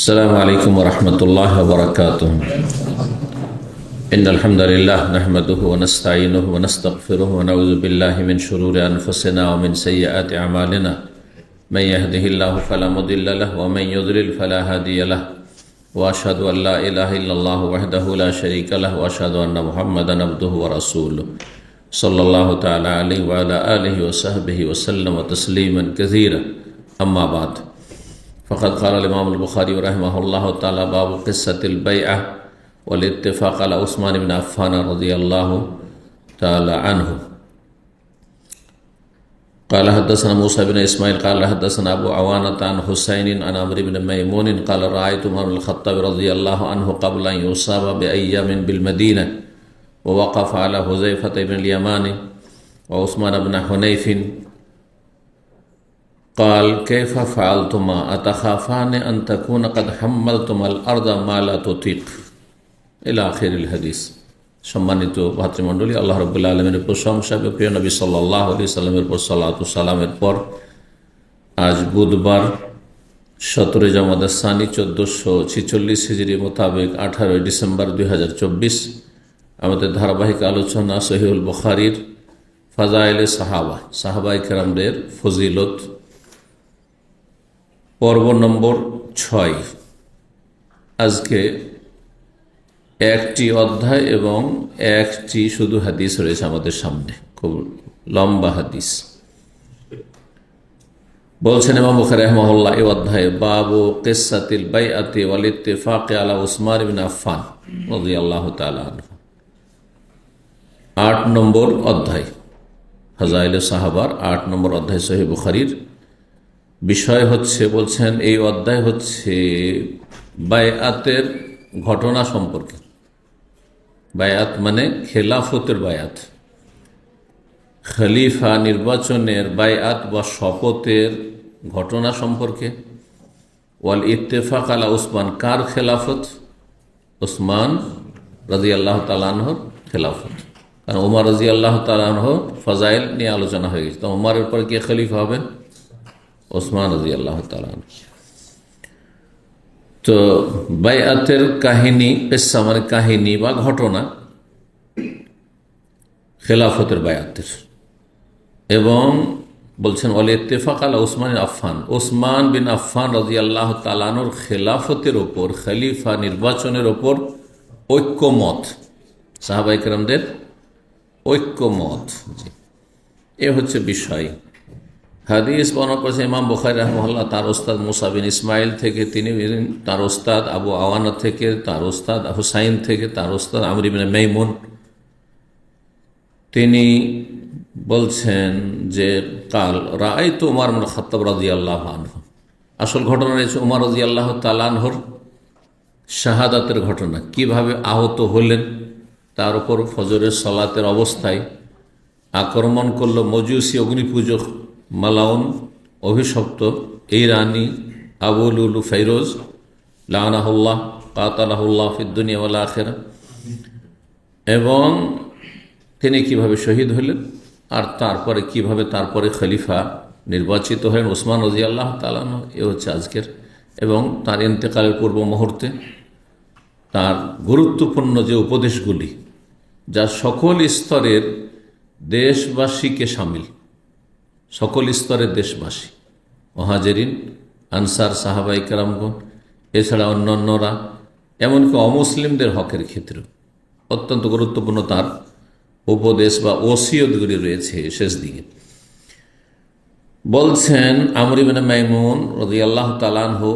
السلام عليكم ورحمة الله وبركاته. إن الحمد لله نحمده ونستعينه ونستغفره ونعوذ بالله من شرور أنفسنا ومن سيئات أعمالنا. من يهده الله فلا مضل له ومن يضلل فلا هادي له. وأشهد أن لا إله إلا الله وحده لا شريك له وأشهد أن محمدا عبده ورسوله صلى الله تعالى عليه وعلى آله وصحبه وسلم تسليما كثيرا. أما بعد، فقد قال الإمام البخاري رحمه الله تعالى: باب قصة البيعة والاتفاق على عثمان بن عفان رضي الله تعالى عنه. قال حدثنا موسى بن إسماعيل قال حدثنا أبو عوانة عن حسين عن عمرو بن ميمون قال رأيت عمر بن الخطاب رضي الله عنه قبل أن يصاب بأيام بالمدينة ووقف على حذيفة بن اليمان وعثمان بن حنيف قال: كيف فعلتما أتخافان أن تكون قد حملتما الأرض ما لا تطيق إلى آخر الحديث। সম্মানিত ভাতৃমণ্ডলী, আল্লাহ রাব্বুল আলামিনের প্রশংসা, প্রিয় নবী সাল্লাল্লাহু আলাইহি সাল্লামের উপর সালাতু সালামের পর আজ বুধবার 17 জামাদার সানি 1446 হিজরি মোতাবেক 18 ডিসেম্বর 2024 আমাদের ধারাবাহিক আলোচনা সহিহুল বুখারীর ফাজাইলে সাহাবায়ে কেরামদের ফজিলত পর্ব নম্বর 6। আজকে একটি অধ্যায় এবং একটি শুধু হাদিস রয়েছে আমাদের সামনে, খুব লম্বা হাদিস। বলছেন ইমাম বুখারী রাহিমাহুল্লাহ এই অধ্যায়ে বাবু কিসসাতিল বাইআতি ওয়াল ইত্তিফাক আলা উসমান ইবনে আফফান রাদিয়াল্লাহু তাআলা আনহু। 8 নম্বর অধ্যায়, ফাজাইলে সাহাবার 8 নম্বর অধ্যায় সহিহ বুখারীর। বিষয় হচ্ছে, বলছেন এই অধ্যায় হচ্ছে বায়াতের ঘটনা সম্পর্কে। বায়াত মানে খেলাফতের বায়াত, খলিফা নির্বাচনের বায়াত বা শপথের ঘটনা সম্পর্কে। ওয়াল ইত্তেফাক আলা উসমান, কার খেলাফত? উসমান রাদিয়াল্লাহু তাআলা আনহুর খেলাফত। কারণ ওমর রাদিয়াল্লাহু তাআলা আনহু ফাজাইল নিয়ে আলোচনা হয়ে গেছে, তো ওমরের পর কে খলিফা হবেন? ওসমান রাদিয়াল্লাহু তাআলা আনহু। তো বায়াতের কাহিনী, কিসসা মানে কাহিনী বা ঘটনা খেলাফতের বায়াতের। এবং বলছেন ওয়াল ইত্তেফাক আলা উসমান আফফান, ওসমান বিন আফফান রাদিয়াল্লাহু তাআলা আনহুর খেলাফতের ওপর, খলিফা নির্বাচনের ওপর ঐক্যমত, সাহাবায়ে কেরামদের ঐক্যমত। এ হচ্ছে বিষয়। হাদিস বর্ণনা করেছে ইমাম বুখারী রাহিমাহুল্লাহ তার ওস্তাদ মুসা বিন ইসমাইল থেকে, তিনি তার ওস্তাদ আবু আওয়ানা থেকে, তার ওস্তাদ হুসাইন থেকে, তার ওস্তাদ আমর ইবনে মাইমুন। তিনি বলছেন যে কাল রাআইতু উমর ইবনে খাত্তাব রাদিয়াল্লাহু আনহু। আসল ঘটনা রয়েছে উমর রাদিয়াল্লাহু তাআলা আনহুর শাহাদাতের ঘটনা, কিভাবে আহত হলেন। তার উপর ফজরের সালাতের অবস্থায় আক্রমণ করল মজুসি অগ্নিপূজক মালাউন অভিশপ্ত ইরানি আবু লুলু ফৈরোজ লানাহুল্লাহ কাতালাহুল্লাহ ফিদ দুনিয়া ওয়াল আখিরা। এবং তিনি কিভাবে শহীদ হলেন আর তারপরে কিভাবে তারপরে খলিফা নির্বাচিত হলেন ওসমান রাদিয়াল্লাহু তাআলা আনহু। এ হচ্ছে আজকের। এবং তার ইন্তেকালের পূর্ব মুহূর্তে তার গুরুত্বপূর্ণ যে উপদেশগুলি, যা সকল স্তরের দেশবাসীকে শামিল, সকল স্তরের দেশবাসী, মুহাজিরিন, আনসার, সাহাবায়ে কেরামগণ, এছাড়া অন্যান্যরা, এমনকি অমুসলিমদের হকের ক্ষেত্রে অত্যন্ত গুরুত্বপূর্ণ তার উপদেশ বা ওসিয়তগুলি রয়েছে শেষ দিকে। বলছেন আমর ইবনে মাইমুন রাদিয়াল্লাহু তাআলা আনহু,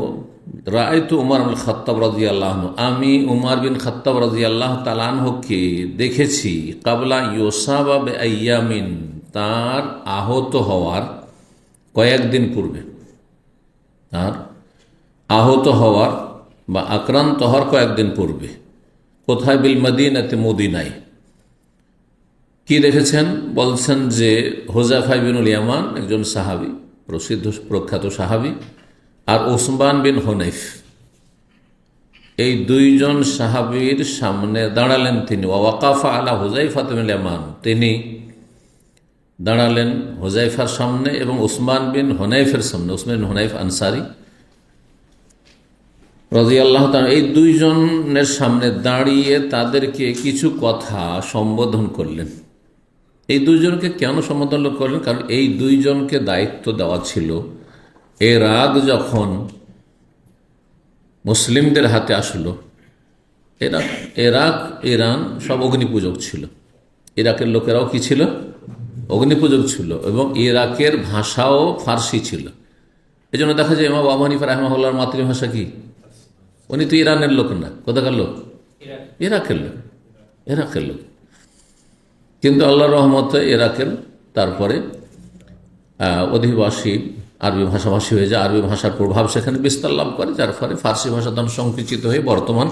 রাআইতু উমর বিন খাত্তাব রাদিয়াল্লাহু আনহু, আমি উমর বিন খাত্তাব রাদিয়াল্লাহু তাআলা আনহুকে দেখেছি কাবলা ইউসাবা বিআইয়ামিন, তার আহত হওয়ার কয়েকদিন পূর্বে, তার আহত হওয়ার বা আক্রান্ত হওয়ার কয়েকদিন পূর্বে। কোথায়? বিল মদিনাতে, মদিনায়। কি দেখেছেন? বলছেন যে হুযায়ফা বিনুল ইয়ামান, একজন সাহাবী, প্রসিদ্ধ প্রখ্যাত সাহাবী, আর উসমান বিন হুনাইফ, এই দুইজন সাহাবীর সামনে দাঁড়ালেন তিনি। ওয়াকাফা আলা হুযায়ফা বিনুল ইয়ামান, তিনি দাঁড়ালেন হুযায়ফার সামনে এবং উসমান বিন হুনাইফের সামনে। উসমান বিন হুনাইফ আনসারী, রাদিয়াল্লাহু তাআলা এই দুইজনের সামনে দাঁড়িয়ে তাদেরকে কিছু কথা সম্বোধন করলেন। এই দুইজনকে কেন সম্বোধন করলেন? কারণ এই দুইজনকে দায়িত্ব দেওয়া ছিল এরাক যখন মুসলিমদের হাতে আসলো। এরাক ইরান সব অগ্নিপূজক ছিল। ইরাকের লোকেরাও কি ছিল? অগ্নিপূজক ছিল। এবং ইরাকের ভাষাও ফার্সি ছিল। এই জন্য দেখা যায় ইমাম আবু হানিফা রাহিমাহুল্লাহর মাতৃভাষা কি? উনি তো ইরানের লোক না, কোথাকার লোক? ইরাকের লোক। ইরাকের লোক, কিন্তু আল্লাহর রহমতে ইরাকের তারপরে অধিবাসী আরবি ভাষাভাষী হয়ে যায়। আরবি ভাষার প্রভাব সেখানে বিস্তার লাভ করে, যার ফলে ফার্সি ভাষা তখন সংকুচিত হয়ে বর্তমান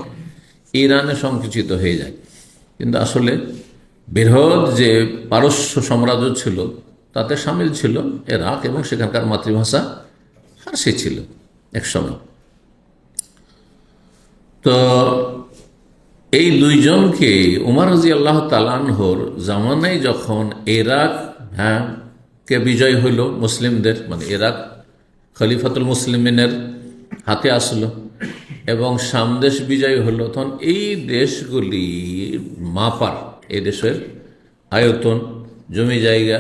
ইরানে সংকুচিত হয়ে যায়। কিন্তু আসলে বৃহৎ যে পারস্য সাম্রাজ্য ছিল তাতে সামিল ছিল ইরাক, এবং সেখানকার মাতৃভাষা ফার্সি ছিল একসময়। তো এই দুইজনকে উমর রাদিয়াল্লাহু তাআলা আনহুর জামানায় যখন ইরাক কে বিজয় হইল মুসলিমদের, মানে ইরাক খলিফাতুল মুসলিমিনের হাতে আসলো এবং সামদেশ বিজয় হলো, তখন এই দেশগুলি মাপার, এই দেশের আয়তন, জমি জায়গা,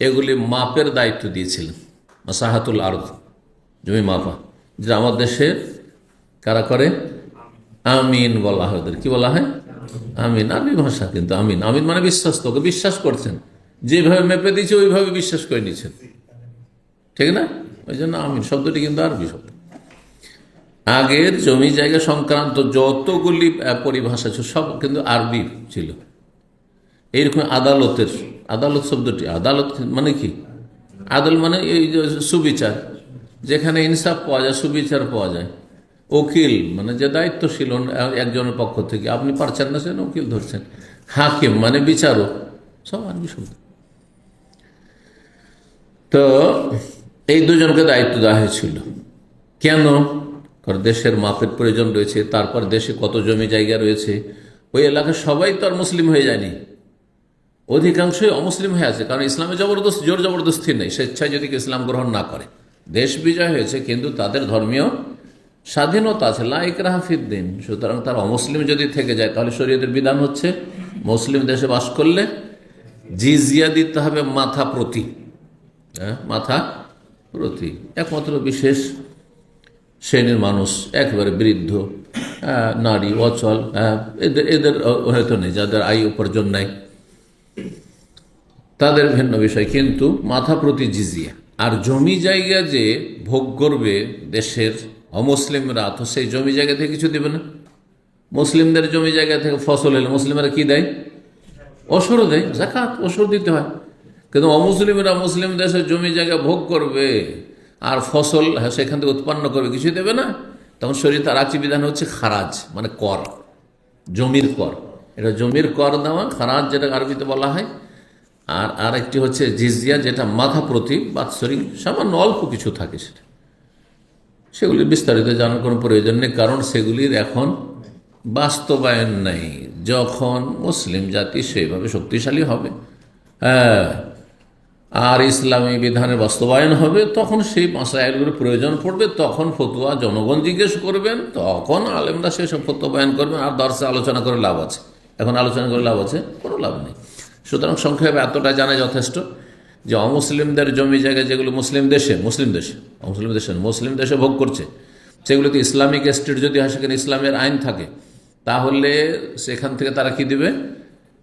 এগুলি মাপের দায়িত্ব দিয়েছিলেন। মাসাহাতুল আরদ, জমি মাপা, যেটা আমার দেশে কারা করে? আমিন বলা হয়। ওদের কি বলা হয়? আমিন। আরবি ভাষা কিন্তু আমিন। আমিন মানে বিশ্বাস। তোকে বিশ্বাস করছেন, যেভাবে মেপে দিয়েছে ওইভাবে বিশ্বাস করে নিচ্ছেন, ঠিক না? ওই জন্য আমিন শব্দটি কিন্তু আরবি শব্দ। আগের জমি জায়গা সংক্রান্ত যতগুলি পরিভাষা ছিল সব কিন্তু আরবি ছিল। এইরকম আদালতের, আদালত শব্দটি, আদালত মানে কি? আদাল মানে এই সুবিচার, যেখানে ইনসাফ পাওয়া যায়, সুবিচার পাওয়া যায়। উকিল মানে যে দায়িত্বশীল একজনের পক্ষ থেকে, আপনি পারছেন না সেন উকিল ধরছেন। হাকিম মানে বিচারক, সব আরবি শব্দ। তো এই দুজনকে দায়িত্ব দেওয়া হয়েছিল। কেন? কারণ দেশের মাপের প্রয়োজন রয়েছে, তারপর দেশে কত জমি জায়গা রয়েছে, ওই এলাকার সবাই তো আর মুসলিম হয়ে যায়নি, অধিকাংশই অমুসলিম হয়ে আছে। কারণ ইসলামে জোর জবরদস্তি নেই, স্বেচ্ছায় যদি ইসলাম গ্রহণ না করে। দেশ বিজয় হয়েছে কিন্তু তাদের ধর্মীয় স্বাধীনতা আছে, লা ইকরাহা ফিদ্দিন। সুতরাং তার অমুসলিম যদি থেকে যায় তাহলে শরীয়তের বিধান হচ্ছে মুসলিম দেশে বাস করলে জিজিয়া দিতে হবে মাথা প্রতি, মাথা প্রতি। একমাত্র বিশেষ শ্রেণীর মানুষ, একেবারে বৃদ্ধ, নারী, অচল, এদের হয়তো নেই, যাদের আয় উপার্জন নাই, তাদের ভিন্ন বিষয়, কিন্তু মাথা প্রতি জিজিয়া। আর জমি জায়গা যে ভোগ করবে দেশের অমুসলিমরা, তো সেই জমি জায়গা থেকে কিছু দেবে না। মুসলিমদের জমি জায়গা থেকে ফসল এলে মুসলিমরা কি দেয়? ওসরও দেয়, যাকাত, ওসর দিতে হয়। কিন্তু অমুসলিমরা মুসলিম দেশের জমি জায়গা ভোগ করবে আর ফসল সেখান থেকে উৎপন্ন করবে, কিছু দেবে না। তখন শরীয়তে আর একটি বিধান হচ্ছে খারাজ, মানে কর, জমির কর। এটা জমির কর দেওয়া, খারাজ যেটা আরবিতে বলা হয়। আর আরেকটি হচ্ছে জিজিয়া, যেটা মাথা প্রতি বাৎসরিক সামান্য অল্প কিছু থাকে সেটা। সেগুলি বিস্তারিত জানার কোনো প্রয়োজন নেই, কারণ সেগুলির এখন বাস্তবায়ন নেই। যখন মুসলিম জাতি সেইভাবে শক্তিশালী হবে, আর ইসলামী বিধানের বাস্তবায়ন হবে, তখন সেই মাসাইলগুলোর প্রয়োজন পড়বে, তখন ফতুয়া জনগণ জিজ্ঞেস করবেন, তখন আলেমরা সেসব ফতুয়া বয়ান করবেন। আর দর্শে আলোচনা করে লাভ আছে? এখন আলোচনা করে লাভ আছে? কোনো লাভ নেই। সুতরাং সংক্ষেপে এতটা জানা যথেষ্ট যে অমুসলিমদের জমি জায়গা যেগুলো মুসলিম দেশে ভোগ করছে, সেগুলোতে ইসলামিক স্টেট যদি হয়, সেখানে ইসলামের আইন থাকে, তাহলে সেখান থেকে তারা কি দিবে?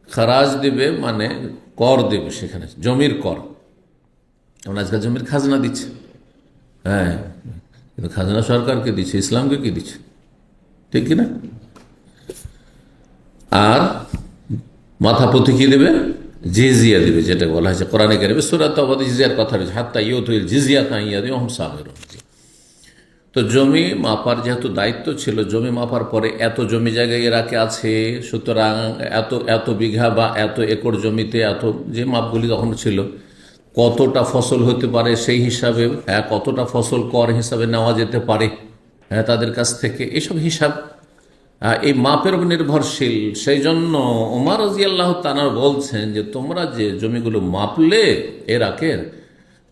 খারাজ দিবে, মানে কর দেবে, সেখানে জমির কর। যেমন আজকাল জমির খাজনা দিচ্ছে, কিন্তু খাজনা সরকারকে দিচ্ছে, ইসলামকে কি দিচ্ছে? ঠিক কিনা? আর মাথা প্রতি কি দেবে? জিজিয়া দিবে, যেটা বলা হয়েছে কোরআনে কারিমে সূরা তাওবাতে জিজিয়ার কথা রয়েছে, হাত্তা ইউতুল জিজিয়াতা আন ইয়াদিন ওয়া হুম সাগিরুন। তো জমি মাপার যেহেতু দায়িত্ব ছিল, জমি মাপার পরে এত জমি জায়গায় ইরাকে আছে, সুতরাং এত বিঘা বা এত একর জমিতে এত, যে মাপগুলি তখন ছিল, কতটা ফসল হতে পারে সেই হিসাবে, কতটা ফসল কর হিসাবে নেওয়া যেতে পারে তাদের কাছ থেকে, এসব হিসাব এই মাপের উপর নির্ভরশীল। সেই জন্য ওমর রাদিয়াল্লাহু তাআলা বলছেন যে তোমরা যে জমিগুলো মাপলে ইরাকের,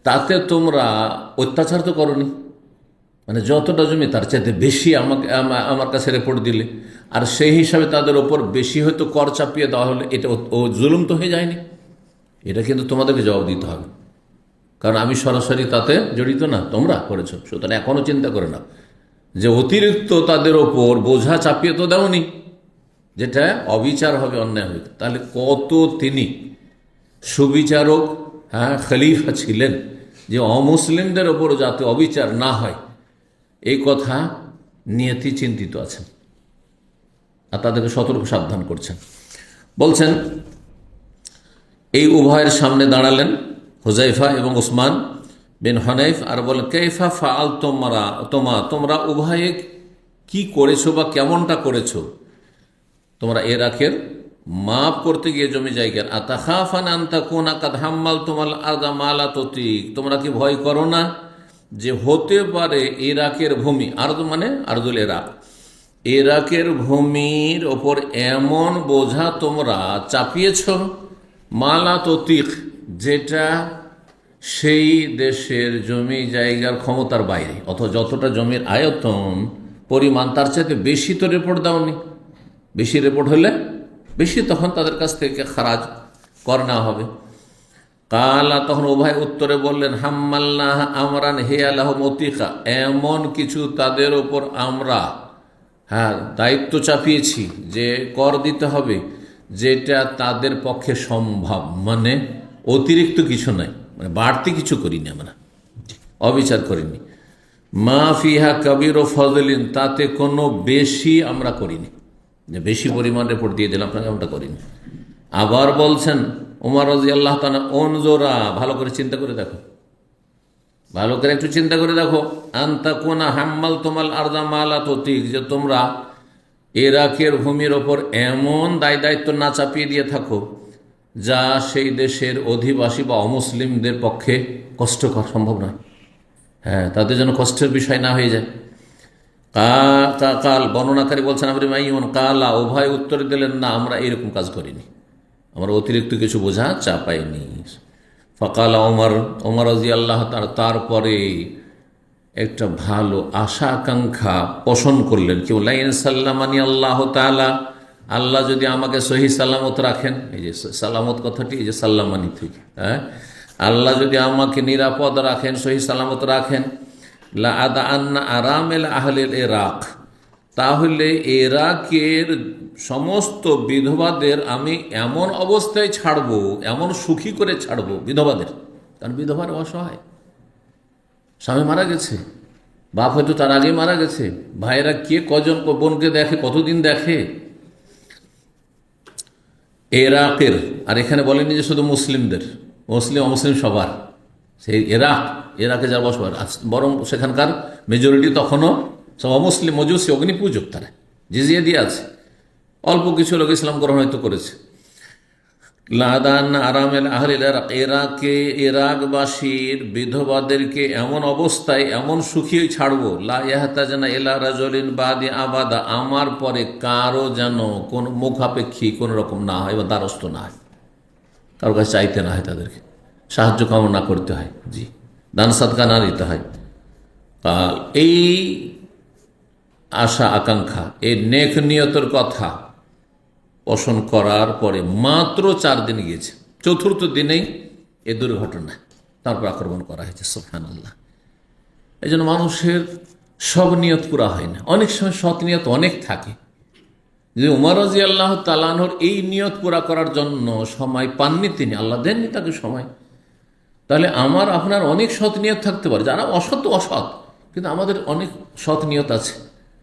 তাতে তোমরা অত্যাচার তো করনি, মানে যতটা জমি তার চাইতে বেশি আমাকে আমার কাছে রিপোর্ট দিলে, আর সেই হিসাবে তাদের ওপর বেশি হয়তো কর চাপিয়ে দেওয়া হলে এটা ও জুলুম তো হয়ে যায়নি? এটা কিন্তু তোমাদেরকে জবাব দিতে হবে, কারণ আমি সরাসরি তাতে জড়িত না, তোমরা করেছো। সুতরাং এখনও চিন্তা করে না যে অতিরিক্ত তাদের ওপর বোঝা চাপিয়ে তো দেওনি, যেটা অবিচার হবে, অন্যায় হবে। তাহলে কত তিনি সুবিচারক, হ্যাঁ, খলিফা ছিলেন, যে অমুসলিমদের ওপর যাতে অবিচার না হয় এই কথা নিয়তি চিন্তিত আছেন, আর তাদেরকে সতর্ক সাবধান করছেন। বলছেন এই উভয়ের সামনে দাঁড়ালেন হুজাইফা এবং উসমান বিন হানিফ, আর বলেন কাইফা ফাআল তোমরা উভয়ে কি করেছো বা কেমনটা করেছো তোমরা ইরাকের মাপ করতে গিয়ে জমি জায়গার। আতাখাফান আন তাকুনা কাদ হাম্মালতুমাল আরদা মা লা তুতিক, তোমরা কি ভয় করো না যে হতে পারে ইরাকের ভূমি, আরদ মানে আরদুল ইরাক, ইরাকের ভূমির ওপর এমন বোঝা তোমরা চাপিয়েছ, মা লা তুতিক, যেটা সেই দেশের জমি জায়গার ক্ষমতার বাইরে, অথবা যতটা জমির আয়তন পরিমাণ তার চাইতে বেশি তো রিপোর্ট দাওনি। বেশি রিপোর্ট হলে বেশি, তখন তাদের কাছ থেকে খারাজ কর নেওয়া হবে। কালা, তখন উভয় উত্তরে বললেন হাম্মাল্লাহ আমরান হে আল্লাহ মতিকা, এমন কিছু তাদের ওপর আমরা, হ্যাঁ, দায়িত্ব চাপিয়েছি যে কর দিতে হবে, যেটা তাদের পক্ষে সম্ভব, মানে অতিরিক্ত কিছু নাই, মানে বাড়তি কিছু করিনি আমরা, অবিচার করিনি। মা ফিহা কবির ও ফজলিন, তাতে কোনো বেশি আমরা করিনি, যে বেশি পরিমাণ রিপোর্ট দিয়ে দিলাম আপনাকে, আমরা করিনি। আবার বলছেন ওমর রাদিয়াল্লাহু তাআলা, অনজোরা, ভালো করে চিন্তা করে দেখো, ভালো করে একটু চিন্তা করে দেখো, আনতাকুনা হাম্মাল তোমাল আরদা মা লা তুতিক, যে তোমরা ইরাকের ভূমির ওপর এমন দায় দায়িত্ব না চাপিয়ে দিয়ে থাকো যা সেই দেশের অধিবাসী বা অমুসলিমদের পক্ষে কষ্টকর, সম্ভব নয়, হ্যাঁ, তাদের জন্য কষ্টের বিষয় না হয়ে যায়। কাল বর্ণনাকারী বলছেন আমরি মাইমুন কালা, উভয় উত্তর দিলেন না, আমরা এরকম কাজ করিনি, আমরা অতিরিক্ত কিছু বোঝা চাপাইনি। ফকালা ওমর রাদিয়াল্লাহু তাআলা, তারপরে একটা ভালো আশা আকাঙ্ক্ষা পোষণ করলেন, কেউ লাইন সাল্লামানি আল্লাহ তাআলা, আল্লাহ যদি আমাকে সহি সালামত রাখেন, এই যে সালামত কথাটি এই যে সাল্লামানি থেকে, হ্যাঁ, আল্লাহ যদি আমাকে নিরাপদ রাখেন, সহি সালামত রাখেন, লা আদা আন্না আরামেল আহলিল ইরাক, তাহলে ইরাকের সমস্ত বিধবাদের আমি এমন অবস্থায় ছাড়বো, এমন সুখী করে ছাড়বো বিধবাদের, কারণ বিধবার অসহায়, স্বামী মারা গেছে, বাপ হয়তো তার আগে মারা গেছে, ভাইরা কে কজন বোনকে দেখে, কতদিন দেখে। ইরাকের, আর এখানে বলেনি যে শুধু মুসলিমদের, মুসলিম অমুসলিম সবার, সেই ইরাকে যার বসবাস, বরং সেখানকার মেজরিটি তখনও সব অমুসলিম, মজুসি, অগ্নিপূজক, তারা জিজিয়া দিয়ে আছে, অল্প কিছু লোক ইসলাম গ্রহণ হয়তো করেছে। লাদান আরামেল আহলিল ইরাক, ইরাকবাসীর বিধবাদেরকে এমন অবস্থায়, এমন সুখী ছাড়বো, লা ইয়াহতাজনা ইলা রাজুলিন বাদি আবাদা, আমার পরে কারো যেন কোন মুখাপেক্ষী কোন রকম না হয় বা দ্বারস্থ না হয়, কারোর কাছে চাইতে না হয়, তাদেরকে সাহায্য কামনা করতে হয়, জি, দান সাদকা না দিতে হয়। এই আশা আকাঙ্ক্ষা, এই নেক নিয়তের কথা পোষণ করার পরে মাত্র 4 দিন গিয়েছে, চতুর্থ দিনেই এ দুর্ঘটনা, তারপর আক্রমণ করা হয়েছে। সুবহানাল্লাহ। এই জন্য মানুষের সব নিয়ত পুরা হয় না, অনেক সময় সৎ নিয়ত অনেক থাকে। যে উমর রাদিয়াল্লাহু তাআলা আনহুর এই নিয়ত পুরা করার জন্য সময় পাননি তিনি, আল্লাহ দেননি তাকে সময়, তাহলে আমার আপনার অনেক সৎ নিয়ত থাকতে পারে, যারা অসৎ অসৎ, কিন্তু আমাদের অনেক সৎ নিয়ত আছে।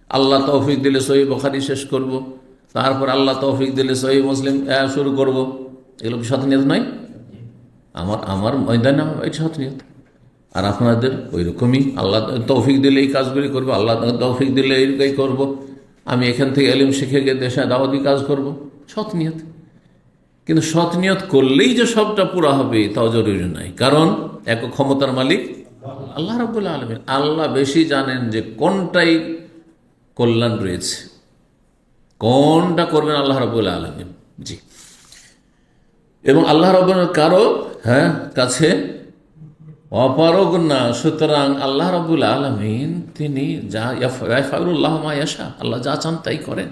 আল্লাহ তৌফিক দিলে সহিহ বুখারী শেষ করব, তারপর আল্লাহ তৌফিক দিলে সহিহ মুসলিম শুরু করব, এগুলো কি সৎ নিয়ত নয়? আমার ময়দানে এই সৎ নিয়ত, আর আপনাদের ওই রকমই, আল্লাহ তৌফিক দিলে এই কাজগুলি করবো, আল্লাহ তৌফিক দিলে এই করব, আমি এখান থেকে ইলম শিখে গিয়ে দেশে দাওয়াতি কাজ করব, সৎ নিয়ত। কিন্তু সৎ নিয়ত করলেই যে সবটা পুরা হবে তাও জরুরি নয়, কারণ এক ক্ষমতার মালিক আল্লাহ রাব্বুল আলামিন, আল্লাহ বেশি জানেন যে কোনটাই কল্যাণ রয়েছে, কোনটা করবেন আল্লাহ রাব্বুল আলামিন, জি। এবং আল্লাহ রাব্বুল কারো কাছে অপারগ না। সুতরাং আল্লাহ রাব্বুল আলামিন তিনি যা ইয়াফআলুল্লাহু মা ইয়াশা, আল্লাহ যা চান তাই করেন।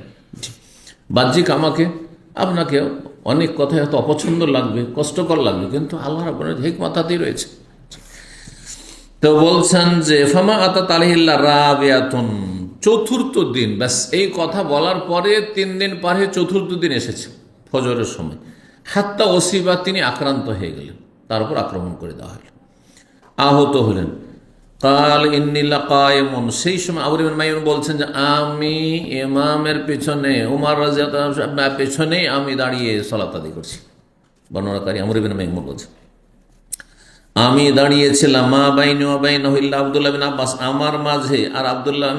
বাহ্যিক আমাকে আপনাকে অনেক কথাই হয়তো অপছন্দ লাগবে, কষ্টকর লাগবে, কিন্তু আল্লাহ রাব্বুল হিকমতাতেই রয়েছে। তো বলছেন যে ফামা আতাত আলাইহিল্লা রাবিয়াতুন, চতুর্থ দিন, ব্যাস এই কথা বলার পরে 3 দিন পারে চতুর্থ দিন এসেছে ফজরের সময়। হাত্তা ওসিবা, তিনি আক্রান্ত হয়ে গেলেন, তার উপর আক্রমণ করে দেওয়া হল, আহত হলেন। কাল ইন্নিল্লা কায়েমুন, সেই সময় আবু ইবনে মাইমুন বলছেন যে আমি ইমামের পেছনে, উমর রাদিয়াল্লাহু আনহু পেছনেই আমি দাঁড়িয়ে সালাত আদায় করছি। বর্ণনাকারী আবু ইবনে মাইমুন বলছেন আমি দাঁড়িয়েছিলাম, মা বাইনি ওয়া বাইনাহু ইল্লা আব্দুল্লাহ বিন আব্বাস, আমার মাঝে আর আব্দুল্লাহ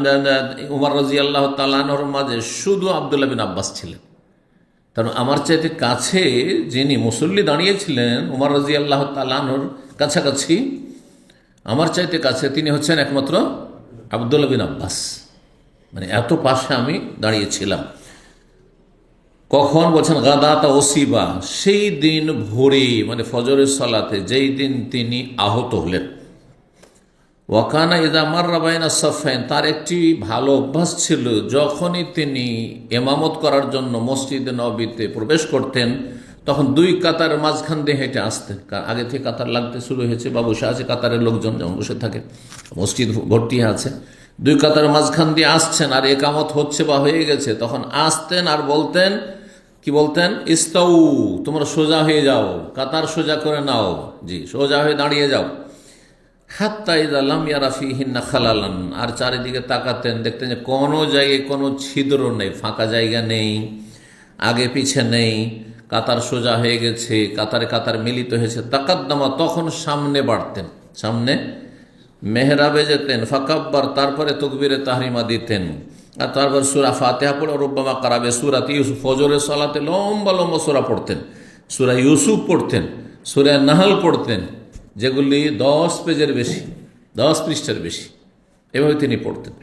উমর রাদিয়াল্লাহু তাআলা আনহুর মাঝে শুধু আব্দুল্লাহ বিন আব্বাস ছিলেন। কারণ আমার চাইতে কাছে যিনি মুসল্লি দাঁড়িয়েছিলেন উমর রাদিয়াল্লাহু তাআলা আনহুর কাছাকাছি, আমার চাইতে কাছে তিনি হচ্ছেন একমাত্র আব্দুল্লাহ বিন আব্বাস, মানে এত পাশে আমি দাঁড়িয়েছিলাম। কখন বলছেন গাদাতা ওসিবা, সেই দিন ভোরে, মানে ফজরের সালাতে, যেই দিন তিনি আহত হলেন। ওয়াকানা ইদা মাররা বাইনা সাফাইন, তার একটি ভালো অভ্যাস ছিল, যখনই তিনি ইমামত করার জন্য মসজিদে নববীতে প্রবেশ করতেন তখন 2 কাতার মাঝখান দিয়ে হেঁটে আসতেন। আগে থেকে কাতার লাগতে শুরু হয়েছে বা বসে আছে কাতারের লোকজন, যেমন বসে থাকে, মসজিদ ভর্তি আছে, 2 কাতার মাঝখান দিয়ে আসছেন আর একামত হচ্ছে বা হয়ে গেছে, তখন আসতেন আর বলতেন, কি বলতেন, ইস্তাউ, তোমরা সোজা হয়ে যাও, কাতার সোজা করে নাও, জি সোজা হয়ে দাঁড়িয়ে যাও। হাত্তা ইযা লাম ইয়ারা ফীহিন্না খালালান, আর চারিদিকে তাকাতেন, দেখতেন যে কোনো জায়গায় কোনো ছিদ্র নেই, ফাঁকা জায়গা নেই, আগে পিছে নেই, কাতার সোজা হয়ে গেছে, কাতারে কাতার মিলিত হয়েছে। তাকাদ্দামা, তখন সামনে বাড়তেন, সামনে মেহরাবে যেতেন, ফাকাব্বার, তারপরে তাকবীরে তাহরিমা দিতেন, আর তারপর সূরা ফাতিহা পড়ে রুব্বামা কারাবে সূরাত ইউসুফ, ফজরের সালাতে লম্বা লম্বা সূরা পড়তেন, সূরা ইউসুফ পড়তেন, সূরা নাহল পড়তেন, যেগুলি 10 পেজের বেশি, 10 পৃষ্ঠার বেশি, এভাবে তিনি পড়তেন।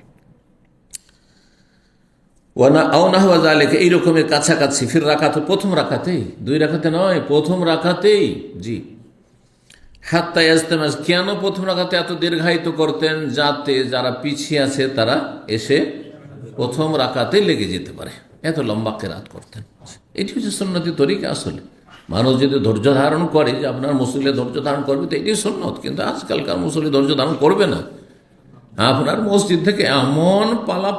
এইরকমের কাছাকাছি, ফির রাকাত, প্রথম রাকাতেই, 2 রাকাতে নয়, প্রথম রাকাতেই, জি। হাত্তা ইয়াজতামাজ, কেন প্রথম রাকাতে এত দীর্ঘায়িত করতেন, যাতে যারা পিছিয়ে আছে তারা এসে প্রথম রাকাতে লেগে যেতে পারে, এত লম্বা কেরাত করতেন। এটি হচ্ছে সুন্নতি তরিকা। আসলে মানুষ যদি ধৈর্য ধারণ করে, যে আপনার মুসল্লি ধৈর্য ধারণ করবে, তো এটি সুন্নত। কিন্তু আজকালকার মুসল্লি ধৈর্য ধারণ করবে না, আপনার মসজিদ থেকে এমন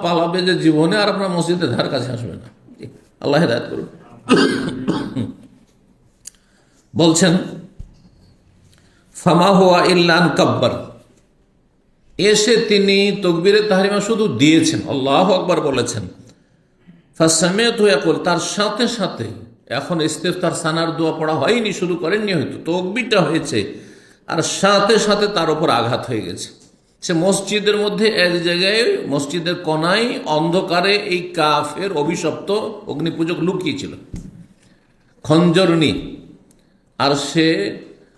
পালাবে যে জীবনে আর আপনার মসজিদের ধার কাছে আসবে না। আল্লাহ হিদায়াত করুন। বলছেন ফামা হুয়া ইল্লা আন কাব্বার, এসে তিনি তাকবীরে তাহরিমা শুধু দিয়েছেন, আল্লাহু আকবার বলেছেন। ফাসামিআতু ইয়াকুল, তার সাথে সাথে, এখন ইস্তিফতার সানার দোয়া পড়া হয়নি, শুরু করেননি, হয়তো তাকবীরটা হয়েছে, আর সাথে সাথে তার উপর আঘাত হয়ে গেছে। সে মসজিদের মধ্যে এক জায়গায়, মসজিদের কোনায় অন্ধকারে এই কাফের অভিশপ্ত অগ্নিপূজক লুকিয়েছিল, খঞ্জর নিয়ে, আর সে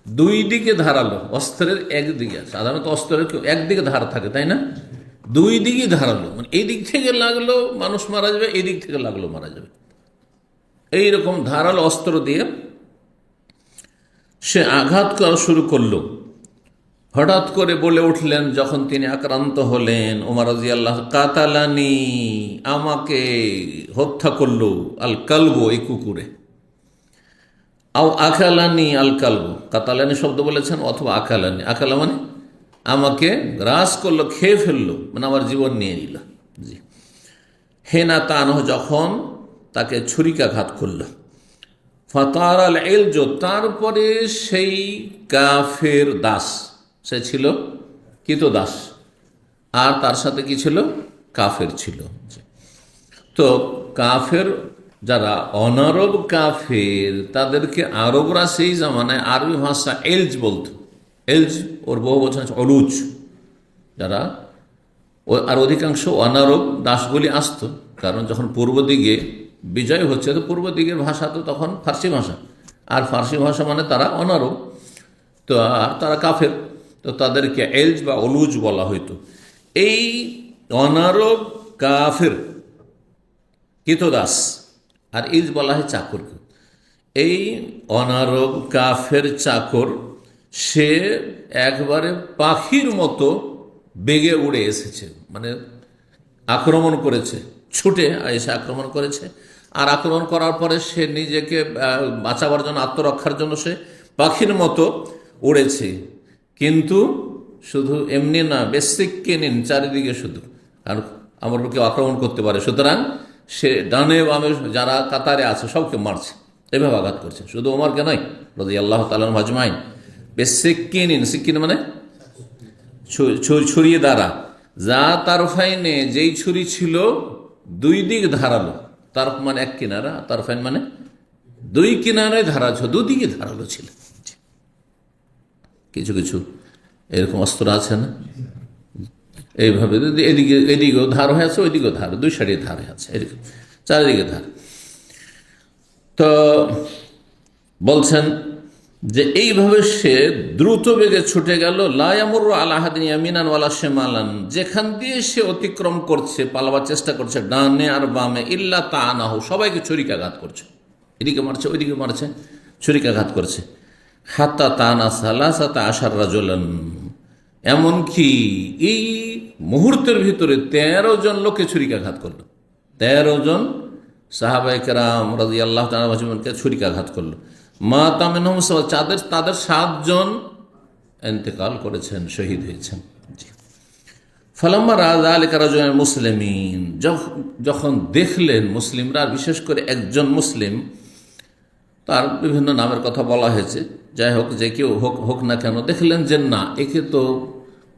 2 দিকে ধারালো, অস্ত্রের একদিকে, সাধারণত অস্ত্রের একদিকে ধার থাকে, তাই না, 2 দিকে ধারালো, মানে এই দিক থেকে লাগলো মানুষ মারা যাবে, এই দিক থেকে লাগলো মারা যাবে, এইরকম ধারালো অস্ত্র দিয়ে সে আঘাত করা শুরু করলো। হঠাৎ করে বলে উঠলেন যখন তিনি আক্রান্ত হলেন, ওমর রাদিয়াল্লাহু কাতালানি, আমাকে হত্যা করলো, আল কালবু, এই কুকুরে, আও আকালানি আল কালবু, কাতালানি শব্দ বলেছেন, অথবা আকালানি, আকালা মানে আমাকে গ্রাস করলো, খেয়ে ফেললো, মানে আমার জীবন নিয়ে নিল, জি। হেনা তানহ, যখন তাকে ছুরিকাঘাত করলো। ফাতার আল এলজ, তারপরে সেই কাফের দাস, সে ছিল কৃতদাস, আর তার সাথে কি ছিল, কাফের ছিল। তো কাফের যারা অনারব কাফের, তাদেরকে আরবরা সেই জামানায় আরবি ভাষা এলজ বলতো, এলজ ওর বহু বচন অলুজ, যারা, আর অধিকাংশ অনারব দাসগুলি আসতো, কারণ যখন পূর্ব দিকে বিজয় হচ্ছে, তো পূর্ব দিকের ভাষা তো তখন ফার্সি ভাষা, আর ফার্সি ভাষা মানে তারা অনারব, তো আর তারা কাফের, তো তাদেরকে এলজ বা অলুজ বলা হইতো। এই অনারব কাফের কৃতদাস, আর ইজ বলা হয় চাকরকে। এই অনারব কাফের চাকর সে একবারে পাখির মতো বেগে উড়ে এসেছে, মানে আক্রমণ করেছে, ছুটে এসে আক্রমণ করেছে। আর আক্রমণ করার পরে সে নিজেকে বাঁচাবার জন্য, আত্মরক্ষার জন্য সে পাখির মতো উড়েছে। কিন্তু শুধু এমনি না, বেসিককে নিন চারিদিকে শুধু, আর আমার কেউ আক্রমণ করতে পারে, সুতরাং সে ডানে বামে যারা কাতারে আছে সবকে মারছে, এভাবে আঘাত করছে। শুধু ওমরকে নয়, রাদিয়াল্লাহু তাআলা আজমাইন। বেসিককিন, সিকিন মানে ছুরি দ্বারা, যা তার ফাইনে, যেই ছুরি ছিল দুই দিক ধারালো, তার মানে এক কিনারা, তার ফাইন মানে দুই কিনারায় ধারালো, দুদিকে ধারালো ছিল। কিছু কিছু এরকম অস্ত্র আছে না, এইভাবে এদিকে এদিকেও ধার হয়ে আছে, ওইদিকেও ধার, দুই সাইডে ধার হয়ে আছে, এরকম চারিদিকে ধার। তো বলছেন যে এইভাবে সে দ্রুত বেগে ছুটে গেল। লা ইয়ামুরু আলা আহাদিন ইয়ামিনান ওয়ালা শিমালান, যেখান দিয়ে সে অতিক্রম করছে, পালাবার চেষ্টা করছে ডানে আর বামে, ইল্লা তাআনাহু, সবাইকে ছুরিকাঘাত করছে, এদিকে মারছে ওইদিকে মারছে, ছুরিকাঘাত করছে। হাত্তা তাআনা সালাসাতা আশার রাজুলান, এমনকি এই মুহূর্তের ভিতরে 13 জন লোককে ছুরিকাঘাত করলো। 13 জন সাহাবায়ে কেরাম রাদিয়াল্লাহু তাআলা আজমাইনকে ছুরিকাঘাত করলো। মা তামিনহুম, তাদের 7 জন ইন্তেকাল করেছেন, শহীদ হয়েছেন। ফালাম্মা রাআ যালিকা রাজুলুল মুসলিমিন, যখন দেখলেন মুসলিমরা, বিশেষ করে একজন মুসলিম, তার বিভিন্ন নামের কথা বলা হয়েছে, যাই হোক, যে কেউ হোক না কেন, দেখলেন যে না, একে তো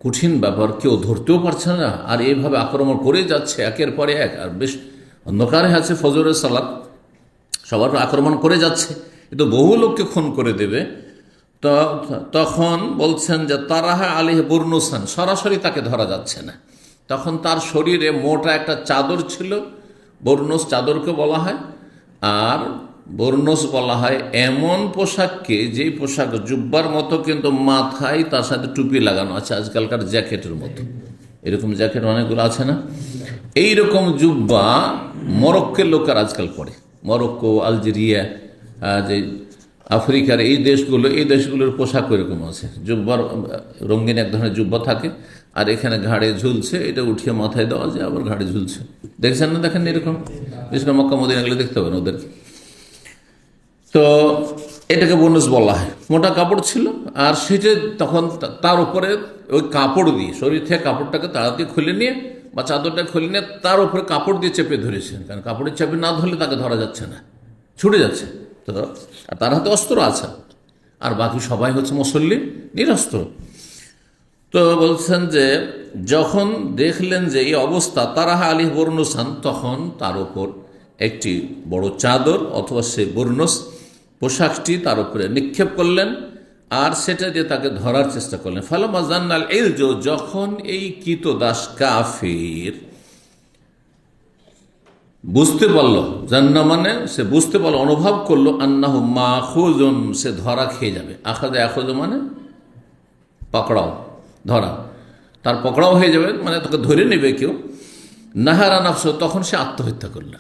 কঠিন ব্যাপার, কেউ ধরতেও পারছে না, আর এইভাবে আক্রমণ করে যাচ্ছে একের পরে এক, আর বেশ অন্ধকারে আছে, ফজরের সালাত, সবার আক্রমণ করে যাচ্ছে, এ তো বহু লোককে খুন করে দেবে। তো তখন বলছেন যে তারাহা আলাইহি বুরনুসান, সরাসরি তাকে ধরা যাচ্ছে না। তখন তার শরীরে মোটা একটা চাদর ছিল, বুরনুস চাদরকে বলা হয়, আর বুরনুস বলা হয় এমন পোশাককে, যেই পোশাক জুব্বার মতো কিন্তু মাথায় তার সাথে টুপি লাগানো আছে, আজকালকার জ্যাকেটের মতো, এরকম জ্যাকেট অনেকগুলো আছে না, এইরকম জুব্বা মরক্কোর লোকের আজকাল পরে, মরক্কো, আলজেরিয়া, যে আফ্রিকার এই দেশগুলোর পোশাক এরকম আছে, জুব্বার রঙিন এক ধরনের জুব্বা থাকে, আর এখানে ঘাড়ে ঝুলছে, এটা উঠিয়ে মাথায় দেওয়া যায়, আবার ঘাড়ে ঝুলছে, দেখছেন না? দেখেন এরকম, বিশেষ করে মক্কা মদিনা গেলে দেখতে পাবেন ওদের। তো এটাকে বুরনুস বলা হয়, মোটা কাপড় ছিল, আর সেটা তখন তার উপরে ওই কাপড় দিয়ে, শরীর থেকে কাপড়টাকে তাড়াতাড়ি খুলে নিয়ে বা চাদরটা খুলে নিয়ে তার উপরে কাপড় দিয়ে চেপে ধরেছেন, কারণ কাপড়ের চেপে না ধরলে তাকে ধরা যাচ্ছে না, ছুটে যাচ্ছে। তো আর তার হাতে অস্ত্র আছে, আর বাকি সবাই হচ্ছে মুসল্লি, নিরস্ত্র। তো বলছেন যে যখন দেখলেন যে এই অবস্থা, তারাহা আলাইহি বুরনুসান, তখন তার উপর একটি বড় চাদর অথবা সে বুরনুস পোশাকটি তার উপরে নিক্ষেপ করলেন, আর সেটা দিয়ে তাকে ধরার চেষ্টা করলেন। ফালাম্মা জান্নাল ইলজু, যখন এই কৃতদাস কাফির বুঝতে পারল, জান্না মানে সে বুঝতে পারলো, অনুভব করলো, আন্নাহু মাখুজুন, সে ধরা খেয়ে যাবে। আখাযা মানে পকড়াও, ধরা, তার পকড়াও হয়ে যাবে, মানে তাকে ধরে নেবে কেউ। নাহারা নাফস, তখন সে আত্মহত্যা করল।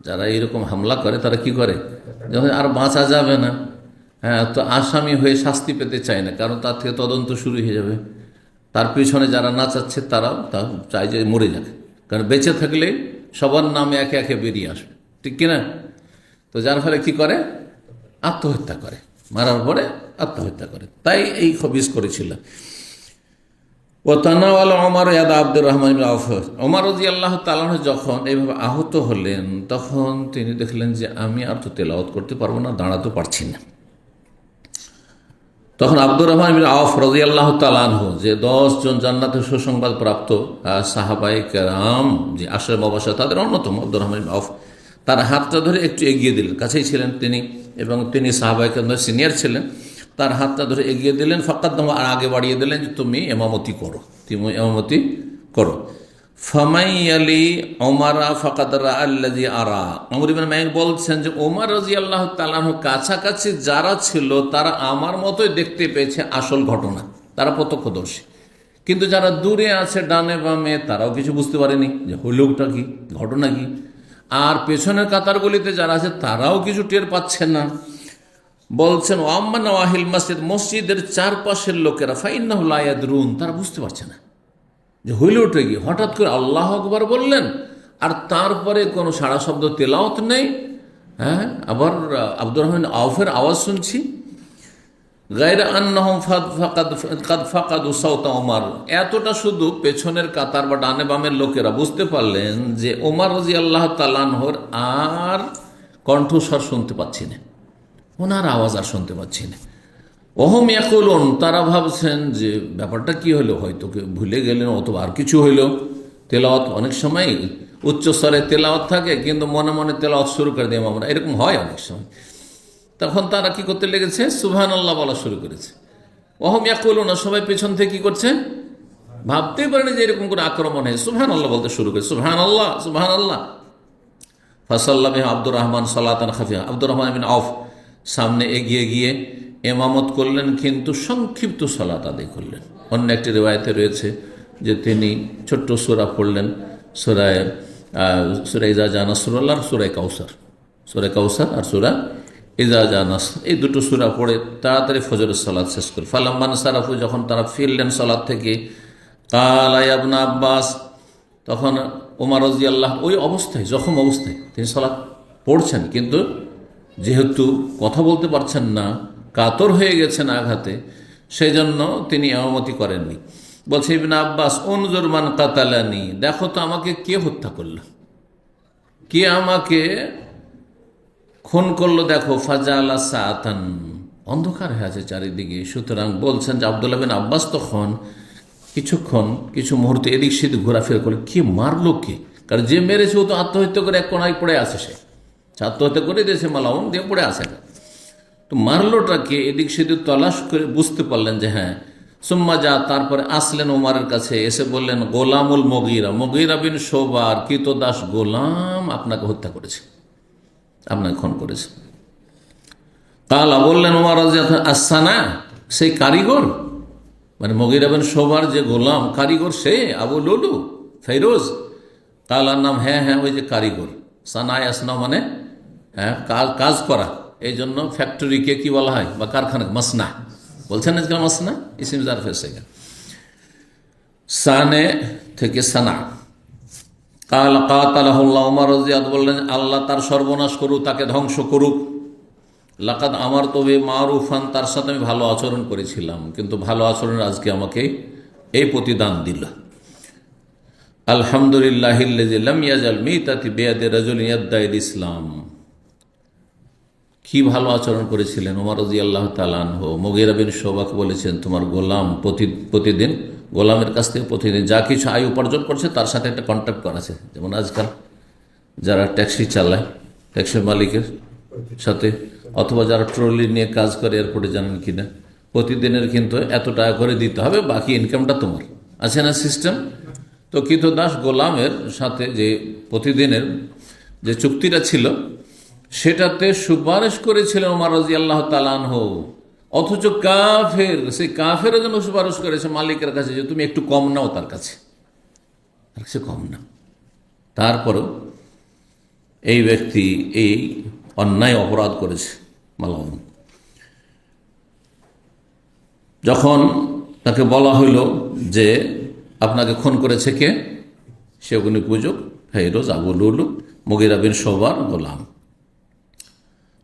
যারা এইরকম হামলা করে তারা কি করে, যখন আর বাঁচা যাবে না, হ্যাঁ, তো আসামি হয়ে শাস্তি পেতে চায় না, কারণ তার থেকে তদন্ত শুরু হয়ে যাবে। তার পিছনে যারা নাচাচ্ছে তারাও তা চায় যে মরে যাবে, কারণ বেঁচে থাকলে সবার নামে একে একে বেরিয়ে আসবে, ঠিক কিনা? তো যার ফলে কি করে, আত্মহত্যা করে, মারার পরে আত্মহত্যা করে। তাই এই খবিস করেছিল। ও তানাওয়াল ওমর ইয়াদা আব্দুর রহমান ইবনে আওফ, ওমর রাদিয়াল্লাহু তাআলা আনহু যখন এইভাবে আহত হলেন, তখন তিনি দেখলেন যে আমি আর তো তেলাওয়াত করতে পারবো না, দাঁড়াতে পারছি না। তখন আব্দুর রহমান ইবনে আওফ রাদিয়াল্লাহু তাআলা আনহু, যে 10 জন জান্নাতের সুসংবাদ প্রাপ্ত সাহাবায়ে কেরাম, যে আশরে মুবাশশারা, তাদের অন্যতম আব্দুর রহমান ইবনে আওফ, তার হাতটা ধরে একটু এগিয়ে দিলেন, কাছেই ছিলেন তিনি, এবং তিনি সাহাবায়ে কেরামদের সিনিয়র ছিলেন। তার হাতটা ধরে এগিয়ে দিলেন, ফাকাদ্দাম, আর আগে বাড়িয়ে দিলেন যে তুমি ইমামতি করো, তুমি ইমামতি করো। ফামাইয়ালি ওমারা ফাকাদ রাআল্লাযী আরা, ওমর ইবনে মাইন বলছেন যে ওমর রাদিয়াল্লাহু তাআলা আনহু কাছাকাছি যারা ছিল তারা আমার মতোই দেখতে পেয়েছে আসল ঘটনা, তারা প্রত্যক্ষদর্শী। কিন্তু যারা দূরে আছে ডানে বামে, তারাও কিছু বুঝতে পারেনি যে হইলটা কি, ঘটনা কি। আর পেছনের কাতারগুলিতে যারা আছে তারাও কিছু টের পাচ্ছে না। বলছেন ওয়াম্মা নওয়াহিল মসজিদ, মসজিদের চারপাশের লোকেরা ফাইন্নাহু লা ইয়াদরুন, তারা বুঝতে পারছে না যে হইল উঠে গিয়ে হঠাৎ করে আল্লাহু আকবার বললেন আর তারপরে কোনো সাড়া শব্দ, তেলাওয়াত নেই। হ্যাঁ, আবার আব্দুর রহমান আউফের আওয়াজ শুনছি। গায়রা আন্নাহুম কাদ ফাকাদু সাওতা ওমর, এতটা শুধু পেছনের কাতার বা ডানে বামের লোকেরা বুঝতে পারলেন যে ওমর রাদিয়াল্লাহু তাআলা আনহুর আর কণ্ঠস্বর শুনতে পাচ্ছি না, ওনার আওয়াজ আর শুনতে পাচ্ছি না। ওহম ইয়াকুলুন, তারা ভাবছেন যে ব্যাপারটা কি হলো, হয়তো ভুলে গেলেন অথবা আর কিছু হইল। তেলাওয়াত অনেক সময় উচ্চস্তরে তেলাওয়াত থাকে কিন্তু মনে মনে তেলাওয়াত শুরু করে দিই আমরা, এরকম হয় অনেক সময়। তখন তারা কি করতে লেগেছে, সুবহানাল্লাহ বলা শুরু করেছে। ওহম ইয়াকুলুন, সবাই পেছন থেকে কি করছে, ভাবতেই পারেনি যে এরকম করে আক্রমণ হয়, সুবহানাল্লাহ বলতে শুরু করে, সুবহানাল্লাহ সুবহানাল্লাহ। ফাসাল্লা বিহা আব্দুর রহমান সালাতান খাফিয়া, আব্দুর রহমান বিন আউফ সামনে এগিয়ে গিয়ে এমামত করলেন, কিন্তু সংক্ষিপ্ত সালাত আদায় করলেন। অন্য একটি রিওয়ায়েতে রয়েছে যে তিনি ছোট্ট সূরা পড়লেন, সূরা ইজা জা নাসরুল্লাহ, সূরা কাউসার আর সূরা ইজা জা নাসর, এই দুটো সূরা পড়ে তাড়াতাড়ি ফজরের সালাত শেষ করে ফালাম্মান সারাফু, যখন তারা ফিরলেন সালাত থেকে, কালা ইয়া ইবনে আব্বাস, তখন ওমর রাদিয়াল্লাহু ওই অবস্থায়, জখম অবস্থায় তিনি সালাত পড়ছেন, কিন্তু যেহেতু কথা বলতে পারছেন না, কাতর হয়ে গেছেন আঘাতে, সেই জন্য তিনি ইমামতি করেননি। বলছে ইবনে আব্বাস, উনজুর মান কাতালানি, দেখো তো আমাকে কে হত্যা করলো, কে আমাকে খুন করলো দেখো। ফাজালা সাআতান, অন্ধকার হয়ে আছে চারিদিকে। সুতরাং বলছেন যে আব্দুল্লাহ বিন আব্বাস তখন কিছু মুহূর্তে এদিক সেদিক ঘোরাফেরা করে, কে মারলো কে, কারণ যে মেরেছে ও তো আত্মহত্যা করে এক কোনায় পড়ে আছে, সে আত্মহত্যা করে দিয়েছে, মালাউন দিয়ে পড়ে আছে, তো মারলোটাকে এদিক সেদিক তলাশ করে বুঝতে পারলেন যে হ্যাঁ। সুম্মা যা, তারপরে আসলেন ওমরের কাছে, এসে বললেন গোলামুল মুগীরা বিন শুবার কৃতদাস গোলাম আপনাকে হত্যা করেছে, আপনাকে খুন করেছে। কালা, বললেন ওমর রাদিয়াল্লাহু আনহু, আসানা, সেই কারিগর, মানে মুগীরা বিন শুবার যে গোলাম কারিগর, সে আবু লুলু ফেরোজ। কালার নাম, হ্যাঁ হ্যাঁ ওই যে কারিগর। সানায় আসনা মানে হ্যাঁ কাজ করা, এই জন্য ফ্যাক্টরিকে কি বলা হয় বা কারখানা, মাসনা বলছেন আজকাল, মাসনা ইসিম জারফ এসে গেল, সানে থেকে সানা। কাল কাতালাহুল্লাহ, ওমর রাদিয়াল্লাহু বললেন আল্লাহ তার সর্বনাশ করুক, তাকে ধ্বংস করুক। লাকাদ আমার তবে মারুফান, তার সাথে আমি ভালো আচরণ করেছিলাম, কিন্তু ভালো আচরণ আজকে আমাকে এই প্রতিদান দিল। আলহামদুলিল্লাহিল্লাযী লাম ইয়াজাল মিতাতি বিয়াদি রাজুলিন ইয়াদদাইল ইসলাম, কি ভালো আচরণ করেছিলেন ওমর রাদিয়াল্লাহু তাআলা আনহু। মুগীরা বিন শুবাকে বলেছেন তোমার গোলাম প্রতিদিন, গোলামের কাছ থেকে প্রতিদিন যা কিছু আয় উপার্জন করছে তার সাথে একটা কন্ট্যাক্ট করা আছে, যেমন আজকাল যারা ট্যাক্সি চালায় ট্যাক্সির মালিকের সাথে, অথবা যারা ট্রলি নিয়ে কাজ করে এয়ারপোর্টে, জানেন কিনা প্রতিদিনের কিন্তু এত টাকা করে দিতে হবে, বাকি ইনকামটা তোমার, আছে না সিস্টেম। তো কৃতদাস গোলামের সাথে যে প্রতিদিনের যে চুক্তিটা ছিল সেটাতে সুপারিশ করেছিলেন ওমর রাদিয়াল্লাহু তাআলা আনহু, অথচ কাফের, সেই কাফেরও যেন সুপারিশ করেছে মালিকের কাছে যে তুমি একটু কম নাও, তার কাছে কম নাও। তারপরেও এই ব্যক্তি এই অন্যায় অপরাধ করেছে মালাউন। যখন তাকে বলা হইল যে আপনাকে খুন করেছে কে, সে অগ্নি পূজক ফেরোজ আবু লুলু মুগীরা বিন শুবার গোলাম।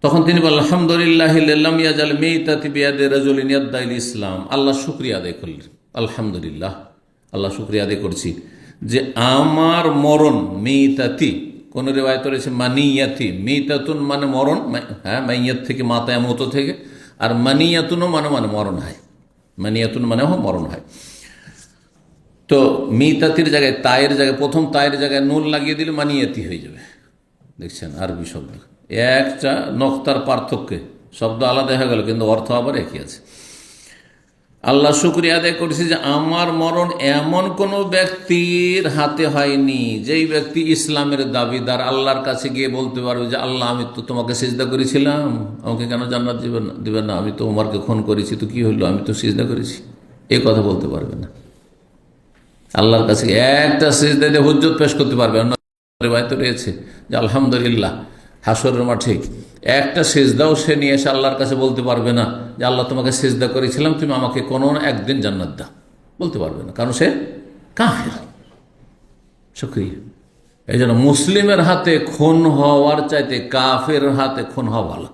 তখন তিনি বললেন আলহামদুলিল্লাহিল্লাযী লাম ইয়াজাল মিতাতি বিয়াদি রাজুলিন ইয়াদদাইল ইসলাম, আল্লাহ শুকরিয়া আদায় করলেন। আলহামদুলিল্লাহ, আল্লাহ শুকরিয়া আদায় করছি যে আমার মরণ, মিতাতি কোন রিওয়ায়াতে রয়েছে মানিয়াতি, মিতাতুন মানে মরণ, হ্যাঁ মাইয়াত থেকে মাতায় মতো থেকে, আর মানিয়াতুনও মানে মরণ হয়, মানিয়াতুন মানে মরণ হয়। তো মিতাতির জায়গায় তায়ের জায়গায়, প্রথম তায়ের জায়গায় নুন লাগিয়ে দিলে মানিয়াতি হয়ে যাবে, দেখছেন আরবি শব্দ, একটা নক্তার পার্থক্যে শব্দ আলাদা হয়ে গেল কিন্তু অর্থ আবার একই আছে। আল্লাহ শুকরিয়া আদায় করেছি যে আমার মরণ এমন কোনো ব্যক্তির হাতে হয়নি যেই ব্যক্তি ইসলামের দাবিদার, আল্লাহর কাছে গিয়ে বলতে পারবে যে আল্লাহ আমি তো তোমাকে সিজদা করেছিলাম, আমাকে কেন জান্নাত দিবেন না, আমি তো ওমরকে খুন করেছি, তো কি হলো, আমি তো সিজদা করেছি, এই কথা বলতে পারবে না। আল্লাহর কাছে একটা সিজদা দিয়ে হুজ্জত পেশ করতে পারবে। অন্য রিওয়ায়াতে রয়েছে যে আলহামদুলিল্লাহ হাসরের মাঠে একটা সিজদাও সে নিয়ে এসে আল্লাহর কাছে বলতে পারবে না যে আল্লাহ তোমাকে সিজদা করেছিলাম, তুমি আমাকে কোনো একদিন জান্নাত দাও, বলতে পারবে না, কারণ সে কাফের। শুকরিয়া। এই জন্য মুসলিমের হাতে খুন হওয়ার চাইতে কাফের হাতে খুন হওয়া ভালো।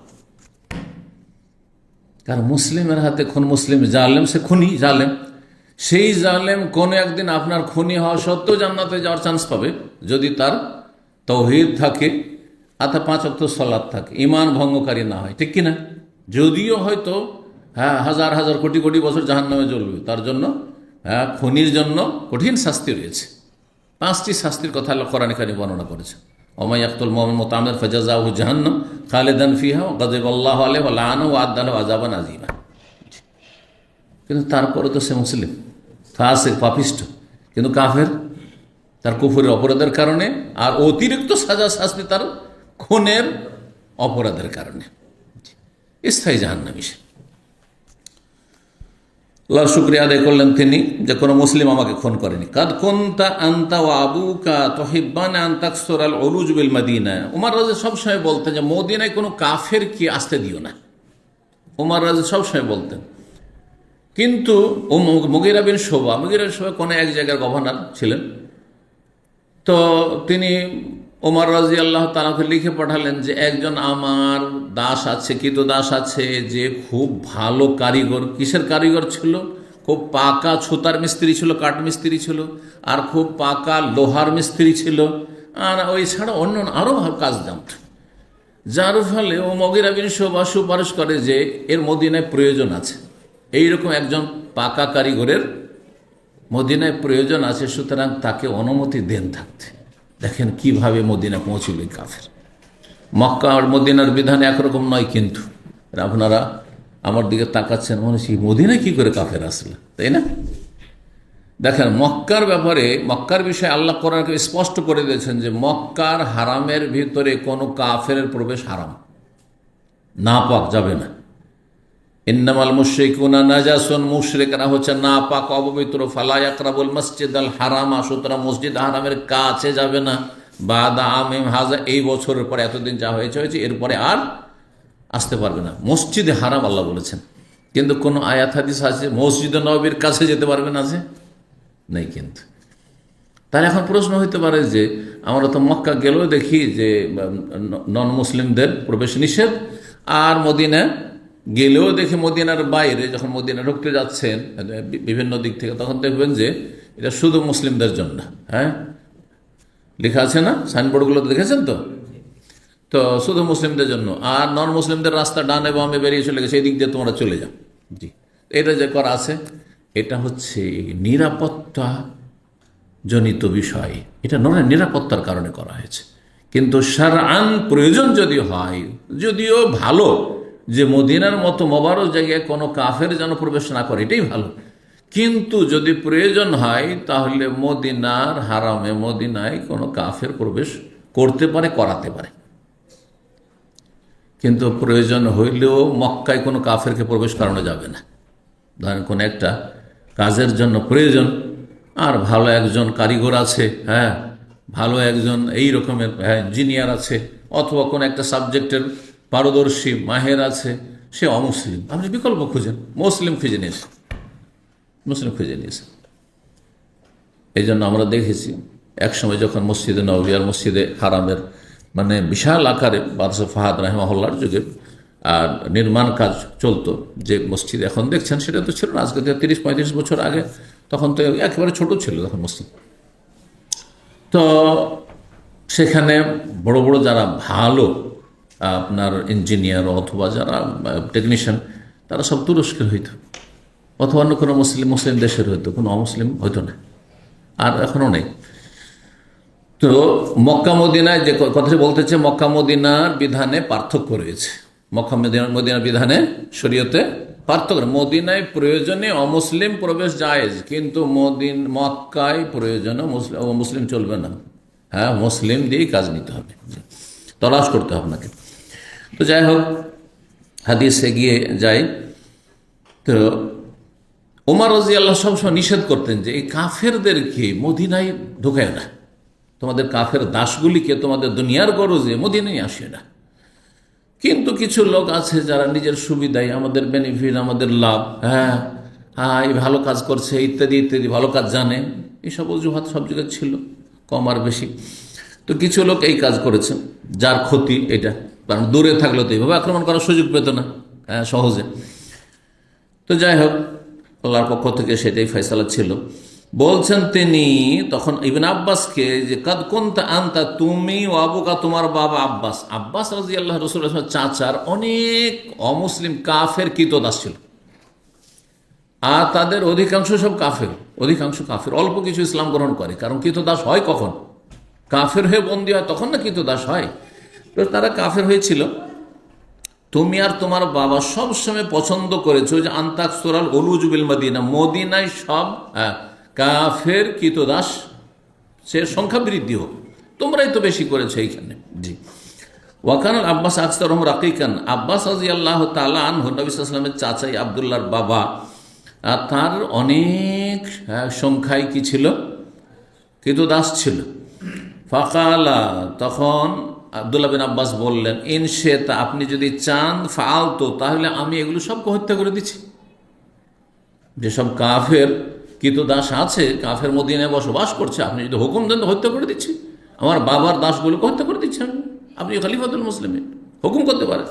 কারণ মুসলিমের হাতে খুন, মুসলিম জালেম, সে খুনি জালেম, সেই জালেম কোনো একদিন আপনার খুনি হওয়া সত্ত্বেও জান্নাতে যাওয়ার চান্স পাবে যদি তার তাওহীদ থাকে, অর্থাৎ 5 ওয়াক্ত সালাত থাকে, ঈমান ভঙ্গকারী না হয়, ঠিক কিনা? যদিও হয়তো হাজার হাজার কোটি কোটি বছর জাহান্নামে জ্বলবে, তার জন্য খুনির জন্য কঠিন শাস্তি রয়েছে। 5টি শাস্তির কথা আল্লাহ কোরআনে কারিমে বর্ণনা করেছে। ওয়া ইয়াকতুল মুমিন মুতাআম্মিদান ফাজাযাউহু জাহান্নাম খালিদান ফিহা ওয়া গাযিবাল্লাহু আলাইহি ওয়া লা'নাহু ওয়া আ'আদ্দা লাহু আযাবান আযীমা। কিন্তু তারপরে তো সে মুসলিম, ফাসিক, পাপিষ্ঠ, কিন্তু কাফের তার কুফরের অপরাধের কারণে, আর অতিরিক্ত সাজা শাস্তি তার খুনের অপরাধের কারণে, স্থায়ী জাহান্নামী সে। আল্লাহর শুকরিয়া আদায় করলেন তিনি যে কোনো মুসলিম আমাকে খুন করেনি। কাদ কুনতা আনতা ওয়া আবুকা তুহিব্বানা আন তাকসুরাল উরুজ বিল মদিনা। ওমর রাজি সবসময় বলতেন যে মদিনায় কোনো কাফের কি আসতে দিও না। ওমর রাজি সবসময় বলতেন। কিন্তু মুগীরা বিন শুবা কোনো এক জায়গার গভর্নর ছিলেন, তো তিনি ওমর রাদিয়াল্লাহু তাআলাকে লিখে পাঠালেন যে একজন আমার দাস আছে, কৃত দাস আছে, যে খুব ভালো কারিগর। কিসের কারিগর ছিল? খুব পাকা ছুতার মিস্ত্রি ছিল, কাঠ মিস্ত্রি ছিল, আর খুব পাকা লোহার মিস্ত্রি ছিল, আর ওই ছাড়া অন্য আরও কাজ জানত। যার ফলে ও মুগীরা বিন শুবা সুপারিশ করে যে এর মদিনায় প্রয়োজন আছে, এইরকম একজন পাকা কারিগরের মদিনায় প্রয়োজন আছে, সুতরাং তাকে অনুমতি দেন থাকতে। দেখেন কিভাবে মদিনা পৌঁছিল এই কাফের। মক্কা আর মদিনার বিধান একরকম নয়, কিন্তু আপনারা আমার দিকে তাকাচ্ছেন, মনে হচ্ছে মদিনায় কি করে কাফের আসলে, তাই না? দেখেন মক্কার ব্যাপারে, মক্কার বিষয়ে আল্লাহ কোরআনকে স্পষ্ট করে দিয়েছেন যে মক্কার হারামের ভিতরে কোনো কাফের প্রবেশ হারাম, নাপাক যাবে না। ইন্নামাল মুশরিকুনা নাজাসুন, মুশরিকরা হচ্ছে নাপাক, অপবিত্র। ফালা ইয়াকরাবুল মসজিদাল হারামা, সুতরাং মসজিদ হারামের কাছে যাবে না। বাদা আমিম হাজা, এই বছরের পরে, এতদিন যা হয়েছে এরপরে আর আসতে পারবে না। মসজিদে হারাম আল্লাহ বলেছেন, কিন্তু কোন আয়াত হাদিস আছে মসজিদে নববীর কাছে যেতে পারবেন আছে? নেই। কিন্তু তাহলে এখন প্রশ্ন হইতে পারে যে আমরা তো মক্কা গেলেও দেখি যে নন মুসলিমদের প্রবেশ নিষেধ, আর মদিনা গেলেও দেখি মদিনার বাইরে যখন মদিনা ঢুকতে যাচ্ছেন বিভিন্ন দিক থেকে, তখন দেখবেন যে এটা শুধু মুসলিমদের জন্য। হ্যাঁ, লেখা আছে না সাইনবোর্ডগুলোতে, দেখেছেন তো? তো শুধু মুসলিমদের জন্য, আর নন মুসলিমদের রাস্তা ডানে বামে বেরিয়ে চলে গেছে, এই দিক দিয়ে তোমরা চলে যাও। জি, এটা যে করা আছে এটা হচ্ছে নিরাপত্তা জনিত বিষয়, এটা নিরাপত্তার কারণে করা হয়েছে। কিন্তু শারআন প্রয়োজন যদি হয়, যদিও ভালো যে মদিনার মতো মোবারক জায়গায় কোনো কাফের যেন প্রবেশ না করে, এটাই ভালো। কিন্তু যদি প্রয়োজন হয় তাহলে মদিনার হারামে, মদিনায় কোনো কাফের প্রবেশ করতে পারে, করাতে পারে। কিন্তু প্রয়োজন হইলেও মক্কায় কোনো কাফেরকে প্রবেশ করানো যাবে না। ধরেন কোনো একটা কাজের জন্য প্রয়োজন, আর ভালো একজন কারিগর আছে, হ্যাঁ, ভালো একজন এই রকমের ইঞ্জিনিয়ার আছে, অথবা কোনো একটা সাবজেক্টের পারদর্শী মাহের আছে, সে অমুসলিম, আপনি বিকল্প খুঁজেন, মুসলিম খুঁজে নিয়েছেন, মুসলিম খুঁজে নিয়েছেন। এই জন্য আমরা দেখেছি একসময় যখন মসজিদে নববী আর মসজিদে হারামের মানে বিশাল আকারে বাদশাহ ফাহাদ রাহিমাহুল্লাহর যুগে আর নির্মাণ কাজ চলতো, যে মসজিদ এখন দেখছেন সেটা তো ছিল না, আজকে 30-35 বছর আগে, তখন তো একেবারে ছোট ছিল তখন মসজিদ। তো সেখানে বড় বড় যারা ভালো আপনার ইঞ্জিনিয়ার অথবা যারা টেকনিশিয়ান, তারা সব তুরস্কের হইতো, অথবা অন্য কোনো মুসলিম দেশের হইতো, কোনো অমুসলিম হইতো না, আর এখনও নেই। তো মক্কা মদিনায় যে কথাটি বলতেছে, মক্কা মদিনার বিধানে পার্থক্য রয়েছে। মক্কা মদিনার বিধানে শরীয়তে পার্থক্য। মদিনায় প্রয়োজনে অমুসলিম প্রবেশ জায়েজ, কিন্তু মক্কায় প্রয়োজনে মুসলিম চলবে না। হ্যাঁ, মুসলিম দিয়েই কাজ নিতে হবে, তলাশ করতে হবে আপনাকে। তো যাই হোক, হাদিসে গিয়ে যাই। তো ওমর রাদিয়াল্লাহু আনহু সবসময় নিষেধ করতেন যে এই কাফেরদেরকে মদিনায় ঢোকায় না, তোমাদের কাফের দাসগুলিকে তোমাদের দুনিয়ার গরজে মদিনায় আসে না। কিন্তু কিছু লোক আছে যারা নিজের সুবিধায়, আমাদের বেনিফিট, আমাদের লাভ, হ্যাঁ হ্যাঁ এই ভালো কাজ করছে ইত্যাদি ইত্যাদি, ভালো কাজ জানে, এইসব অজুহাত সব জায়গায় ছিল, কম আর বেশি। তো কিছু লোক এই কাজ করেছে, যার ক্ষতি এটা, কারণ দূরে থাকলে তো এইভাবে আক্রমণ করার সুযোগ পেত না, হ্যাঁ সহজে। তো যাই হোক, আল্লাহর পক্ষ থেকে সেটাই ফয়সালা ছিল। বলছেন তিনি তখন ইবনে আব্বাসকে, যে কাদ কুনতা আনতা, তুমি ও আবুকা, তোমার বাবা আব্বাস, আব্বাস রাদিয়াল্লাহু রাসূলুল্লাহ চাচার অনেক অমুসলিম কাফের কৃতদাস ছিল, আর তাদের অধিকাংশ সব কাফের, অধিকাংশ কাফের, অল্প কিছু ইসলাম গ্রহণ করে। কারণ কৃতদাস হয় কখন? কাফের হয়ে বন্দী হয় তখন না কৃতদাস হয়। তো তারা কাফের হয়েছিল। তুমি আর তোমার বাবা সব সময় পছন্দ করেছো যে আন্তাকসুরাল উলুজ বিল মদিনা, মদিনায় সব কাফের কৃতদাস সে সংখ্যা বৃদ্ধি হোক, তোমরাই তো বেশি করেছো এইখানে। জি। ওয়াকানুল আব্বাস আকসারহুম রাকিকান, আব্বাস রাদিয়াল্লাহু তাআলা আনহু, নবী সাল্লাল্লাহু আলাইহি ওয়াসাল্লামের চাচাই আব্দুল্লাহর বাবা, আর তার অনেক সংখ্যায় কি ছিল? কৃতদাস ছিল। ফাকালা, তখন আব্দুল্লাহ বিন আব্বাস বললেন, ইনশেতা, আপনি যদি চান, ফালতো, তাহলে আমি এগুলো সবকে হত্যা করে দিচ্ছি। যেসব কাফের কৃতদাস আছে, কাফের মদিনায় বসবাস করছে, আপনি যদি হুকুম দেন তো হত্যা করে দিচ্ছি। আমার বাবার দাসগুলোকে হত্যা করে দিচ্ছি আমি, আপনি খলিফাতুল মুসলিমিন, হুকুম করতে পারেন।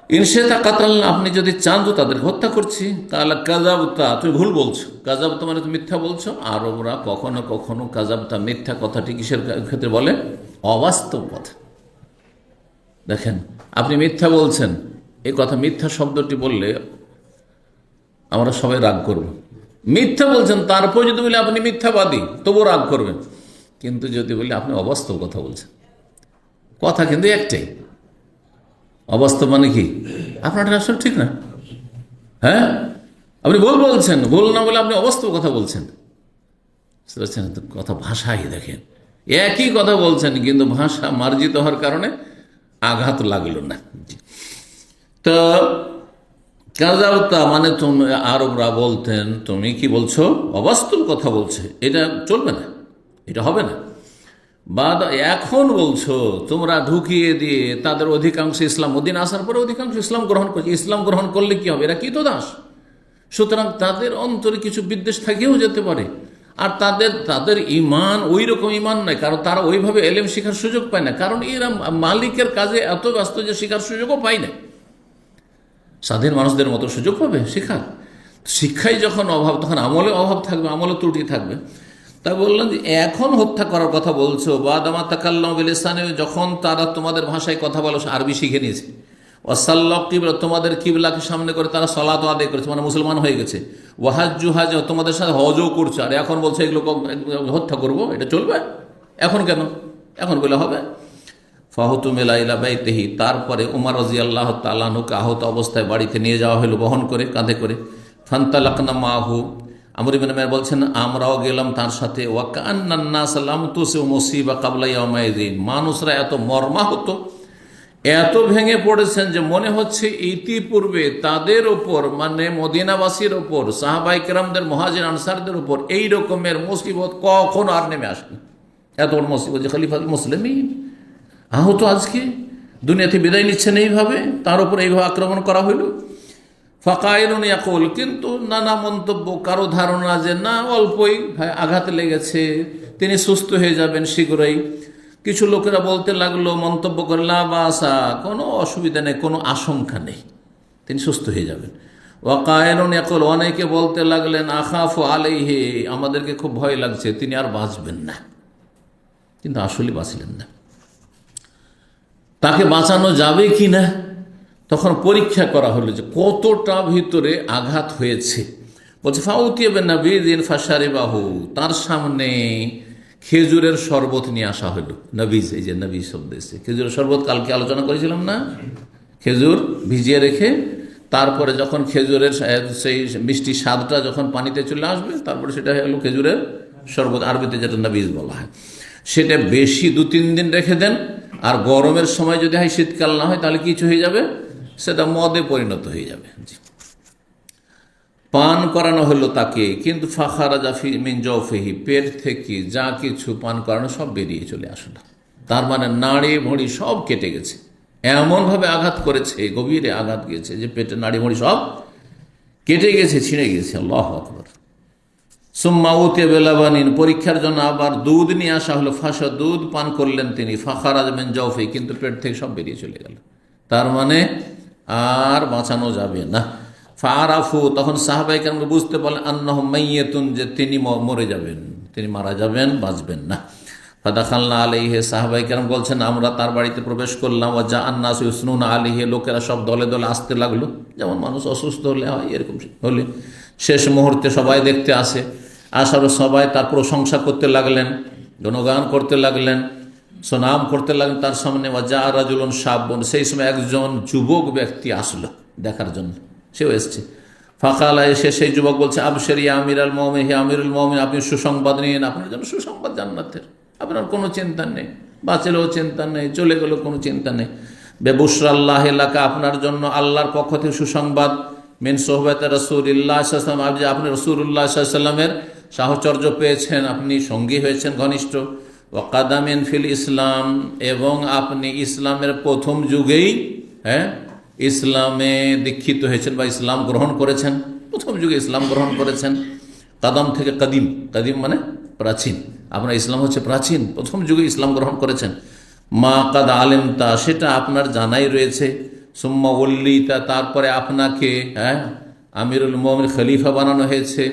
ইনশেতা কাতাল, আপনি যদি চান তো তাদের হত্যা করছি। তাহলে কাজাবতা, তুমি ভুল বলছো। কাজাবতা মানে তুমি মিথ্যা বলছো। আরবরা কখনো কখনো কাজাবতা, মিথ্যা কথাটি কিসের ক্ষেত্রে বলে? অবাস্তব কথা। দেখেন, আপনি মিথ্যা বলছেন, এই কথা, মিথ্যা শব্দটি বললে আমরা সবাই রাগ করব। মিথ্যা বলছেন, তারপর যদি বলি আপনি মিথ্যাবাদী, তবুও রাগ করবেন। কিন্তু যদি বলি আপনি অবাস্তব কথা বলছেন, কথা কিন্তু একটাই। অবাস্তব মানে কি? আপনার আসলে ঠিক না, হ্যাঁ আপনি ভুল বলছেন, ভুল না বলে আপনি অবাস্তব কথা বলছেন। কথা ভাষাই দেখেন, একই কথা বলছেন কিন্তু ভাষা মার্জিত হওয়ার কারণে আঘাত লাগলো না। তো কাজাবতা মানে তুমি, আরবরা বলতেন তুমি কি বলছো, অবাস্তব কথা বলছে, এটা চলবে না, এটা হবে না। বা এখন বলছো, তোমরা ঢুকিয়ে দিয়ে তাদের অধিকাংশ ইসলাম, মদিনা আসার পরে অধিকাংশ ইসলাম গ্রহণ করছে। ইসলাম গ্রহণ করলে কি হবে? এরা কৃতদাস, সুতরাং তাদের অন্তরে কিছু বিদ্বেষ থেকেও যেতে পারে। আর তাদের ইমান ওই রকম ইমান নয়, কারণ তারা ওইভাবে এলেম শেখার সুযোগ পায় না, কারণ এরা মালিকের কাজে এত ব্যস্ত যে শেখার সুযোগও পায় না। স্বাধীন মানুষদের মতো সুযোগ পাবে শেখার? শিক্ষায় যখন অভাব, তখন আমলে অভাব থাকবে, আমলে ত্রুটি থাকবে। তাই বললাম যে এখন হত্যা করার কথা বলছো, বাদামা তাকাল্লাম বিল লিসানে, যখন তারা তোমাদের ভাষায় কথা বলো, আরবি শিখে নিয়েছে। ওয়াসাল্লাহ কিবলা, তোমাদের কিবলাকে সামনে করে তারা সালাত আদায় করেছে, মানে মুসলমান হয়ে গেছে। ওয়াহাজ্জু হাজ, তোমাদের সাথে হজও করছে, আর এখন বলছে এগুলো হত্যা করবো, এটা চলবে? এখন কেন? এখন বলে হবে। ফাহুতু মেলাইলা বাইতেহি, তারপরে উমর রাদিয়াল্লাহু তাআলা আনহুকে আহত অবস্থায় বাড়িতে নিয়ে যাওয়া হলো, বহন করে, কাঁধে করে। ফান্তালাকনা মাহু, আমর ইবনে মায়র বলছেন আমরাও গেলাম তার সাথে। ওয়াকান্নান নাস লাম তুসিউ মুসিবা ক্বাবলা ইয়াউমাইযিন, মানুষরা এত মর্মাহত, এত ভেঙে পড়েছেন যে মনে হচ্ছে ইতিপূর্বে তাদের ওপর, মানে মদিনাবাসীর ওপর, সাহাবায়ে কেরামদের, মুহাজির আনসারদের উপর এই রকমের মুসিবত কখনো আর নেমে আসেনি। এত বড় মুসিবত যে খলিফাতুল মুসলিমিন আহত, আজকে দুনিয়াতে বিদায় নিচ্ছেন এইভাবে, তার উপর এইভাবে আক্রমণ করা হইল। ফাকাইলুন ইয়াকুল, কিন্তু নানা মন্তব্য, কারো ধারণা যে না অল্পই আঘাত লেগেছে, তিনি সুস্থ হয়ে যাবেন শীঘ্রই। কিছু লোকেরা বলতে লাগলো, মন্তব্য করে, লা বাসা, কোনো অসুবিধা নেই, কোনো আশঙ্কা নেই, তিনি সুস্থ হয়ে যাবেন। ওয়াকাইলুন ইয়াকুল, অনেকে বলতে লাগলেন, আখাফু আলাইহি, আমাদেরকে খুব ভয় লাগছে, তিনি আর বাঁচবেন না। কিন্তু আসলে বাঁচলেন না। তাকে বাঁচানো যাবে কি না, তখন পরীক্ষা করা হলো যে কতটা ভিতরে আঘাত হয়েছে। বলছে ফাউতিয়াবেন না বিদিন ফাশারিবাহু, তার সামনে খেজুরের শরবত নিয়ে আসা হলো। নবীজ, এই যে নবী শব্দ এসেছে, খেজুরের শরবত কালকে আলোচনা করেছিলাম না, খেজুর ভিজিয়ে রেখে তারপরে যখন খেজুরের সেই মিষ্টি স্বাদটা যখন পানিতে চলে আসবে, তারপরে সেটা হলো খেজুরের শরবত, আরবিতে যেটা নবীজ বলা হয়। সেটা বেশি 2-3 দিন রেখে দেন, আর গরমের সময় যদি হয়, শীতকাল না হয়, তাহলে কিছু হয়ে যাবে, সেটা মদে পরিণত হয়ে যাবে। পান করানো হলো তাকে, কিন্তু ফাখারাজা মিন জাওফিহি, পেট থেকে যা কিছু পান করানো সব বেরিয়ে চলে আসলো। তার মানে নাড়ি ভুঁড়ি সব কেটে গেছে, এমনভাবে আঘাত করেছে, গভীরে আঘাত গিয়েছে যে পেটের নাড়িমড়ি সব কেটে গেছে, ছিঁড়ে গেছে। আল্লাহু আকবার। সুম্মা উতিয়া বেলাবানিন, পরীক্ষার জন্য আবার দুধ নিয়ে আসা হলো। ফাঁসা, দুধ পান করলেন তিনি। ফাখারাজ মিন জাওফি, কিন্তু পেট থেকে সব বেরিয়ে চলে গেল। তার মানে আর বাঁচানো যাবে না। ফারাফু, তখন সাহাবায়ে কেরাম বুঝতে পারলেন আন্নাহু মাইয়াতুন, যে তিনি মরে যাবেন, তিনি মারা যাবেন, বাঁচবেন না। ফাদাখালনা আলাইহি, সাহাবায়ে কেরাম বলছেন আমরা তার বাড়িতে প্রবেশ করলাম। ওয়া জাআন নাসু ইউসনুনা আলাইহি, লোকেরা সব দলে দলে আসতে লাগলো। যেমন মানুষ অসুস্থ হলে হয়, এরকম হলে শেষ মুহূর্তে সবাই দেখতে আসে। আসার সবাই তার প্রশংসা করতে লাগলেন, গুণগান করতে লাগলেন, সুনাম করতে লাগলেন তার সামনে। ওয়া জাআ রাজুলুন শাবুন, সেই সময় একজন যুবক ব্যক্তি আসলো দেখার জন্য, সেও এসছে। ফাকালা, এসে সেই যুবক বলছে আবশির ইয়া আমিরাল মুমিনিন, হে আমিরুল মুমিনিন, আপনি সুসংবাদ নিন, আপনার জন্য সুসংবাদ জান্নাতের, আপনার কোনো চিন্তা নেই, বাঁচলেও চিন্তা নেই, চলে গেলেও কোনো চিন্তা নেই। বেবুশরাল্লাহি লাকা, আপনার জন্য আল্লাহর পক্ষ থেকে সুসংবাদ। মিন সোহবতে রাসূলিল্লাহ সাল্লাল্লাহু আলাইহি ওয়াসাল্লাম, আপনি রাসূলুল্লাহ সাল্লাল্লাহু আলাইহি ওয়াসাল্লামের সাহচর্য পেয়েছেন, আপনি সঙ্গী হয়েছেন ঘনিষ্ঠ। ওয়া কাদামিন ফিল ইসলাম, এবং আপনি ইসলামের প্রথম যুগেই ইসলামে দীক্ষিত হয়েছেন বা ইসলাম গ্রহণ করেছেন, প্রথম যুগে ইসলাম গ্রহণ করেছেন। কাদাম থেকে কাদিম, কাদিম মানে প্রাচীন, আপনার ইসলাম হচ্ছে প্রাচীন, প্রথম যুগে ইসলাম গ্রহণ করেছেন। মা কাদ আলেমতা, সেটা আপনার জানাই রয়েছে। সুম্মা উল্লিতা, তারপরে আপনাকে আমিরুল মুমিনিন খলিফা বানানো হয়েছে।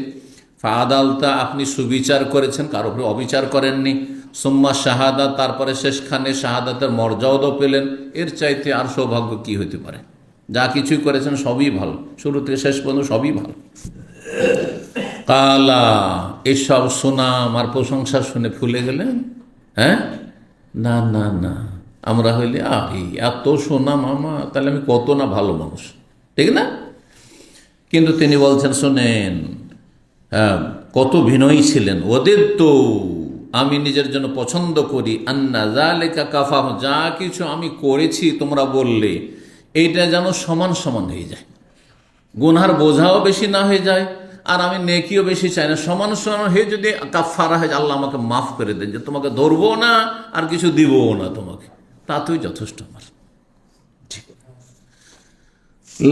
ফাদালতা, আপনি সুবিচার করেছেন, কারো উপরে অবিচার করেননি। সুম্মা শাহাদা, তারপরে শেষখানে শাহাদাতের মর্যাদাও পেলেন। এর চাইতে আর সৌভাগ্য কি হতে পারে? যা কিছুই করেছেন সবই ভালো, শুরু থেকে শেষ পর্যন্ত সবই ভালো। কালা, এসব সুনাম আর প্রশংসা শুনে ফুলে গেলেন। না না না, আমরা হইলে এত সুনাম আমার, তাহলে আমি কত না ভালো মানুষ, ঠিক না? কিন্তু তিনি বলছেন শোনেন, কত বিনয়ী ছিলেন। ওদের তো আমি নিজের জন্য পছন্দ করি আন্না যালিকা কাফাহ, যা কিছু আমি করেছি তোমরা বললে, এইটা যেন সমান সমান হয়ে যায়, গুনহার বোঝাও বেশি না হয়ে যায়, আর আমি নেকিও বেশি চাই না, সমান সমান হয়ে যদি কাফারা হয়, আল্লাহ আমাকে মাফ করে দেন, যে তোমাকে ধরবো না আর কিছু দিবও না তোমাকে, তাতেই যথেষ্ট আমার।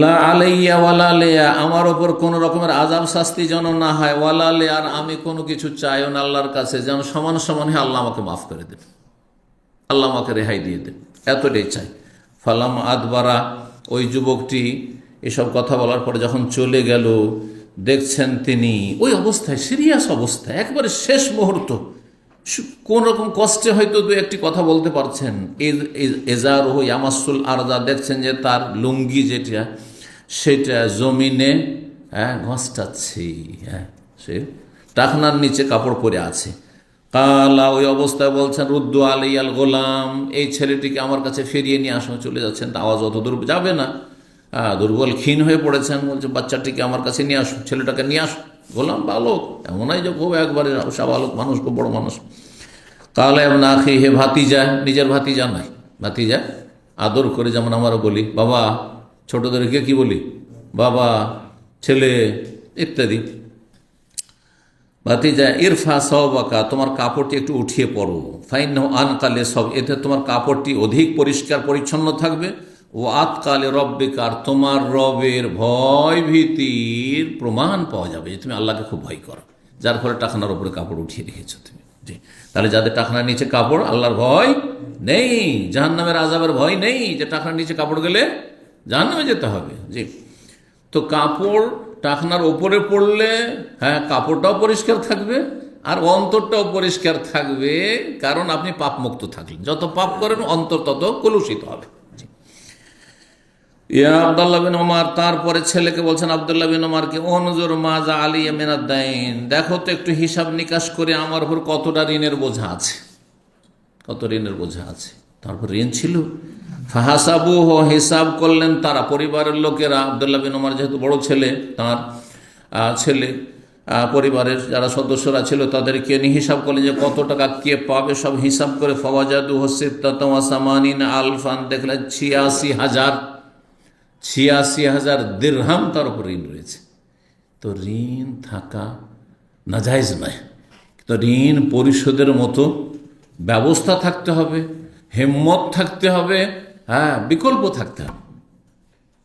লা আলাইয়া ওয়ালা আলাইয়া, আমার ওপর কোনো রকমের আযাব শাস্তি যেন না হয়। ওয়ালা আলাইয়া, আর আমি কোনো কিছু চাইও না আল্লাহর কাছে, যেন সমান সমান হয়ে আল্লাহ আমাকে মাফ করে দেন, আল্লাহ আমাকে রেহাই দিয়ে দেন, এতটাই চাই। ফালাম আদবারা, ওই যুবকটি এসব কথা বলার পরে যখন চলে গেল, দেখছেন তিনি ওই অবস্থায়, সিরিয়াস অবস্থায়, একবারে শেষ মুহূর্ত, কোন রকম কষ্টে হয়তো দু একটি কথা বলতে পারছেন। এজার হই আমাসুল আরদা, দেখছেন যে তার লুঙ্গি যেটা, সেটা জমিনে ঘষটাচ্ছে, সে টাকনার নিচে কাপড় পরে আছে। কালা, ওই অবস্থায় বলছেন রুদ্দু আলাইয়াল গোলাম, এই ছেলেটিকে আমার কাছে ফিরিয়ে নিয়ে আসুন। চলে যাচ্ছেন, আওয়াজ অত দূর যাবে না, দুর্বল ক্ষীণ হয়ে পড়েছেন। বলছে বাচ্চাটিকে আমার কাছে নিয়ে আসুন, ছেলেটাকে নিয়ে আসুন। গোলাম বালক, এমনই যে খুব একবারে সাবালক মানুষ, খুব বড় মানুষ। কালা এমন আখি, হে ভাতিজা, নিজের ভাতিজা নয়, ভাতিজা আদর করে, যেমন আমরা বলি বাবা, ছোটদেরকে কি বলি, বাবা, ছেলে ইত্যাদি। ভাতিজা, ইরফা সওবাকা, তোমার কাপড়টি একটু উঠিয়ে পড়ো। ফাইন আনকালে সব, এতে তোমার কাপড়টি অধিক পরিষ্কার পরিচ্ছন্ন থাকবে। ও আতকালে রব্বিকার, তোমার রবের ভয় ভীতির প্রমাণ পাওয়া যাবে, যে তুমি আল্লাহকে খুব ভয় করো, যার ফলে টাকনার উপরে কাপড় উঠিয়ে রেখেছো তুমি। জি, তাহলে যাদের টাকনার নিচে কাপড়, আল্লাহর ভয় নেই, জাহান্নামের আযাবের ভয় নেই, যে টাকনার নিচে কাপড় গেলে জাহান্নামে যেতে হবে। জি, তো কাপড় টাকনার ওপরে পড়লে কাপড়টাও পরিষ্কার থাকবে আর অন্তরটাও পরিষ্কার থাকবে, কারণ আপনি পাপ মুক্ত থাকলেন। যত পাপ করেন অন্তর তত কলুষিত হবে। ইয়া আব্দুল্লাহ বিন ওমর, তারপরে ছেলেকে বলছেন আব্দুল্লাহ বিন ওমরকে, অনজুর মাজা আলিয়া মিনাদ দাইন, দেখো তো একটু হিসাব নিকাশ করে আমার উপর কতটা ঋণের বোঝা আছে, কত ঋণের বোঝা আছে। তারপর ঋণ ছিল। ফাহাসাবু, হিসাব করলেন তারা, পরিবারের লোকেরা। আব্দুল্লাহ বিন ওমর যেহেতু বড় ছেলে, তার ছেলে পরিবারের যারা সদস্যরা ছিল তাদেরকে নিয়ে হিসাব করলেন যে কত টাকা কে পাবে, সব হিসাব করে ফাওয়াজাদু সিত্তাতা ওয়া সামানিনা আলফান, দেখলেন 86,000 দিরহাম তার উপর ঋণ রয়েছে। তো ঋণ থাকা নাজায়েজ নয়, তো ঋণ পরিশোধের মতো ব্যবস্থা থাকতে হবে, হিম্মত থাকতে হবে, হ্যাঁ বিকল্প থাকতে হবে,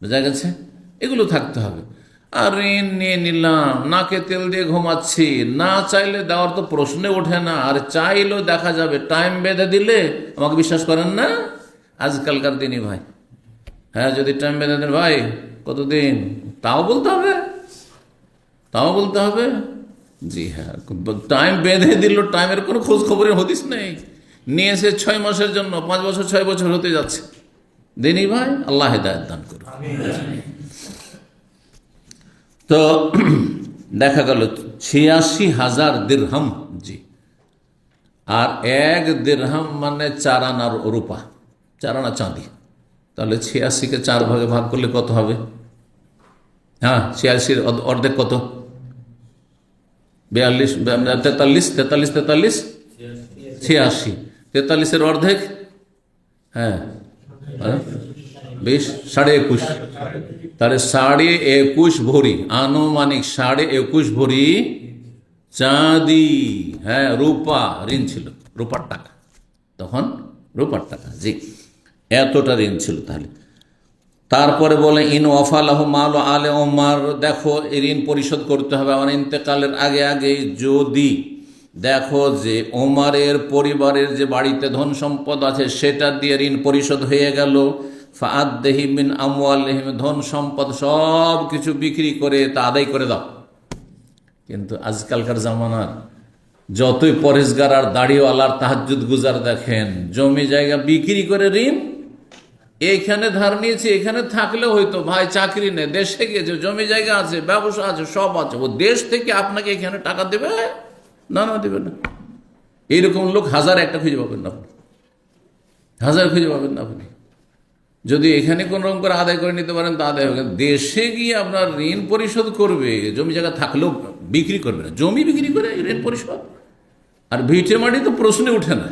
বোঝা গেছে? এগুলো থাকতে হবে। আর ঋণ নিয়ে নিলাম, নাকে তেল দিয়ে ঘুমাচ্ছি, না চাইলে দেওয়ার তো প্রশ্নে ওঠে না, আর চাইলেও দেখা যাবে টাইম বেঁধে দিলে, আমাকে বিশ্বাস করেন না আজকালকার দিনই ভাই, হ্যাঁ যদি টাইম বেঁধে দেন ভাই কতদিন, তাও বলতে হবে, তাও বলতে হবে। জি হ্যাঁ, টাইম বেঁধে দিল, টাইমের কোনো খোঁজ খবরের হদিস নেই, নিয়ে এসে 6 মাসের জন্য 5 বছর 6 বছর হতে যাচ্ছে। দিনই ভাই আল্লাহ হেদায়েত দান করুন। তো দেখা গেল 86,000 দিরহাম। জি, আর 1 দিরহাম মানে 4 আনা রূপা, 4 আনা চাঁদি। তাহলে 86কে 4 ভাগে ভাগ করলে কত হবে? হ্যাঁ 86-র অর্ধেক কত? 42, 43, 43, 43, 86, 43-এর অর্ধেক, হ্যাঁ 20, 21.5, তাহলে 21.5 ভরি, আনুমানিক 21.5 ভরি চাঁদি, হ্যাঁ রূপা ঋণ ছিল, রূপার টাকা, তখন রূপার টাকা। জি, এতটা ঋণ ছিল। তাহলে তারপরে বলে ইন ওয়াফালাহু মাল আলে ওমর, দেখো এই ঋণ পরিশোধ করতে হবে আমার ইন্তেকালের আগে আগে। যদি দেখো যে ওমরের পরিবারের যে বাড়িতে ধন সম্পদ আছে সেটা দিয়ে ঋণ পরিশোধ হয়ে গেল, ফাআদ্দেহি মিন আমওয়ালিহিম, ধন সম্পদ সব কিছু বিক্রি করে তা আদায় করে দাও। কিন্তু আজকালকার জামানার যতই পরেশগার আর দাড়িওয়ালার তাহাজ্জুদ গুজার দেখেন, জমি জায়গা বিক্রি করে ঋণ, এইখানে ধার নিয়েছে, এখানে থাকলে হয়তো ভাই চাকরি নেই, দেশে গিয়েছে, জমি জায়গা আছে, ব্যবসা আছে, সব আছে, ও দেশ থেকে আপনাকে এখানে টাকা দেবে না, না দেবে না। এইরকম লোক 1000 একটা খুঁজে পাবেন না আপনি, 1000 খুঁজে পাবেন না আপনি। যদি এখানে কোন রকম করে আদায় করে নিতে পারেন তা আদায় হবে, দেশে গিয়ে আপনার ঋণ পরিশোধ করবে, জমি জায়গা থাকলেও বিক্রি করবে না, জমি বিক্রি করে ঋণ পরিশোধ। আর ভিটে মাটি তো প্রশ্নে উঠে না।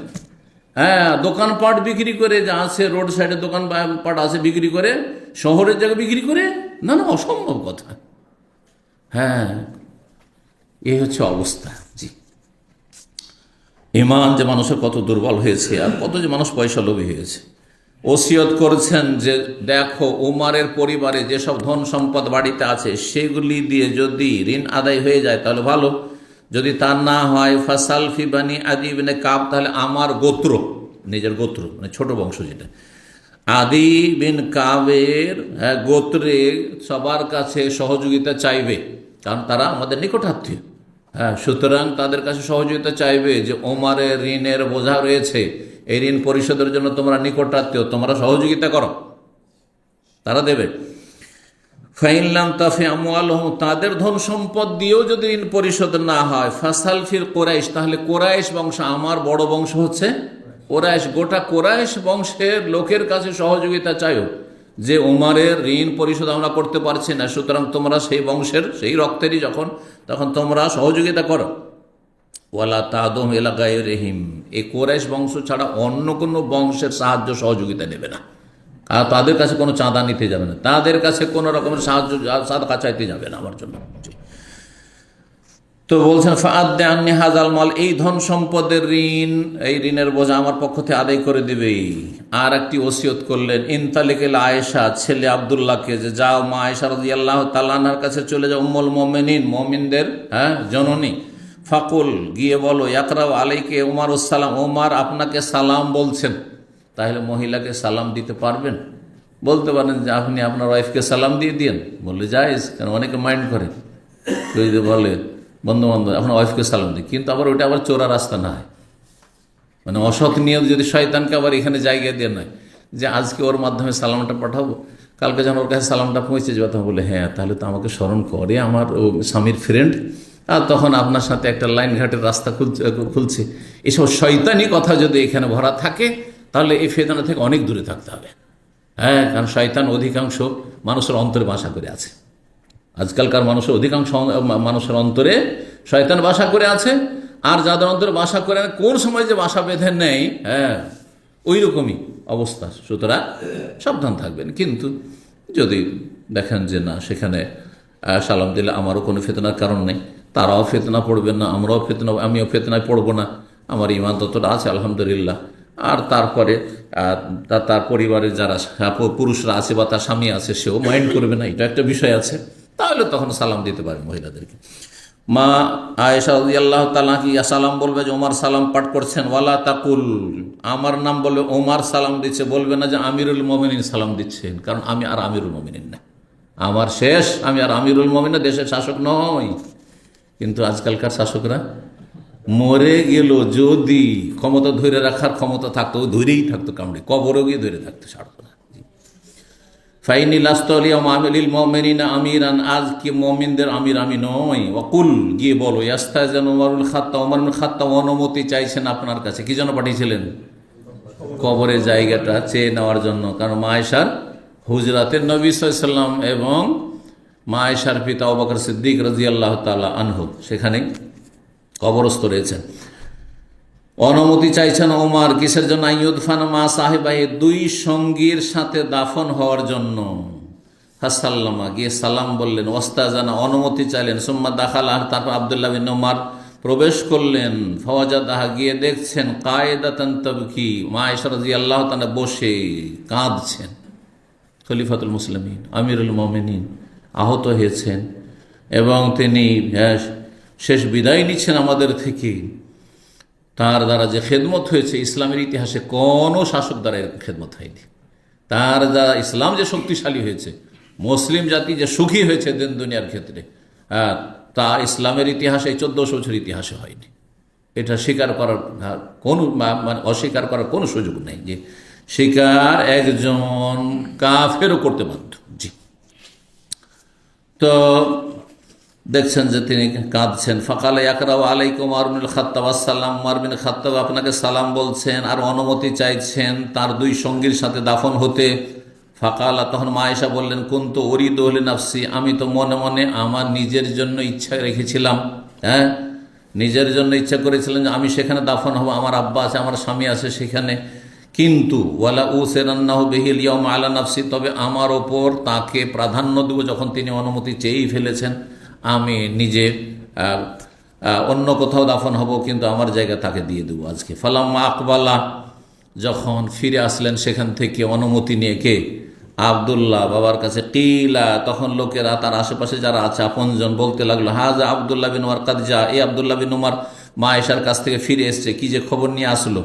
হ্যাঁ, দোকানপাট বিক্রি করে, যা আছে রোড সাইডে দোকানপাট আছে বিক্রি করে, শহরের জায়গা বিক্রি করে, না না অসম্ভব কথা। হ্যাঁ, এই হচ্ছে অবস্থা। জি, ইমান যে মানুষের কত দুর্বল হয়েছে, আর কত যে মানুষ পয়সা লোভী হয়েছে। ওসিয়ত করেছেন যে দেখো উমারের পরিবারে যেসব ধন সম্পদ বাড়িতে আছে সেগুলি দিয়ে যদি ঋণ আদায় হয়ে যায় তাহলে ভালো, যদি তা না হয় ফাসাল ফি বানি আদি ইবনে কাব, তাহলে আমার গোত্র, নিজের গোত্র মানে ছোট বংশ যেটা, আদি বিন কাবের গোত্রে সবার কাছে সহযোগিতা চাইবে, কারণ তারা আমাদের নিকটাত্মীয়। হ্যাঁ, সুতরাং তাদের কাছে সহযোগিতা চাইবে যে ওমারের ঋণের বোঝা রয়েছে, এই ঋণ পরিশোধের জন্য তোমরা নিকটাত্মীয়, তোমরা সহযোগিতা করো, তারা দেবে। ফাইনলাম তাফি আমওয়ালহুম, তাদের ধন সম্পদ দিয়েও যদি ঋণ পরিশোধ না হয়, ফাসাল ফির কোরাইশ, তাহলে কোরাইশ বংশ, আমার বড় বংশ হচ্ছে কোরাইশ, গোটা কোরাইশ বংশের লোকের কাছে সহযোগিতা চাইও যে উমারের ঋণ পরিশোধ আমরা করতে পারছি না, সুতরাং তোমরা সেই বংশের সেই রক্তেরই যখন, তখন তোমরা সহযোগিতা করো। ওয়ালা তাদুম ইলা গায়রিহিম, এই কোরাইশ বংশ ছাড়া অন্য কোনো বংশের সাহায্য সহযোগিতা নেবে না, আর তাদের কাছে কোনো চাঁদা নিতে যাবে না, তাদের কাছে কোনো রকমের সাহায্য সাদকা চাইতে যাবে না আমার জন্য। তো বলছেন ফাআদ্দে আন্নি হাজাল মাল, এই ধন সম্পদের ঋণ, এই ঋণের বোঝা আমার পক্ষ থেকে আদায় করে দিবে। আর একটি ওসিয়ত করলেন ইনতালিকেল আয়েশা, ছেলে আব্দুল্লাহকে, যে যাও মা আয়েশা রাদিয়াল্লাহু তাআলা আনহার কাছে চলে যাও, উম্মুল মুমিনিন, মুমিনদের জননী, ফাকুল গিয়ে বলো ইয়াকরাউ আলাইকে উমারুস সালাম, ওমর আপনাকে সালাম বলছেন। তাহলে মহিলাকে সালাম দিতে পারবেন? বলতে পারেন যে আপনি আপনার ওয়াইফকে সালাম দিয়ে দিন, বললে জায়েজ, কারণ অনেকে মাইন্ড করে, কেউ যদি বলে বন্ধু বান্ধব আপনার ওয়াইফকে সালাম দিই, কিন্তু আবার ওইটা আবার চোরা রাস্তা না হয়, মানে অসৎ নিয়ত, যদি শয়তানকে আবার এখানে জায়গা দিয়ে নয় যে আজকে ওর মাধ্যমে সালামটা পাঠাবো, কালকে যখন ওর কাছে সালামটা পৌঁছে যাবে তখন বলে হ্যাঁ তাহলে তো আমাকে স্মরণ করে আমার ও স্বামীর ফ্রেন্ড, আর তখন আপনার সাথে একটা লাইন ঘাটের রাস্তা খুলছে। এসব শয়তানি কথা যদি এখানে ভরা থাকে তাহলে এই ফেতনা থেকে অনেক দূরে থাকতে হবে। হ্যাঁ, কারণ শয়তান অধিকাংশ মানুষের অন্তরে বাসা করে আছে, আজকালকার মানুষের অধিকাংশ মানুষের অন্তরে শয়তান বাসা করে আছে, আর যাদের অন্তরে বাসা করে কোন সময় যে বাসা বেঁধে নেই, হ্যাঁ ওই রকমই অবস্থা। সুতরাং সাবধান থাকবেন। কিন্তু যদি দেখেন যে না সেখানে সালাম দিলে আমারও কোনো ফেতনার কারণ নেই, তারাও ফেতনা পড়বেন না, আমিও ফেতনায় পড়বো না, আমার ইমান ততটা আছে আলহামদুলিল্লাহ, আর তারপরে তার পরিবারের যারা পুরুষরা আছে বা তার স্বামী আছে সেও মাইন্ড করবে না, এটা একটা বিষয় আছে, তাহলে তখন সালাম দিতে পারে মহিলাদেরকে। মা আয়েশা রাদিয়াল্লাহু তাআলা কি সালাম বলবে যে ওমর সালাম পাঠ করছেন, ওয়ালা তাকুল, আমার নাম বলবে ওমর সালাম দিচ্ছে, বলবে না যে আমিরুল মুমিনিন সালাম দিচ্ছেন, কারণ আমি আর আমিরুল মুমিনিন না, আমার শেষ, আমি আর আমিরুল মুমিনিন দেশের শাসক নই। কিন্তু আজকালকার শাসকরা মরে গেল, যদি ক্ষমতা ধরে রাখার ক্ষমতা থাকতো ধরেই থাকতো, কামড়ে কবরও গিয়ে ধরে থাকতো, ছাড়তো না। ফাইনি লাস্তলিয়াম আমিলিল মুমিনিনা আমিরান, আজ কি মুমিনদের আমির আমি নই। ওয়াকুল, গিয়ে বলো, ইয়াস্তাযানু ওমরুল খাত্তাব, ওমর ইবনে খাত্তাব অনুমতি চাইছেন আপনার কাছে, কি জন্য পাঠিয়েছিলেন? কবরের জায়গাটা চেয়ে নেওয়ার জন্য। কারণ মা আয়েশার হুজরাতে নবী সাল্লাল্লাহু আলাইহি ওয়াসাল্লাম এবং মা আয়েশার পিতা আবু বকর সিদ্দিক রাদিয়াল্লাহু তাআলা আনহু সেখানে কবরস্থ রয়েছেন। অনুমতি চাইছেন ওমর, কিসের জন্য? আইয়ুদফান মা সাহিবাই, দুই সঙ্গীর সাথে দাফন হওয়ার জন্য। ফাসাল্লামা, গিয়ে সালাম বললেন, ওয়াস্তাজানা, অনুমতি চাইলেন। সুম্মা দাখালা, তারপর আব্দুল্লাহ বিন ওমর প্রবেশ করলেন। ফাওয়াজাদাহা, গিয়ে দেখছেন কায়েদাতান তাবকি, মা আয়েশা রাদিয়াল্লাহু তাআলা বসে কাঁদছেন। খলিফাতুল মুসলিমিন, আমিরুল মুমিনিন আহত হয়েছেন এবং তিনি শেষ বিদায় নিচ্ছেন আমাদের থেকে। তার দ্বারা যে খেদমত হয়েছে ইসলামের ইতিহাসে কোনো শাসক দ্বারা এরকম খেদমত হয়নি। তার দ্বারা ইসলাম যে শক্তিশালী হয়েছে, মুসলিম জাতি যে সুখী হয়েছে দিন দুনিয়ার ক্ষেত্রে, তা ইসলামের ইতিহাসে 1400 বছর ইতিহাসে হয়নি। এটা স্বীকার করার কোনো মানে অস্বীকার করার কোনো সুযোগ নেই, যে স্বীকার একজন কাফেরও করতে বাধ্য। জি, তো দেখছেন যে তিনি কাঁদছেন। ফাকালে ইয়াকরাউ আলাইকুম ওমর ইবনুল খাত্তাব আসসালাম, ওমর বিন খাত্তাব আপনাকে সালাম বলছেন আর অনুমতি চাইছেন তার দুই সঙ্গীর সাথে দাফন হতে। ফাকালা, তখন মা আয়েশা বললেন, কুনতু উরিদু লিনাফসি, আমি তো মনে মনে আমার নিজের জন্য ইচ্ছা রেখেছিলাম, নিজের জন্য ইচ্ছা করেছিলেন যে আমি সেখানে দাফন হব, আমার আব্বা আছে, আমার স্বামী আছে সেখানে। কিন্তু ওয়ালা উসিরান্নাহু বিহিল ইয়াউমা আলা নাফসি, তবে আমার ওপর তাকে প্রাধান্য দেব, যখন তিনি অনুমতি চেয়েই ফেলেছেন, আমি নিজে অন্য কোথাও দাফন হব, কিন্তু আমার জায়গা তাকে দিয়ে দেবো আজকে। ফালাম্মা আকবালা, যখন ফিরে আসলেন সেখান থেকে অনুমতি নিয়ে, কে? আবদুল্লাহ বাবার কাছে। কিলা, তখন লোকেরা তার আশেপাশে যারা আছে আপনজন বলতে লাগলো, হাজা আবদুল্লাহ বিন উমর কাদজা, এই আবদুল্লাহ বিন উমর মা আয়েশার কাছ থেকে ফিরে এসছে, কি যে খবর নিয়ে আসলো।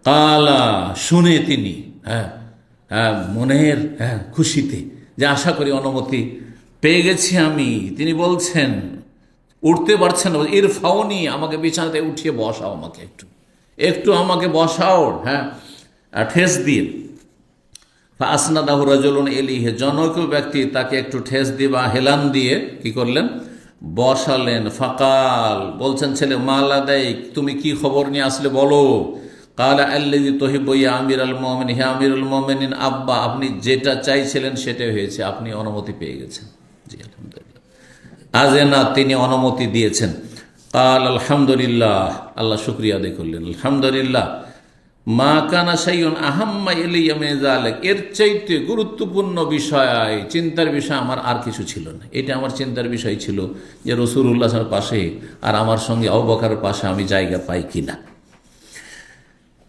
কালা, শুনে তিনি মনের খুশিতে, যে আশা করি অনুমতি পেয়ে গেছি আমি, তিনি বলছেন, উঠতে পারছেন না, ইরফাউনি, আমাকে বিছানাতে উঠিয়ে বসাও, আমাকে একটু আমাকে বসাও, ঠেস দিয়ে। আসনাদাহু রাজুলুন ইলাইহি, জনৈক ব্যক্তি তাকে একটু ঠেস দিয়ে বা হেলান দিয়ে কি করলেন? বসালেন। ফাকাল, বলছেন ছেলে, মালাদাইক, তুমি কি খবর নিয়ে আসলে বলো। কালা আল্লাযী তুহিব্বু ইয়া আমিরুল মুমিনিন, হে আমিরুল মুমিনিন আব্বা, আপনি যেটা চাইছিলেন সেটাই হয়েছে, আপনি অনুমতি পেয়ে গেছেন। জি আলহামদুলিল্লাহ। আজেনা, তিনি অনুমতি দিয়েছেন। কাল আলহামদুলিল্লাহ, আল্লাহ শুকরিয়া আদায় করলেন, আলহামদুলিল্লাহ। মা কানা শাইউন আহাম্মা ইলাইয়া মিন যালিক, এর চাইতে গুরুত্বপূর্ণ বিষয়, চিন্তার বিষয় আমার আর কিছু ছিল না। এটা আমার চিন্তার বিষয় ছিল যে রাসূলুল্লাহ সাল্লাল্লাহু আলাইহি ওয়াসাল্লামের পাশে আর আমার সঙ্গে আবু বকরের পাশে আমি জায়গা পাই কিনা।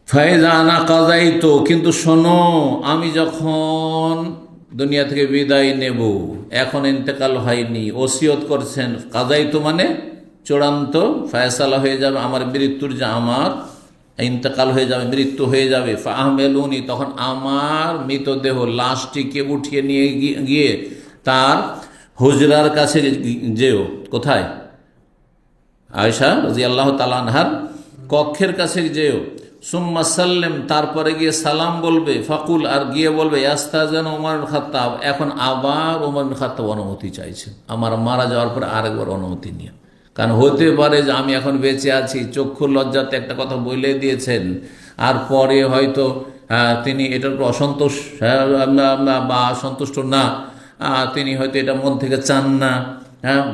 ফাইজা আনা কাযাইতু, কিন্তু শোনো, আমি যখন দুনিয়া থেকে বিদায় নেব, এখন ইন্তেকাল হয়নি, ওসিয়ত করছেন। কাযাইতু মানে চূড়ান্ত ফয়সালা হয়ে যাবে আমার মৃত্যুর, যে আমার ইন্তেকাল হয়ে যাবে, মৃত্যু হয়ে যাবে। ফাহমেলুনি, তখন আমার মৃতদেহ লাশটিকে উঠিয়ে নিয়ে গিয়ে তার হুজরার কাছে যেও। কোথায়? আয়েশা রাদিয়াল্লাহু তাআলা আনহার কক্ষের কাছে যেও। সুম্মা সাল্লেম, তারপরে গিয়ে সালাম বলবে। ফাকুল, আর গিয়ে বলবে, ইয়াস্তাযানু ওমর ইবনুল খাত্তাব, এখন আবার ওমর ইবনুল খাত্তাব অনুমতি চাইছেন, আমার মারা যাওয়ার পরে আরেকবার অনুমতি নিয়ে। কারণ হতে পারে যে আমি এখন বেঁচে আছি, চক্ষুর লজ্জাতে একটা কথা বলে দিয়েছেন, আর পরে হয়তো তিনি এটার উপর অসন্তোষ বা সন্তুষ্ট না, তিনি হয়তো এটা মন থেকে চান না,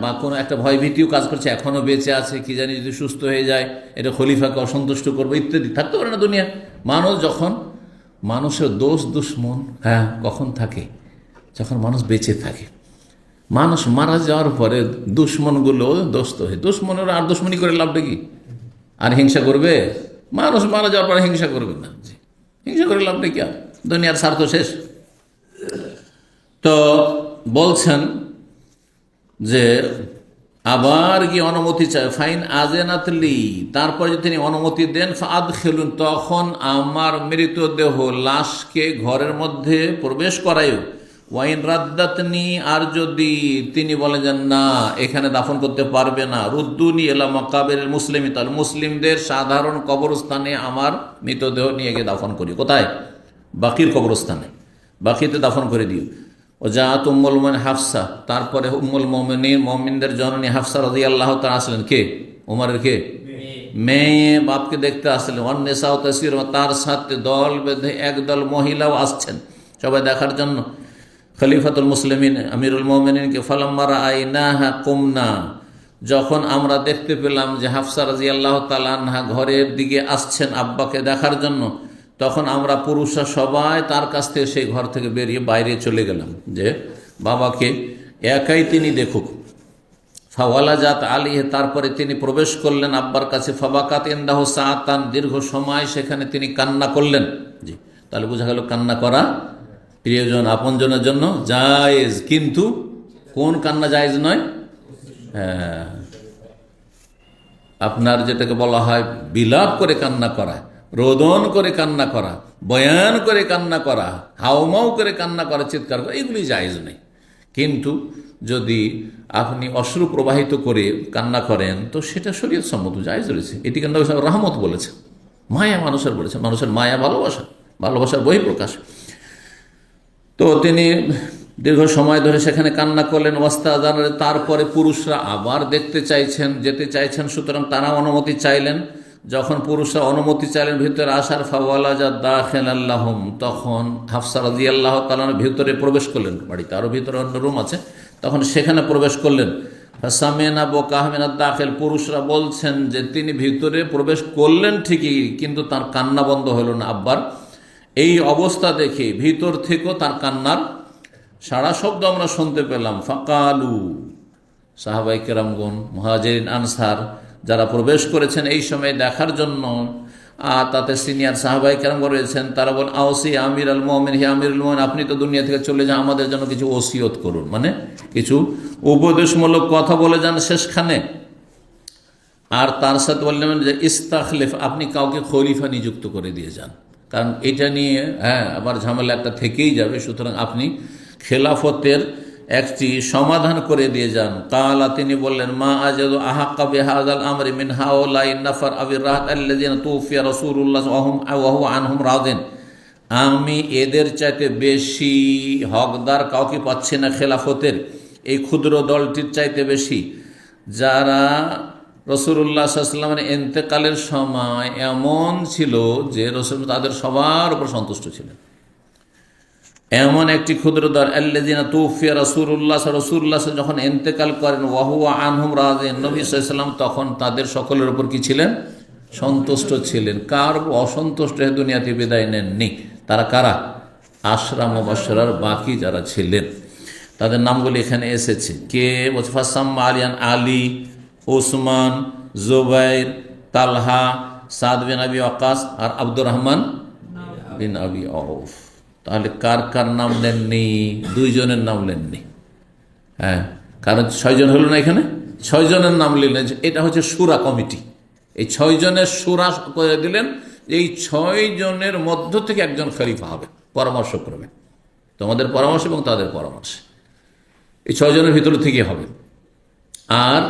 বা কোনো একটা ভয়ভীতিও কাজ করছে, এখনও বেঁচে আছে, কি জানি যদি সুস্থ হয়ে যায় এটা খলিফাকে অসন্তুষ্ট করবে ইত্যাদি, থাকতে পারে না দুনিয়া। মানুষ যখন, মানুষের দোষ দুশ্মন কখন থাকে? যখন মানুষ বেঁচে থাকে। মানুষ মারা যাওয়ার পরে দুশ্মনগুলো দোস্ত হয়ে, দুশ্মনের আর দুশ্মনী করে লাভটা কি? আর হিংসা করবে? মানুষ মারা যাওয়ার পরে হিংসা করবে না। হিংসা করে লাভ নেই, কি আর, দুনিয়ার স্বার্থ শেষ। তো বলছেন যে আবার কি অনুমতি চাই, ফাইন আজেনাতলি, তারপর যদি তিনি অনুমতি দেন, ফাদ খেলুন, তখন আমার মৃতদেহ লাশকে ঘরের মধ্যে প্রবেশ করায়। ওয়াইন রাদ্দাতনি, আর যদি তিনি বলেন যে না এখানে দাফন করতে পারবে না, রুদ্দুনি এলা মাকাবের মুসলিম, তাহলে মুসলিমদের সাধারণ কবরস্থানে আমার মৃতদেহ নিয়ে গিয়ে দাফন করি। কোথায়? বাকির কবরস্থানে, বাকিতে দাফন করে দিও। ও জাত উম্মুল মুমিনিন হাফসা, তারপরে উম্মুল মুমিনিন মুমিনদের জননী হাফসা রাদিয়াল্লাহু তাআলা আসলেন। কে? ওমরের কে? মেয়ে, বাপকে দেখতে আসলেন। ওয়ান্নিসাউ তাসির, তার সাথে দল বেঁধে একদল মহিলাও আসছেন সবাই দেখার জন্য খলিফাতুল মুসলিমিন আমিরুল মুমিনিনকে। ফালাম্মা রাআইনাহা কুমনা, যখন আমরা দেখতে পেলাম যে হাফসা রাদিয়াল্লাহু তাআলা আনহা ঘরের দিকে আসছেন আব্বাকে দেখার জন্য, তখন আমরা পুরুষরা সবাই তার কাছ থেকে সেই ঘর থেকে বেরিয়ে বাইরে চলে গেলাম যে বাবাকে একাই তিনি দেখুক। ফাওয়ালা জাত আলিহে, তারপরে তিনি প্রবেশ করলেন আব্বার কাছে। ফাবাকাত ইনদাহু সাআতান, দীর্ঘ সময় সেখানে তিনি কান্না করলেন। জি, তাহলে বোঝা গেল কান্না করা প্রিয়জন আপনজনের জন্য জায়েজ, কিন্তু কোন কান্না জায়েজ নয়? হ্যাঁ, আপনার যেটাকে বলা হয় বিলাপ করে কান্না করা, রোদন করে কান্না করা, বয়ান করে কান্না করা, হাউমাউ করে কান্না করা, চিৎকার করা, এগুলি জায়েজ নেই। কিন্তু যদি আপনি অশ্রু প্রবাহিত করে কান্না করেন তো সেটা শরীয়ত সম্মত জায়েজ রয়েছে। এটিকে নবী সাল্লাল্লাহু আলাইহি ওয়াসাল্লাম রহমত বলেছেন, মায়া মানুষের বলেছেন, মানুষের মায়া ভালোবাসার বহিঃপ্রকাশ। তো তিনি দীর্ঘ সময় ধরে সেখানে কান্না করলেন। ওয়াস্তাযান, তারপরে পুরুষরা আবার দেখতে চাইছেন, যেতে চাইছেন, সুতরাং তারা অনুমতি চাইলেন। যখন পুরুষরা অনুমতি চাইলেন ভিতরে আসার, ফাওয়ালাজা দাখিলাল লাহুম, তখন হাফসা রাদিয়াল্লাহু তাআলা ভিতরে প্রবেশ করলেন। বাড়িতে আরও ভিতরে অন্য রুম আছে, তখন সেখানে প্রবেশ করলেন। ফাসামিনা বুকাহ মিনাদ দাখিল, পুরুষরা বলছেন যে তিনি ভিতরে প্রবেশ করলেন ঠিকই, কিন্তু তার কান্না বন্ধ হলো না আব্বার। এই অবস্থা দেখে ভিতর থেকেও তার কান্নার সারা শব্দ আমরা শুনতে পেলাম। ফাকালু, সাহাবায়ে কেরামগণ, মুহাজিরিন আনসার যারা প্রবেশ করেছেন এই সময় দেখার জন্য, আর তাতে সিনিয়র সাহাবায়ে কেরাম রয়েছেন, তারা বলেন আওসি আমির আল মুমিনিন, হে আমিরুল মুমিনিন, আপনি তো দুনিয়া থেকে চলে যান, আমাদের জন্য কিছু ওসিয়ত করুন, মানে কিছু উপদেশমূলক কথা বলে যান শেষখানে। আর তার সাথে বললেন যে ইস্তাখলিফ, আপনি কাউকে খলিফা নিযুক্ত করে দিয়ে যান, কারণ এটা নিয়ে আবার ঝামেলা একটা থেকেই যাবে, সুতরাং আপনি খেলাফতের একটি সমাধান করে দিয়ে যান। কালা, তিনি বললেন, মা আজাদু আহাক্কা বিহাযাল আমরি মিন হাউলাই নাফার আবির রাহাত আল্লাযিনা তুফিয়া রাসূলুল্লাহ ওয়া হুয়া আনহুম রাদিন, আমি এদের চাইতে বেশি হকদার কাউকে পাচ্ছি না খেলাফতের, এই ক্ষুদ্র দলটির চাইতে বেশি, যারা রাসূলুল্লাহ সাল্লাল্লাহু আলাইহি ওয়াসাল্লামের ইন্তেকালের সময় এমন ছিল যে রাসূল তাদের সবার উপর সন্তুষ্ট ছিলেন। এমন একটি ক্ষুদ্র দল, আল্লাযিনা তুফিয়া রাসূলুল্লাহ, রাসূলুল্লাহ যখন ইন্তেকাল করেন, ওয়া হুয়া আনহুম রাদিন, নবী সাল্লাল্লাহু আলাইহি ওয়াসাল্লাম তখন তাদের সকলের উপর কি ছিলেন? সন্তুষ্ট ছিলেন। কার অসন্তুষ্ট হয়ে দুনিয়াতে বিদায় নেননি। তারা কারা? আশরা মুবাশশারার বাকি যারা ছিলেন তাদের নামগুলি এখানে এসেছে। কে? ফাসাম্মা আলিয়ান, আলী, ওসমান, জুবাইর, তালহা, সাদ বিন আবি ওয়াক্কাস আর আব্দুর রহমান বিন আবি আউফ। তাহলে কার কার নাম নেননি? দুইজনের নাম নেননি। হ্যাঁ, কারণ 6 জন হলো না এখানে, 6 জনের নাম নিলেন। এটা হচ্ছে শুরা কমিটি, এই 6 জনের শুরা করে দিলেন। এই 6 জনের মধ্য থেকে একজন খলিফা হবে, পরামর্শ করবেন, তোমাদের পরামর্শ এবং তাদের পরামর্শ, এই 6 জনের ভিতর থেকে হবে। আর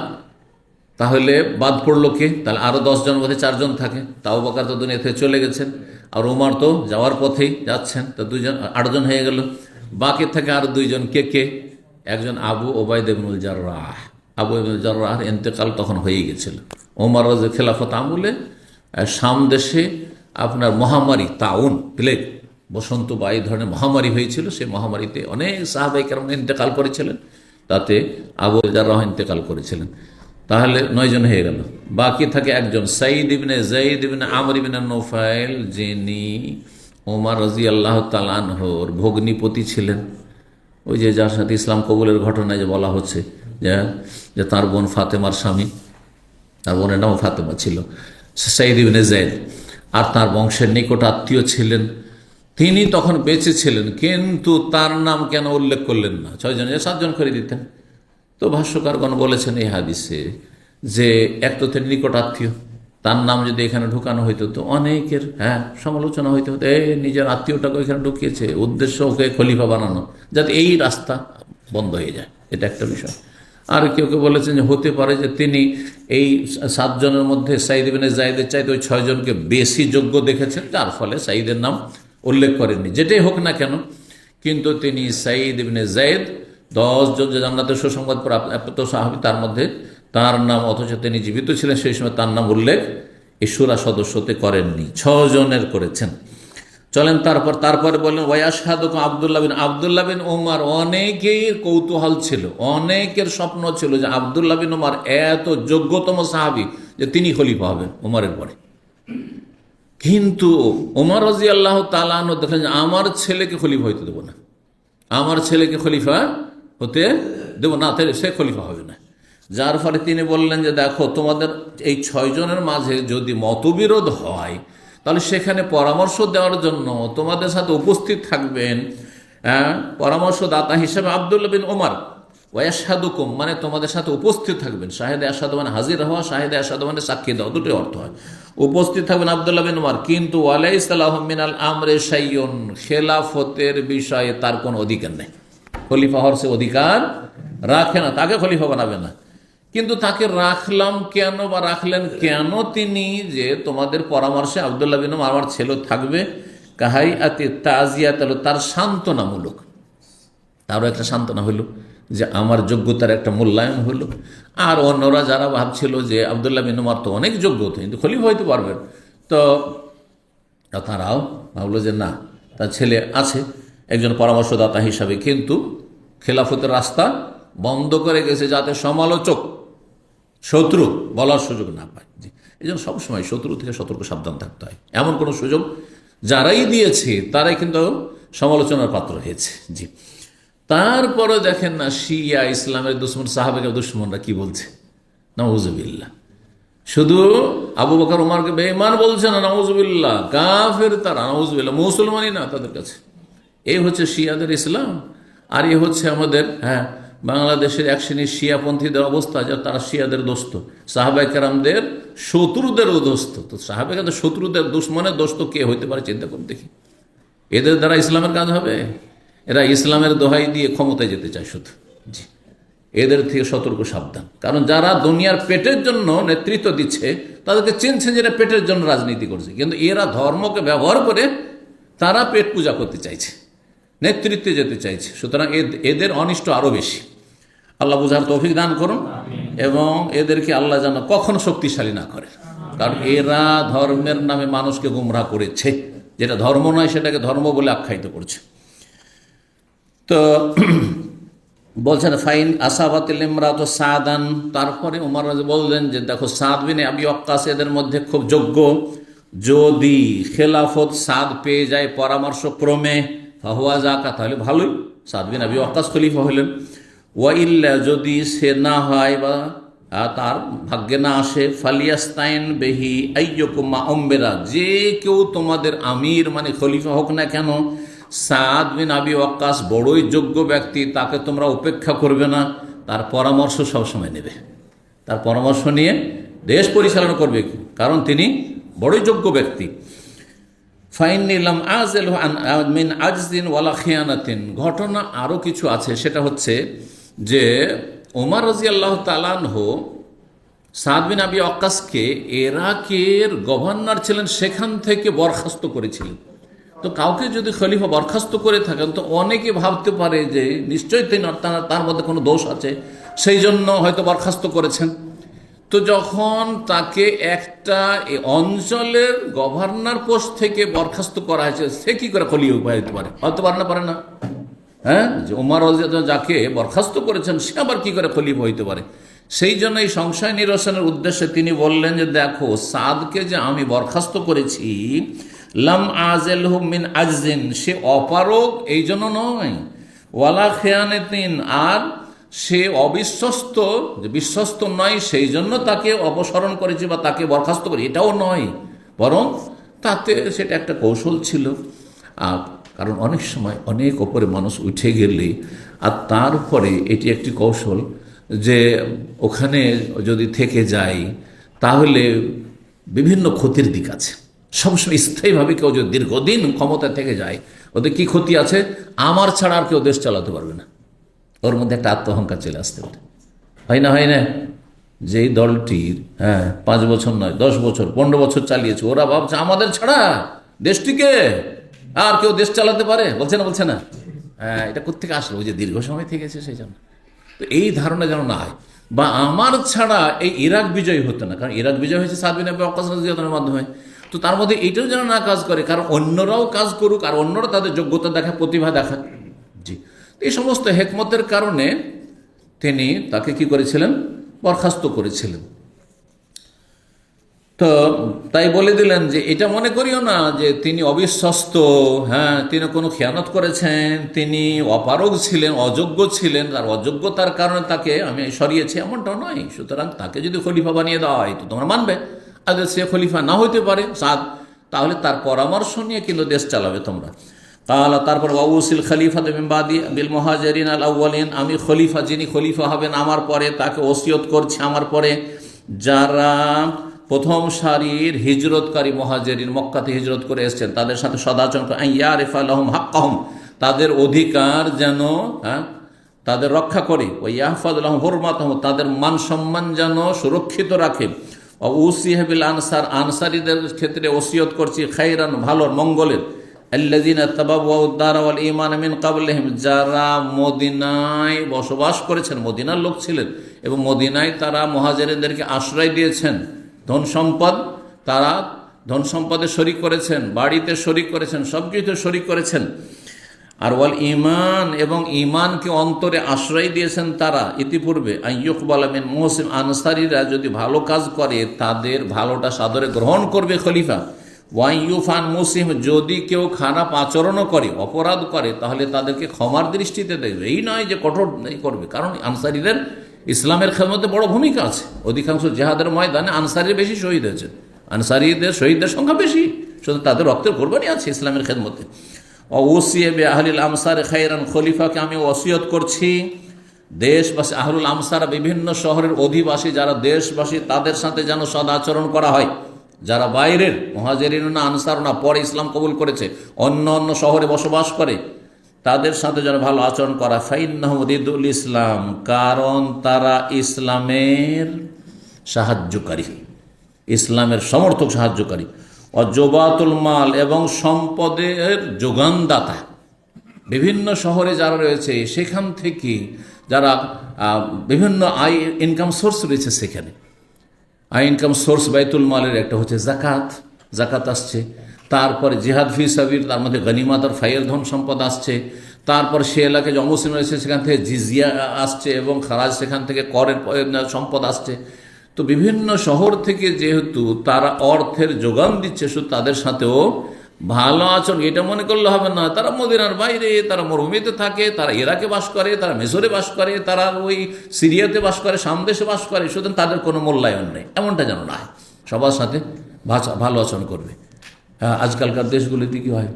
তাহলে বাদ পড়লো কে? তাহলে আরও 10 জন মধ্যে 4 জন থাকে। আবু বকর তো দুনিয়া থেকে চলে গেছেন, আর উমর তো যাওয়ার পথেই যাচ্ছেন, তো 2 জন, 8 জন হয়ে গেল। বাকি থেকে আর 2 জন, কে কে? একজন আবু ওবায়দা ইবনুল জাররাহ, আবু ইবনুল জাররাহর ইন্তেকাল তখন হয়ে গেছিল। ওমর রাজ খেলাফত আমলে শাম দেশে আপনার মহামারী, তাউন, প্লেগ, বসন্ত বা এই ধরনের মহামারী হয়েছিল। সেই মহামারীতে অনেক সাহাবায়ে কেরাম ইন্তেকাল করেছিলেন, তাতে আবু জাররাহ ইন্তেকাল করেছিলেন। তাহলে 9 জন হয়ে গেল। বাকি থাকে একজন, সাঈদ ইবনে যায়েদ ইবনে আমর ইবনে নুফাইল, যিনি ওমর রাদিয়াল্লাহু তাআলা আনহুর ভগ্নিপতি ছিলেন। ওই যে যার সাথে ইসলাম কবুলের ঘটনায় যে বলা হচ্ছে যে তার বোন ফাতেমার স্বামী, তার বোনের নাম ফাতেমা ছিল, সাঈদ ইবনে যায়েদ। আর তার বংশের নিকট আত্মীয় ছিলেন তিনি তখন বেঁচে ছিলেন, কিন্তু তার নাম কেন উল্লেখ করলেন না? 6 জন 7 জন করে দিতেন। তো ভাষ্যকারগণ বলেছেন এই হাদিসে যে এক তো তিনি নিকট আত্মীয়, তার নাম যদি এখানে ঢুকানো হইতো তো অনেকের সমালোচনা হইতে হতো, নিজের আত্মীয়টাকে এখানে ঢুকিয়েছে, উদ্দেশ্য ওকে খলিফা বানানো, যাতে এই রাস্তা বন্ধ হয়ে যায়। এটা একটা বিষয়। আর কেউ কেউ বলেছেন যে হতে পারে যে তিনি এই 7 জনের মধ্যে সাঈদ ইবনে যায়েদের চাইতে ওই 6 জনকে বেশি যোগ্য দেখেছেন, যার ফলে সাঈদের নাম উল্লেখ করেননি। যেটাই হোক না কেন, কিন্তু তিনি সাঈদ ইবনে যায়েদ 10 জন যে জান্নাতের সুসংবাদ প্রাপ্ত সাহাবী, তার মধ্যে তার নাম, অথচ তিনি জীবিত ছিলেন সেই সময়, তার নাম উল্লেখ এই সূরা সদস্যতে করেননি, 6 জনের করেছেন। চলেন তারপরে বললেন ওয়াশহাদুকুম আব্দুল্লাহ বিন উমর। অনেকের কৌতূহল ছিল, অনেকের স্বপ্ন ছিল যে আব্দুল্লাহ বিন উমর এত যোগ্যতম সাহাবী যে তিনি খলিফা হবেন উমরের পরে। কিন্তু ওমর রাদিয়াল্লাহু তাআলা আনহু দেখলেন যে আমার ছেলেকে খলিফা হইতে দেবো না, আমার ছেলেকে খলিফা হতে দেবো না, সে খলিফা হবে না। যার ফলে তিনি বললেন যে দেখো, তোমাদের এই 6 জনের মাঝে যদি মতবিরোধ হয়, তাহলে সেখানে পরামর্শ দেওয়ার জন্য তোমাদের সাথে উপস্থিত থাকবেন পরামর্শদাতা হিসেবে আব্দুল্লাহ বিন ওমর। ওয়াশহাদুকুম মানে তোমাদের সাথে উপস্থিত থাকবেন, শাহেদে আশহাদু মানে হাজির হওয়া, শাহেদে আশহাদু মানে সাক্ষী দেওয়া, দুটোই অর্থ হয়। উপস্থিত থাকবেন আব্দুল্লাহ বিন ওমর, কিন্তু ওয়ালাইসা লাহু মিনাল আমরি শাইউন, খেলাফতের বিষয়ে তার কোনো অধিকার নেই, খলিফা হওয়ার সে অধিকার রাখে না, তাকে খলিফা বানাবে না। কিন্তু তাকে রাখলাম কেন বা রাখলেন কেন তিনি? যে তোমাদের পরামর্শে আব্দুল্লাহ বিন ওমর আমার ছেলে থাকবে, কাহাই আতি তাজিয়াত, তার সান্ত্বনামূলক, তারও একটা সান্ত্বনা হইল যে আমার যোগ্যতার একটা মূল্যায়ন হলো। আর অন্যরা যারা ভাবছিল যে আব্দুল্লাহ বিন ওমর তো অনেক যোগ্য, কিন্তু খলিফা হইতে পারবেন, তো তারাও ভাবলো যে না, তার ছেলে আছে একজন পরামর্শদাতা হিসাবে, কিন্তু খেলাফতের রাস্তা বন্ধ করে গেছে যাতে সমালোচক, শত্রু বলার সুযোগ না পায়। জি, এই জন্য সবসময় শত্রু থেকে সতর্ক সাবধান থাকতে হয়। এমন কোনো সুযোগ যারাই দিয়েছে তারাই কিন্তু সমালোচনার পাত্র হয়েছে। জি, তারপরে দেখেন না শিয়া ইসলামের দুশ্মন, সাহাবেকে দুশ্মনরা কি বলছে, নাউজুবিল্লাহ। শুধু আবু বকর ওমরকে বেঈমান বলছে না, নাউজুবিল্লাহ, কাফের তারা, নাউজুবিল্লাহ, মুসলমানই না তাদের কাছে। এই হচ্ছে শিয়াদের ইসলাম। আর এই হচ্ছে আমাদের বাংলাদেশের এক শ্রেণীর শিয়াপন্থীদের অবস্থা, যা তারা শিয়াদের দোস্ত, সাহাবায়ে কেরামদের শত্রুদেরও দোস্ত। তো সাহাবায়ে কেরামদের শত্রুদের দুশ্মনের দোস্ত কে হইতে পারে চিন্তা করুন দেখি। এদের দ্বারা ইসলামের কাজ হবে? এরা ইসলামের দোহাই দিয়ে ক্ষমতায় যেতে চায় শুধু। জি, এদের থেকে সতর্ক সাবধান। কারণ যারা দুনিয়ার পেটের জন্য নেতৃত্ব দিচ্ছে তাদেরকে চিনছে যে এরা পেটের জন্য রাজনীতি করছে, কিন্তু এরা ধর্মকে ব্যবহার করে তারা পেট পূজা করতে চাইছে, নেতৃত্বে যেতে চাইছে। সুতরাং এদের অনিষ্ট আরও বেশি। আল্লাহ বুঝার তৌফিক দান করুন, এবং এদেরকে আল্লাহ যেন কখনো শক্তিশালী না করে। কারণ এরা ধর্মের নামে মানুষকে গুমরাহ করেছে, যেটা ধর্ম নয় সেটাকে ধর্ম বলে আখ্যায়িত করছে। তো বলছেন ফাইন আসাবাতিল ইমরাত সাদান, তারপরে ওমর বললেন যে দেখো, সাদ বিন আবি ওয়াক্কাস এদের মধ্যে খুব যোগ্য, যদি খেলাফত সাদ পেয়ে যায় পরামর্শক্রমে, ফাহুয়া জাকা, তাহলে ভালোই, সাদ বিন আবি ওয়াক্কাস খলিফা হলেন। ওয়াইল্লা, যদি সে না হয় বা তার ভাগ্যে না আসে, ফালিয়াস্তাইন বেহি আইয়ুকুম মা উমরা, যে কেউ তোমাদের আমির মানে খলিফা হোক না কেন, সাদ বিন আবি ওয়াক্কাস বড়ই যোগ্য ব্যক্তি, তাকে তোমরা উপেক্ষা করবে না, তার পরামর্শ সবসময় নেবে, তার পরামর্শ নিয়ে দেশ পরিচালনা করবে, কারণ তিনি বড়ই যোগ্য ব্যক্তি। ফাইনিলাম আজেল মিন আজদিন ওয়ালা খিয়ানাতিন, ঘটনা আরও কিছু আছে। সেটা হচ্ছে যে ওমর রাদিয়াল্লাহু তাআলা আনহু সাদ বিন আবি ওয়াক্কাসকে ইরাকের গভর্নর ছিলেন, সেখান থেকে বরখাস্ত করেছিলেন। তো কাউকে যদি খলিফা বরখাস্ত করে থাকেন তো অনেকে ভাবতে পারে যে নিশ্চয়ই তিনি তার মধ্যে কোনো দোষ আছে, সেই জন্য হয়তো বরখাস্ত করেছেন। তো যখন তাকে একটা অঞ্চলের গভর্নর পোস্ট থেকে বরখাস্ত করা হয়েছে, সে কি করে খলিফা হতে পারে? হতে পারে না, পারে না। যে ওমর রাদিয়াল্লাহু যাকে বরখাস্ত করেছেন সে আবার কি করে খলিফা হইতে পারে? সেই জন্য এই সংশয় নিরসনের উদ্দেশ্যে তিনি বললেন যে দেখো, সাদকে যে আমি বরখাস্ত করেছি, লাম আজেলহু মিন আজজিন, সে অপারগ এই জন্য নয়, ওয়ালা খেয়ানাতিন, আর সে অবিশ্বস্ত, যে বিশ্বস্ত নয় সেই জন্য তাকে অপসারণ করেছি বা তাকে বরখাস্ত করি, এটাও নয়, বরং তাতে সেটা একটা কৌশল ছিল। কারণ অনেক সময় অনেক ওপরে মানুষ উঠে গেলে আর তারপরে এটি একটি কৌশল যে ওখানে যদি থেকে যায় তাহলে বিভিন্ন ক্ষতির দিক আছে। সবসময় স্থায়ীভাবে কেউ যদি দীর্ঘদিন ক্ষমতা থেকে যায়, ওদের কি ক্ষতি আছে? আমার ছাড়া আর কেউ দেশ চালাতে পারবে না, ওর মধ্যে একটা আত্মহংকার চলে আসতে পারে। হয় না, হয় না? যেই দলটির 5 বছর নয় 10 বছর 15 বছর চালিয়েছে, ওরা ভাবছে আমাদের ছাড়া দেশটিকে আর কেউ দেশ চালাতে পারে, বলছে না, বলছে না? এটা কোত্থেকে আসলো? ওই যে দীর্ঘ সময় থেকেছে সেই জন্য। তো এই ধারণা যেন না হয়, বা আমার ছাড়া এই ইরাক বিজয় হতো না, কারণ ইরাক বিজয় হয়েছে সাদ বিন আবি ওয়াক্কাস রাদিয়াল্লাহু আনহুর মাধ্যমে। তো তার মধ্যে এটাও যেন না কাজ করে, কারণ অন্যরাও কাজ করুক আর অন্যরা তাদের যোগ্যতা দেখায়, প্রতিভা দেখায়। জি, এই সমস্ত হেকমতের কারণে তিনি তাকে কি করেছিলেন? বরখাস্ত করেছিলেন। তো তাই বলে দিলেন যে এটা মনে করিও না যে তিনি অবিশ্বস্ত, তিনি কোনো খেয়ানত করেছেন, তিনি অপারগ ছিলেন, অযোগ্য ছিলেন, আর অযোগ্যতার কারণে তাকে আমি সরিয়েছি, এমনটাও নয়। সুতরাং তাকে যদি খলিফা বানিয়ে দেওয়া হয় তো তোমরা মানবে, আর সে খলিফা না হইতে পারে সাদ, তাহলে তার পরামর্শ নিয়ে কিন্তু দেশ চালাবে তোমরা। তাহলে তারপর ওয়াউসিল খলিফা মিন বাদি বিল মুহাজিরিন আল আউয়ালিন, আমি খলিফা, যিনি খলিফা হবেন আমার পরে, তাকে ওসিয়ত করছি আমার পরে যারা প্রথম সারির হিজরতকারী মুহাজিরিন, মক্কাতে হিজরত করে এসেছেন, তাদের সাথে সদাচরণ করে, ইয়ারিফা লাহুম হাক্কাহুম, তাদের অধিকার যেন তাদের রক্ষা করে, ওয়া ইয়াহফাজ লাহুম হুরমাতাহুম, তাদের মান সম্মান যেন সুরক্ষিত রাখে। ওসিহা বিল আনসার, আনসারীদের ক্ষেত্রে ওসিয়ত করছি খাইরান, ভালো, মঙ্গলের, আল্লাযীনা তাবাওয়াউদ দার ওয়াল ঈমান মিন ক্বাবলিহিম, যারা মদিনায় বসবাস করেছেন, মদিনার লোক ছিলেন এবং মদিনায় তারা মুহাজিরিনদেরকে আশ্রয় দিয়েছেন, ধন সম্পদ, তারা ধন সম্পদে শরিক করেছেন, বাড়িতে শরিক করেছেন, সব কিছুতে শরিক করেছেন। আর ওয়াল ঈমান, এবং ঈমানকে অন্তরে আশ্রয় দিয়েছেন তারা ইতিপূর্বে। আইয়ুকবালা মিন মুহসিন, আনসারীরা যদি ভালো কাজ করে তাদের ভালোটা সাদরে গ্রহণ করবে খলিফা। ওয়াইয়ুফান মুসিম, যদি কেউ খারাপ আচরণও করে, অপরাধ করে, তাহলে তাদেরকে ক্ষমার দৃষ্টিতে দেখবে। এই নয় যে কঠোর করবে, কারণ আনসারীদের ইসলামের খেদমতে বড় ভূমিকা আছে। অধিকাংশ জেহাদের ময়দানে আনসারীর বেশি শহীদ হয়েছে, আনসারীদের শহীদদের সংখ্যা বেশি, শুধু তাদের রক্তের কোরবানি আছে ইসলামের খেদমতে। ওসিয়ে বে আহলিল আমসার খায়রান, খলিফাকে আমি ওসিয়ত করছি দেশবাসী, আহলুল আমসার, বিভিন্ন শহরের অধিবাসী যারা দেশবাসী, তাদের সাথে যেন সদাচরণ করা হয়। যারা বাইরের মুহাজিরিন না আনসার না, পরে ইসলাম কবুল করেছে, অন্য অন্য শহরে বসবাস করে, তাদের সাথে যেন ভালো আচরণ করা। ফাইন্নাহুম রিদুল ইসলাম, কারণ তারা ইসলামের সাহায্যকারী, ইসলামের সমর্থক, সাহায্যকারী। অজবাতুল মাল, এবং সম্পদের যোগানদাতা। বিভিন্ন শহরে যারা রয়েছে সেখান থেকে যারা বিভিন্ন আয় ইনকাম সোর্স রয়েছে, সেখানে আয় ইনকাম সোর্স বাইতুল মালের একটা হচ্ছে জাকাত, জাকাত আসছে। তারপরে জিহাদ ফি সাবিল, তার মধ্যে গনিমাত আর ফাইয়ের ধন সম্পদ আসছে। তারপর সে এলাকায় যে অমুসলিম রয়েছে সেখান থেকে জিজিয়া আসছে, এবং খারাজ, সেখান থেকে করের সম্পদ আসছে। তো বিভিন্ন শহর থেকে যেহেতু তারা অর্থের যোগান দিচ্ছে, শুধু তাদের সাথেও ভালো আচরণ, এটা মনে করলে হবে না তারা মদিনার বাইরে, তারা মরুভূমিতে থাকে, তারা ইরাকে বাস করে, তারা মিশরে বাস করে, তারা ওই সিরিয়াতে বাস করে, সামদেশে বাস করে, সুতরাং তাদের কোনো মূল্যায়ন নেই, এমনটা যেন না হয়। সবার সাথে ভালো আচরণ করবে। আজকালকার দেশগুলিতে কী হয়,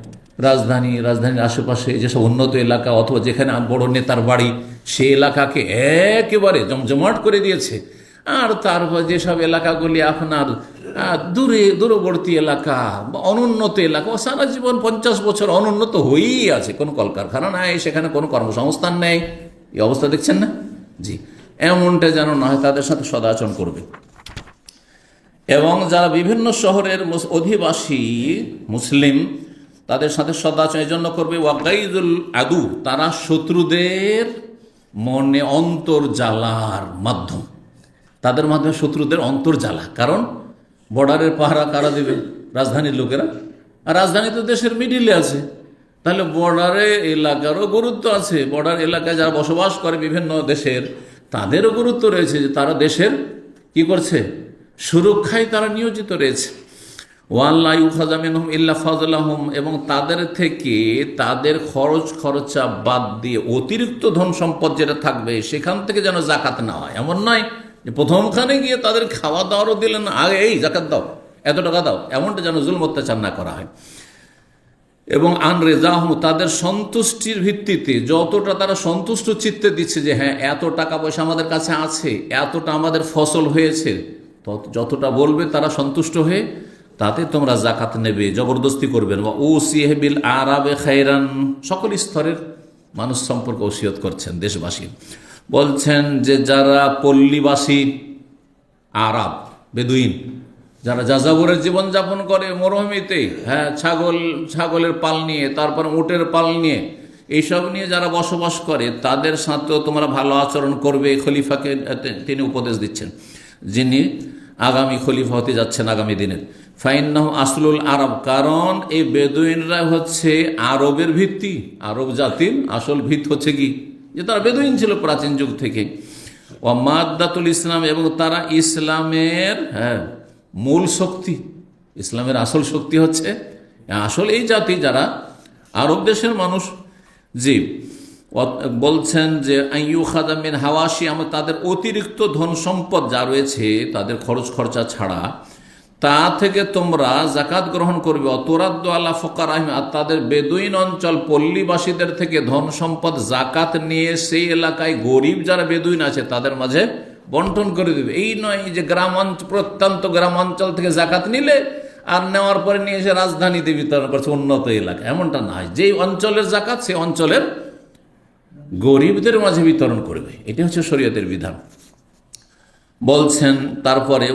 রাজধানীর আশেপাশে যেসব উন্নত এলাকা অথবা যেখানে বড় নেতার বাড়ি, সে এলাকাকে একেবারে জমজমাট করে দিয়েছে। আর তারপর যেসব এলাকাগুলি আপনার দূরবর্তী এলাকা বা অনুন্নত এলাকা, সারা জীবন 50 বছর অনুন্নত হয়েই আছে, কোনো কলকারখানা নাই, সেখানে কোনো কর্মসংস্থান নেই, এই অবস্থা দেখছেন না? জি, এমনটা যেন না হয়, তাদের সাথে সদাচরণ করবে। এবং যারা বিভিন্ন শহরের অধিবাসী মুসলিম, তাদের সাথে সদাচরণ এই জন্য করবে। ওয়াগাইজুল আদু, তারা শত্রুদের মনে অন্তর জ্বালার মাধ্যম, তাদের মাধ্যমে শত্রুদের অন্তর জ্বালা। কারণ বর্ডারের পাহারা কারা দেবে? রাজধানীর লোকেরা। আর রাজধানী তো দেশের মিডিলে আছে, তাহলে বর্ডারে এলাকারও গুরুত্ব আছে। বর্ডার এলাকায় যারা বসবাস করে বিভিন্ন দেশের, তাদেরও গুরুত্ব রয়েছে যে তারা দেশের কি করছে, সুরক্ষায় তারা নিয়োজিত রয়েছে। ওয়াল্লা ইউখাযা মিনহুম ইল্লা ফাযলাহুম, এবং তাদের থেকে তাদের খরচা বাদ দিয়ে অতিরিক্ত ধন সম্পদ যেটা থাকবে সেখান থেকে যেন জাকাত না হয়। এমন নয় যে প্রথমখানে গিয়ে তাদের খাওয়া দাওয়ারও দিলেন, আগে এই জাকাত দাও, এত টাকা দাও, এমনটা যেন জুলম অত্যাচার না করা হয়। এবং আন রেজাহম তাদের সন্তুষ্টির ভিত্তিতে, যতটা তারা সন্তুষ্ট চিত্তে দিচ্ছে যে হ্যাঁ এত টাকা পয়সা আমাদের কাছে আছে, এতটা আমাদের ফসল হয়েছে, যতটা বলবে তারা সন্তুষ্ট হয়ে তাতে তোমরা জাকাত নেবে, জবরদস্তি করবেন। বা ও সিহেবিল আরাবে খায়রান, সকল স্তরের মানুষ সম্পর্কে ওসিয়ত করছেন দেশবাসী। বলছেন যে যারা পল্লীবাসী, আরাব বেদুইন, যারা যাযাবরের জীবনযাপন করে মরুভূমিতে, হ্যাঁ ছাগলের পাল নিয়ে, তারপর উটের পাল নিয়ে, এইসব নিয়ে যারা বসবাস করে তাদের সাথেও তোমরা ভালো আচরণ করবে। খলিফাকে তিনি উপদেশ দিচ্ছেন, যিনি আগামী খলিফা হতে যাচ্ছেন আগামী দিনের। ফাইন্নাহু আসলুল আরব, কারণ এই বেদুইনরা হচ্ছে আরবের ভিত্তি, আরব জাতির আসল ভিত হচ্ছে কি যে তারা বেদুইন ছিল প্রাচীন যুগ থেকে। ও মাদ্দাতুল ইসলাম, এবং তারা ইসলামের মূল শক্তি, ইসলামের আসল শক্তি হচ্ছে আসল এই জাতি যারা আরব দেশের মানুষ। জি, বলছেন যে আইয়ু খাদামিন হাওয়াশি, আমরা তাদের অতিরিক্ত ধন সম্পদ যা রয়েছে তাদের খরচ খরচা ছাড়া, তা থেকে তোমরা জাকাত গ্রহণ করবে। অতরাদ্দ আলা ফকারাহিম, আর তাদের বেদুইন অঞ্চল পল্লীবাসীদের থেকে ধন সম্পদ জাকাত নিয়ে সেই এলাকায় গরিব যারা বেদুইন আছে তাদের মাঝে বন্টন করে দেবে। এই নয় যে প্রত্যন্ত গ্রামাঞ্চল থেকে জাকাত নিলে আর নেওয়ার পরে নিয়ে এসে রাজধানীতে বিতরণ করছে উন্নত এলাকা, এমনটা নয়। যেই অঞ্চলের জাকাত সেই অঞ্চলের গরিবদের মাঝে বিতরণ করবে, এটি হচ্ছে শরীয়তের বিধান। বলছেন তারপরে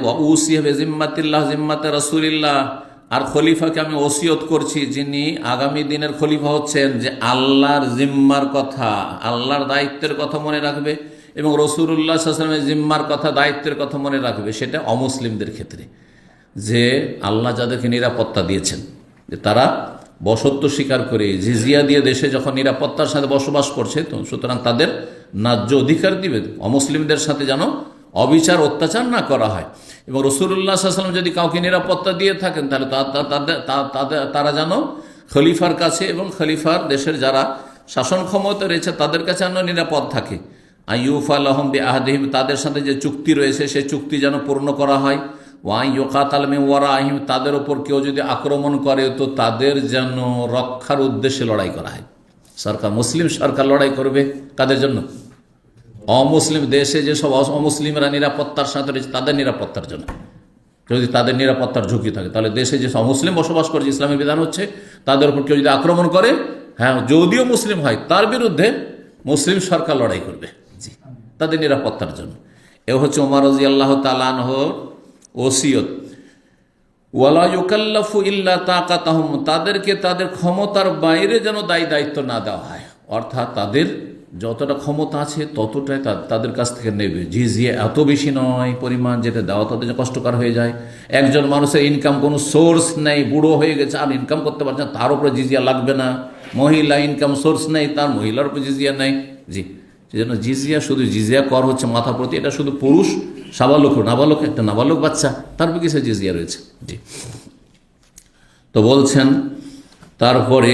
জিম্মাতিল্লাহ জিম্মাতে রাসূলিল্লাহ, আর খলিফাকে আমি ওসিয়ত করছি, যিনি আগামী দিনের খলিফা হচ্ছেন, যে আল্লাহর জিম্মার কথা, আল্লাহর দায়িত্বের কথা মনে রাখবে এবং রাসূলুল্লাহ সাল্লাল্লাহু আলাইহি ওয়াসাল্লামের জিম্মার কথা, দায়িত্বের কথা মনে রাখবে। সেটা অমুসলিমদের ক্ষেত্রে, যে আল্লাহ যাদেরকে নিরাপত্তা দিয়েছেন, যে তারা বসত্ব স্বীকার করে জিজিয়া দিয়ে দেশে যখন নিরাপত্তার সাথে বসবাস করছে, তো সুতরাং তাদের ন্যায্য অধিকার দিবে, অমুসলিমদের সাথে যেন অবিচার অত্যাচার না করা হয়। এবং রাসূলুল্লাহ সাল্লাল্লাহু আলাইহি ওয়াসাল্লাম যদি কাউকে নিরাপত্তা দিয়ে থাকেন, তাহলে তারা যেন খলিফার কাছে এবং খলিফার দেশের যারা শাসন ক্ষমতা রয়েছে তাদের কাছে যেন নিরাপদ থাকে। আইয়ুফা লাহুম বিআহদিহিম, তাদের সাথে যে চুক্তি রয়েছে সেই চুক্তি যেন পূর্ণ করা হয়। ওয়া ইউকাতাল মিন ওয়ারাইহিম, তাদের ওপর কেউ যদি আক্রমণ করে তো তাদের যেন রক্ষার উদ্দেশ্যে লড়াই করা হয়। সরকার, মুসলিম সরকার লড়াই করবে কাদের জন্য? অমুসলিম দেশে যেসব অমুসলিমরা নিরাপত্তার সাথে রয়েছে তাদের নিরাপত্তার জন্য। যদি তাদের নিরাপত্তার ঝুঁকি থাকে, তাহলে দেশে যে অমুসলিম বসবাস করছে, ইসলামের বিধান হচ্ছে তাদের উপর কেউ যদি আক্রমণ করে, হ্যাঁ যদিও মুসলিম হয়, তার বিরুদ্ধে মুসলিম সরকার লড়াই করবে, জি, তাদের নিরাপত্তার জন্য। এ হচ্ছে ওমর রাদিয়াল্লাহু তাআলা আনহুর ওসিয়ত। ওয়ালা ইউকাল্লাফু ইল্লা তাকাতাহুম, তাদেরকে তাদের ক্ষমতার বাইরে যেন দায়িত্ব না দেওয়া হয়, অর্থাৎ তাদের যতটা ক্ষমতা আছে ততটাই তাদের কাছ থেকে নেবে। জিজিয়া এত বেশি নয় পরিমাণ, যেটা দেওয়া তাদের যে কষ্টকর হয়ে যায়। একজন মানুষের ইনকাম কোনো সোর্স নেই, বুড়ো হয়ে গেছে আর ইনকাম করতে পারছে না, তার উপরে জিজিয়া লাগবে না। মহিলা ইনকাম সোর্স নেই, তার মহিলার উপরে জিজিয়া নেই। জি, সেজন্য জিজিয়া, শুধু জিজিয়া কর হচ্ছে মাথা প্রতি, এটা শুধু পুরুষ, নাবালক, একটা নাবালক বাচ্চা, তার উপরে কিসে জিজিয়া রয়েছে। জি, তো বলছেন তারপরে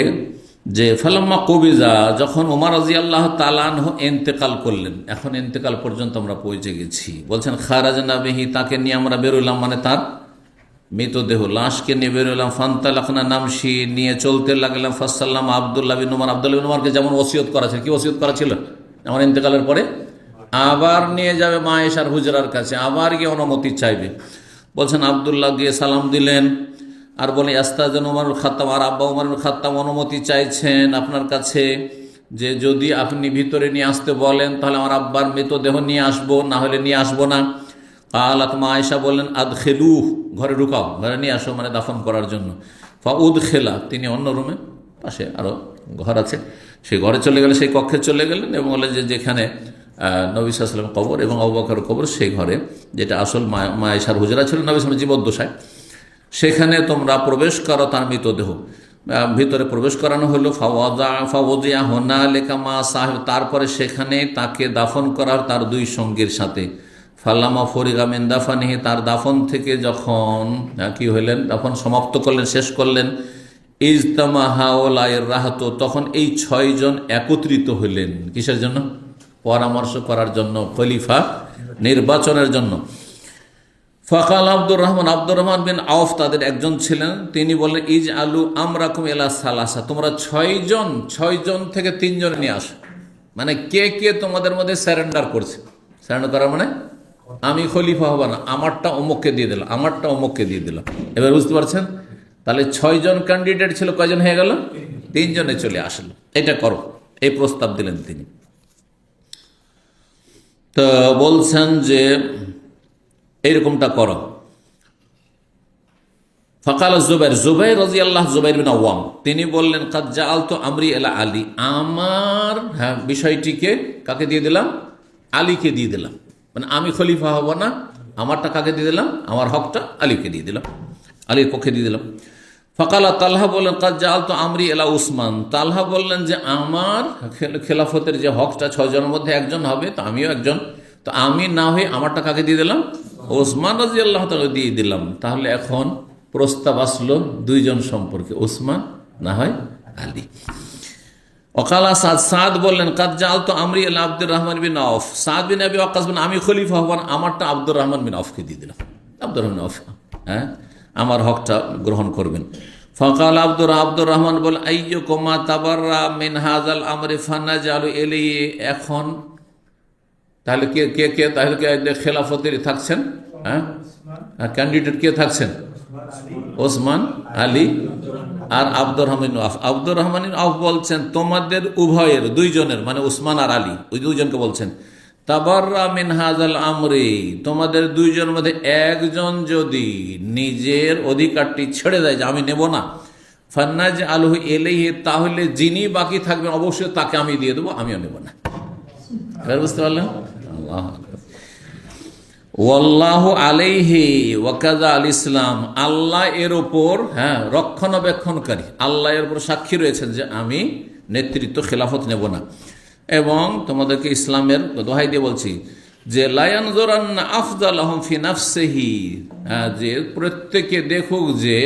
যে ফালাম্মা কবিজা, যখন ওমর রাদিয়াল্লাহু তাআলা আনহু ইন্তেকাল করলেন, এখন ইন্তেকাল পর্যন্ত আমরা পৌঁছে গেছি। বলছেন খারাজনা বিহি, তাকে নিয়ে আমরা বেরোলাম, মানে তার মৃতদেহ লাশকে নিয়ে বেরোলাম। ফান্তালাকনা নামশি, নিয়ে চলতে লাগলাম। ফাসাল্লাম আব্দুল্লাহ বিন উমর, আব্দুল্লাহ বিন উমরকে যেমন ওসিয়ত করা ছিল, কি ওসিয়ত করা ছিল? আমার ইন্তেকালের পরে আবার নিয়ে যাবে মা আয়েশার হুজরার কাছে, আবার গিয়ে অনুমতি চাইবে। বলছেন আব্দুল্লাহ গিয়ে সালাম দিলেন, আর বলে আস্তাজন উমরুল খাত্তাব, আর আব্বা উমরুল খাত্তাব অনুমতি চাইছেন আপনার কাছে, যে যদি আপনি ভিতরে নিয়ে আসতে বলেন তাহলে আমার আব্বার মৃতদেহ নিয়ে আসবো, না হলে নিয়ে আসবো না। কালাত, মা আয়েশা বললেন আদখেলু, ঘরে ঢুকাও, ঘরে নিয়ে আসো, মানে দাফন করার জন্য। ফাউদখেলা, তিনি অন্য রুমে, পাশে আরও ঘর আছে, সেই ঘরে চলে গেলেন, সেই কক্ষে চলে গেলেন এবং বললেন যে যেখানে নবী সাল্লাল্লাহু আলাইহি ওয়াসাল্লাম কবর এবং আবু বকরের কবর, সেই ঘরে, যেটা আসল মা আয়েশার হুজরা ছিল নবী সাল্লাল্লাহু আলাইহি ওয়াসাল্লাম জীবদ্দশায়, সেখানে তোমরা প্রবেশ করো তার মৃতদেহ। ভিতরে প্রবেশ করানো হলো। ফাওয়াদিয়া হোনা লেখা মা সাহেব, তারপরে সেখানে তাকে দাফন করা তার দুই সঙ্গীর সাথে। ফাল্লামা ফরিগা মিন দাফানিহি, তার দাফন থেকে যখন কি হইলেন, দাফন সমাপ্ত করলেন, শেষ করলেন। ইজতামা হাওলাইর রাহাত, তখন এই 6 জন একত্রিত হইলেন, কিসের জন্য? পরামর্শ করার জন্য, খলিফা নির্বাচনের জন্য। ফাকাল আব্দুর রহমান বিন আউফ তাদের একজন ছিলেন, তিনি বললেন ইজ আলু আমরাকুম এলা সালাসা, তোমরা ছয়জন থেকে 3 জন নিয়ে আসো। মানে কে কে তোমাদের মধ্যে স্যারেন্ডার করছে? স্যারেন্ডার করা মানে আমি খলিফা হব না, আমারটা অমুককে দিয়ে দিলাম, আমারটা অমুককে দিয়ে দিলাম। এবার বুঝতে পারছেন? তাহলে 6 জন ক্যান্ডিডেট ছিল, কয়জন হয়ে গেল? 3 জনে চলে আসলো, এটা করো, এই প্রস্তাব দিলেন তিনি। তো বলছেন যে এইরকমটা করো। ফাকাল জুবাইর রাদিয়াল্লাহু জুবাইর বিন আওয়াম, তিনি বললেন কাদ জাআলতু আমরি ইলা আলী, আমার বিষয়টিকে কাকে দিয়ে দিলাম? আলীকে দিয়ে দিলাম। মানে আমি খলিফা হব না, আমারটা কাকে দিয়ে দিলাম? আমার হকটা আলীকে দিয়ে দিলাম, আলীর পক্ষে দিয়ে দিলাম। ফাকালা তালহা বললেন কাদ জাআলতু আমরি ইলা উসমান, তালহা বললেন যে আমার খেলাফতের যে হকটা 6 জনের মধ্যে একজন হবে, তো আমিও একজন, তো আমি না হয়ে আমারটা কাকে দিয়ে দিলাম? ওসমান রাদিয়াল্লাহু তাআলা দিয়ে দিলাম। তাহলে এখন প্রস্তাব আসলো 2 জন সম্পর্কে, ওসমান না হয় আলী। ওকালা সাদ বললেন কাদ জাআলতু আমরি ইলা আব্দুর রহমান বিন আউফ, সাদ বিন আবি ওয়াক্কাস বলেন আমি খলিফা হব না, আমারটা আব্দুর রহমান বিন আউফকে দিয়ে দিলাম। আব্দুর রহমান আউফ আমার হকটা গ্রহণ করবেন। ফাকাল আব্দুর রহমান বল আইয়ুকুমা তাবাররা মিন হাযাল আমরি ফানাজালু ইলাইহি, এখন তাহলে কে কে কে তাহলে কে খেলাফতের থাকছেন? ক্যান্ডিডেট কে থাকছেন? ওসমান, আলী আর আব্দুর রহমান আউফ। আব্দুর রহমান আউফ বলছেন তোমাদের উভয়ের 2 জনের, মানে ওসমান আর আলী, ওই 2 জনকে বলছেন তাবাররা মিন হাযাল আমরি, তোমাদের 2 জনের মধ্যে একজন যদি নিজের অধিকারটি ছেড়ে দেয় যে আমি নেব না, ফান্নাজ আলহু ইলাইহি, তাহলে যিনি বাকি থাকবেন অবশ্যই তাকে আমি দিয়ে দেবো, আমিও নেব না। এবার বুঝতে পারলেন? আল্লাহ ওয়াল্লাহু আলাইহি ওয়াকাযা আল ইসলাম, আল্লাহ এর ওপর রক্ষণাবেক্ষণকারী, আল্লাহ এর উপর সাক্ষী রয়েছেন যে আমি নেতৃত্ব খেলাফত নেব না। এবং তোমাদেরকে ইসলামের দোহাই দিয়ে বলছি যে লা ইয়ানজুরান্না আফদালাহুম ফি নাফসিহি, যে প্রত্যেকে দেখুক যে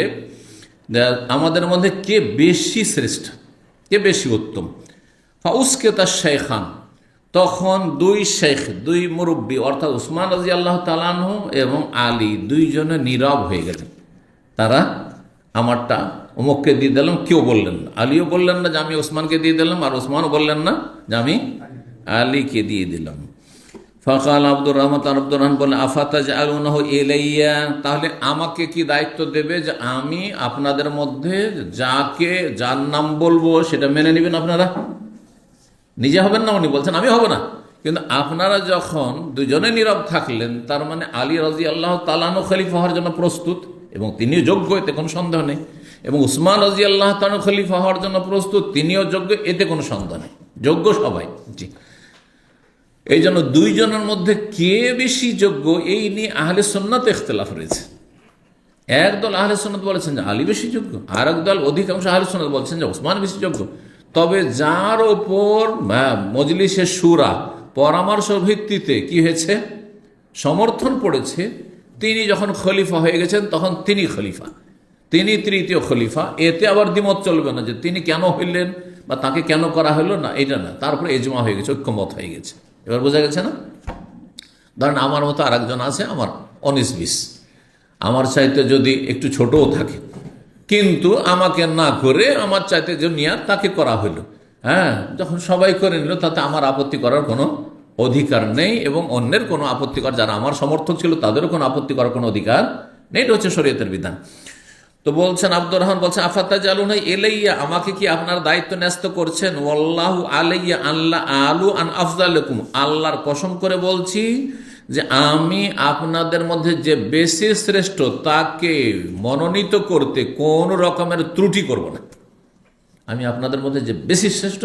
আমাদের মধ্যে কে বেশি শ্রেষ্ঠ, কে বেশি উত্তম। ফাউসকিতা শাইখান, তখন 2 শেখ, 2 মুরব্বী অর্থাৎ উসমান রাদিয়াল্লাহু তাআলা আনহু এবং আলী 2 জনে নীরব হয়ে গেলেন। তারা আমারটা অমুককে দিয়ে দিলাম, কেউ বললেন না, আলীও বললেন না যে আমি ওসমানকে দিয়ে দিলাম, আর ওসমানও বললেন না যে আমি আলীকে দিয়ে দিলাম। ফাকাল আব্দুর রহমান বললেন আফাতাজআলুনাহু ইলাইয়া, তাহলে আমাকে কি দায়িত্ব দেবে যে আমি আপনাদের মধ্যে যার নাম বলবো সেটা মেনে নেবেন আপনারা? নিজে হবেন না, উনি বলছেন আমি হব না, কিন্তু আপনারা যখন 2 জনে নীরব থাকলেন, তার মানে আলী রাদিয়াল্লাহু তাআলা আনহু খলিফা হওয়ার জন্য প্রস্তুত এবং তিনিও যোগ্য, এতে কোনো সন্দেহ নেই। এবং উসমান রাদিয়াল্লাহু তাআলা খলিফা হওয়ার জন্য প্রস্তুত, তিনিও যোগ্য, এতে কোনো সন্দেহ নেই, যোগ্য সবাই। জি, এই জন্য 2 জনের মধ্যে কে বেশি যোগ্য এই নিয়ে আহলে সুন্নাতে ইখতিলাফ রয়েছে। একদল আহলে সুন্নাত বলেছেন যে আলী বেশি যোগ্য, আর একদল অধিকাংশ আহলে সুন্নাত বলছেন যে ওসমান বেশি যোগ্য। তবে যার ওপর মজলিসে শুরা পরামর্শ ভিত্তিতে কি হয়েছে, সমর্থন পড়েছে, তিনি যখন খলিফা হয়ে গেছেন তখন তিনি খলিফা, তিনি তৃতীয় খলিফা। এতে আবার দ্বিমত চলবে না যে তিনি কেন হইলেন বা তাকে কেন করা হলো না, এটা না, তারপরে এজমা হয়ে গেছে, ঐক্যমত হয়ে গেছে। এবার বোঝা গেছে না? ধরেন আমার মতো আর একজন আছে, আমার 19-20, আমার চাইতে যদি একটু ছোটও থাকে, কিন্তু আমাকে না করে আমার চাইতে যে নিয়াত তাকে করা হইলো, যখন সবাই করে নিল, তাতে আমার আপত্তি করার কোনো অধিকার নেই, এবং অন্যের কোনো আপত্তি করার, যারা আমার সমর্থক ছিল তাদেরও কোনো আপত্তি করার কোনো অধিকার নেই। এটা হচ্ছে শরীয়তের বিধান। তো বলছেন আব্দুর রহমান বলছেন আফাতাজআলুনা ইলাইয়া, আমাকে কি আপনার দায়িত্ব ন্যস্ত করছেন? ওয়াল্লাহু আলাইয়া আল্লাহ আলু আন আফজালুকুম, আল্লাহর কসম করে বলছি যে আমি আপনাদের মধ্যে যে বেশি শ্রেষ্ঠ তাকে মনোনীত করতে কোন রকমের ত্রুটি করব না। আমি আপনাদের মধ্যে যে বেশি শ্রেষ্ঠ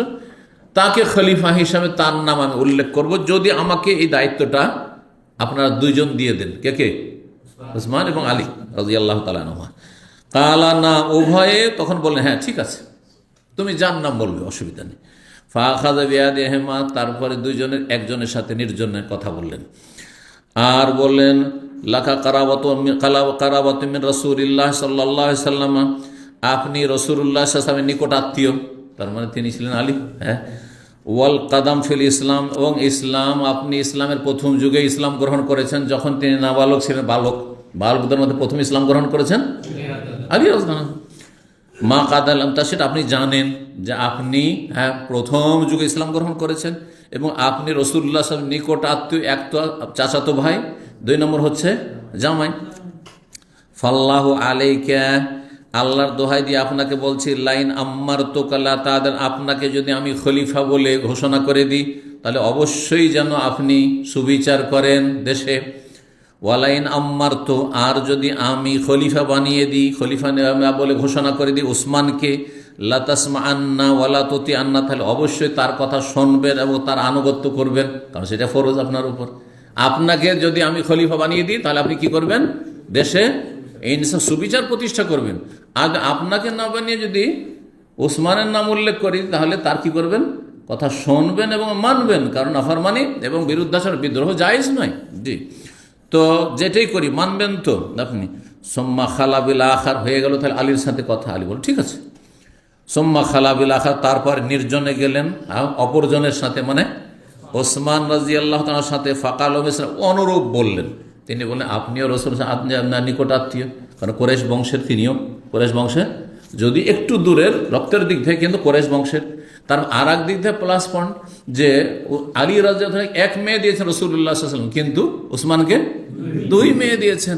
তাকে খলিফা হিসাবে তার নাম আমি উল্লেখ করব, যদি আমাকে এই দায়িত্বটা আপনারা 2 জন দিয়ে দেন। কে কে? উসমান এবং আলী রাদিয়াল্লাহু তাআলা আনহুমা। কালা না, উভয়ে তখন বললেন হ্যাঁ ঠিক আছে, তুমি যার নাম বলবে, অসুবিধা নেই। ফাখাযা বিয়াদিহিমা, তারপরে 2 জনের একজনের সাথে নির্জনে কথা বললেন আর বললেন লাকা কারাবাতু মিন রাসূলিল্লাহ সাল্লাল্লাহু আলাইহি ওয়াসাল্লাম, আপনি রাসূলুল্লাহ সাল্লাল্লাহু আলাইহি ওয়াসাল্লামের নিকট আত্মীয়, তার মানে তিনি ছিলেন আলী। ওয়াল কাদাম ফিল ইসলাম, এবং ইসলাম, আপনি ইসলামের প্রথম যুগে ইসলাম গ্রহণ করেছেন, যখন তিনি নাবালক ছিলেন, বালক বালকদের মধ্যে প্রথম ইসলাম গ্রহণ করেছেন আলী রাদিয়াল্লাহু আনহু। মা কাদালাম, তা সেটা আপনি জানেন যে আপনি প্রথম যুগে ইসলাম গ্রহণ করেছেন এবং আপনি রাসূলুল্লাহ সাল্লাল্লাহু আলাইহি ওয়াসাল্লাম নিকট আত্মীয়, এক তো চাচাতো ভাই, 2 নম্বর হচ্ছে জামাই। ফাল্লাহু আলাইকা, আল্লাহর দোহাই দিয়ে আপনাকে বলছি, লাইন আম্মার তোকালা, তাদের আপনাকে যদি আমি খলিফা বলে ঘোষণা করে দিই তাহলে অবশ্যই যেন আপনি সুবিচার করেন দেশে। ওয়ালাইন আম্মার তো, আর যদি আমি খলিফা বানিয়ে দিই, খলিফা বলে ঘোষণা করে দিই উসমানকে, লাতাসমা আন্না ওয়ালা তুতি আন্না, তাহলে অবশ্যই তার কথা শুনবেন এবং তার আনুগত্য করবেন, কারণ সেটা ফরজ আপনার উপর। আপনাকে যদি আমি খলিফা বানিয়ে দিই তাহলে আপনি কি করবেন? দেশে ইনসাফ সুবিচার প্রতিষ্ঠা করবেন। আর আপনাকে না বানিয়ে যদি ওসমানের নাম উল্লেখ করি তাহলে তার কি করবেন? কথা শুনবেন এবং মানবেন, কারণ নাফরমানি এবং বিরুদ্ধাচার বিদ্রোহ জায়েজ নয়। জি, তো যেটাই করি মানবেন তো আপনি। সোম্মা খালাবিল আখার হয়ে গেল, তাহলে আলীর সাথে কথা। আলী বল ঠিক আছে। সোম্মা খালাবিল আখার, তারপর নির্জনে গেলেন অপরজনের সাথে, মানে ওসমান রাদিয়াল্লাহু তাআলার সাথে। ফাকাল অনুরূপ বললেন, তিনি বললেন আপনিও রাসূল, আপনি আপনার নিকট আত্মীয়, কারণ কোরেশ বংশের, তিনিও কোরেশ বংশের, যদি একটু দূরের রক্তের দিক থেকে কিন্তু কোরেশ বংশের। তার আর এক দিক থেকে প্লাস পয়েন্ট যে আলী রাদিয়াল্লাহু তাআলা 1 মেয়ে দিয়েছেন রাসূলুল্লাহ সাল্লাল্লাহু আলাইহি ওয়াসাল্লাম, কিন্তু উসমানকে 2 মেয়ে দিয়েছেন।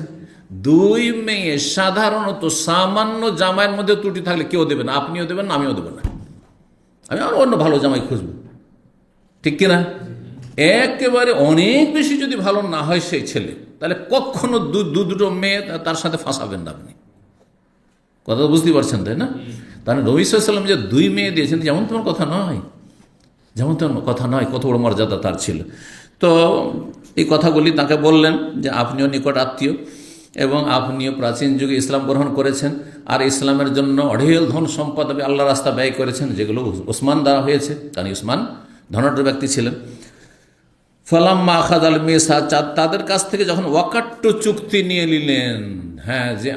2 মেয়ে সাধারণত সামান্য জামাইয়ের মধ্যে ত্রুটি থাকলে কেউ দেবে না, আপনিও দেবেন না, আমিও দেবেন না, আমি আর অন্য ভালো জামাই খুঁজবো, ঠিক কিনা? একেবারে অনেক বেশি যদি ভালো না হয় সেই ছেলে, তাহলে কখনো দুটো মেয়ে তার সাথে ফাঁসাবেন না আপনি। কথা বুঝতে পারছেন তাই না? তাহলে নবী সাল্লাল্লাহু আলাইহি ওয়াসাল্লাম যে 2 মেয়ে দিয়েছেন, যেমন তোমার কথা নয়, যেমন তোমার কথা নয়, কত বড় মর্যাদা তার ছিল। তো এই কথাগুলি তাকে বললেন যে আপনিও নিকট আত্মীয় এবং আপনিও প্রাচীন যুগে ইসলাম গ্রহণ করেছেন, আর ইসলামের জন্য অঢেল ধন সম্পদ আপনি আল্লাহ রাস্তা ব্যয় করেছেন, যেগুলো ওসমান দ্বারা হয়েছে, কারণ উসমান ধনাঢ্য ব্যক্তি ছিলেন। ফালাম্মা আখায আল মিসাক, তাদের কাছ থেকে যখন ওয়াকাট্ট চুক্তি নিয়ে নিলেন, হ্যাঁ, যে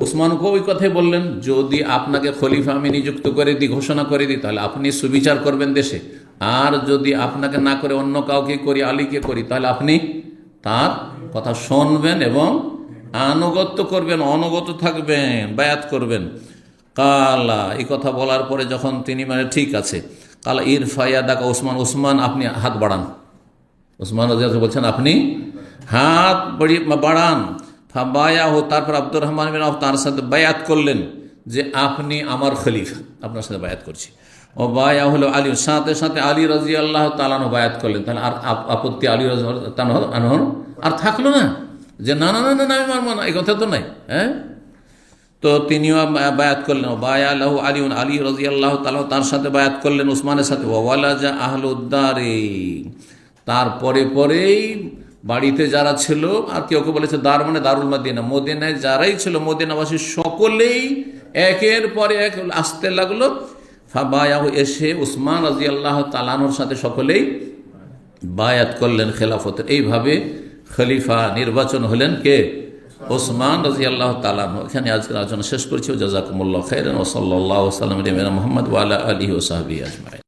উসমানকে ওই কথাই বললেন, যদি আপনাকে খলিফা আমি নিযুক্ত করে দিই, ঘোষণা করে দিই, তাহলে আপনি সুবিচার করবেন দেশে, আর যদি আপনাকে না করে অন্য কাউকে করি, আলীকে করি, তাহলে আপনি তার কথা শুনবেন এবং আনুগত্য করবেন, অনুগত থাকবেন, বায়াত করবেন। কালা, এই কথা বলার পরে যখন তিনি মানে ঠিক আছে, কালা ইরফা ইয়াদাকা ওসমান, ওসমান আপনি হাত বাড়ান। ওসমান রাদিয়াল্লাহু বলছেন আপনি হাত বাড়ান। ফাবায়াহু, তারপর আব্দুর রহমান বিন আওফ তার সাথে বায়াত করলেন যে আপনি আমার খলিফা, আপনার সাথে বায়াত করছি। ও বায়াহু আলী, সাথে সাথে আলী রাদিয়াল্লাহু তাআলা আনহু বায়াত করলেন। তাহলে আর আপত্তি আলী রাদিয়াল্লাহু তাআলা আর থাকলো না, যে না না না না আমি মানব না, এই কথা তো নাই। হ্যাঁ, তো তিনিও বায়াত করলেন। বায়া লাহু আলী, আলী রাদিয়াল্লাহু তাআলা তার সাথে বায়াত করলেন উসমানের সাথে। ওয়ালাজা আহলুদ্দারি, তারপরে পরেই বাড়িতে যারা ছিল, আর কেউ কেউ বলেছে দার মানে দারুল মদিনা, মদিনায় যারাই ছিল মদিনাবাসী সকলেই একের পরে এক আসতে লাগলো। ফাবায়াহু, এসে উসমান রাদিয়াল্লাহু তাআলা আনহুর সাথে সকলেই বায়াত করলেন খেলাফতের। এইভাবে খলিফা নির্বাচন হলেন কে? ওসমান রাদিয়াল্লাহু তাআলা আনহু। এখানে আজকের আলোচনা শেষ করছি। জাযাকুমুল্লাহু খাইরান ওয়া সাল্লাল্লাহু আলা সাইয়্যিদিনা মুহাম্মদ ওয়া আলা আলিহি ওয়া সাহবিহি আজমাইন।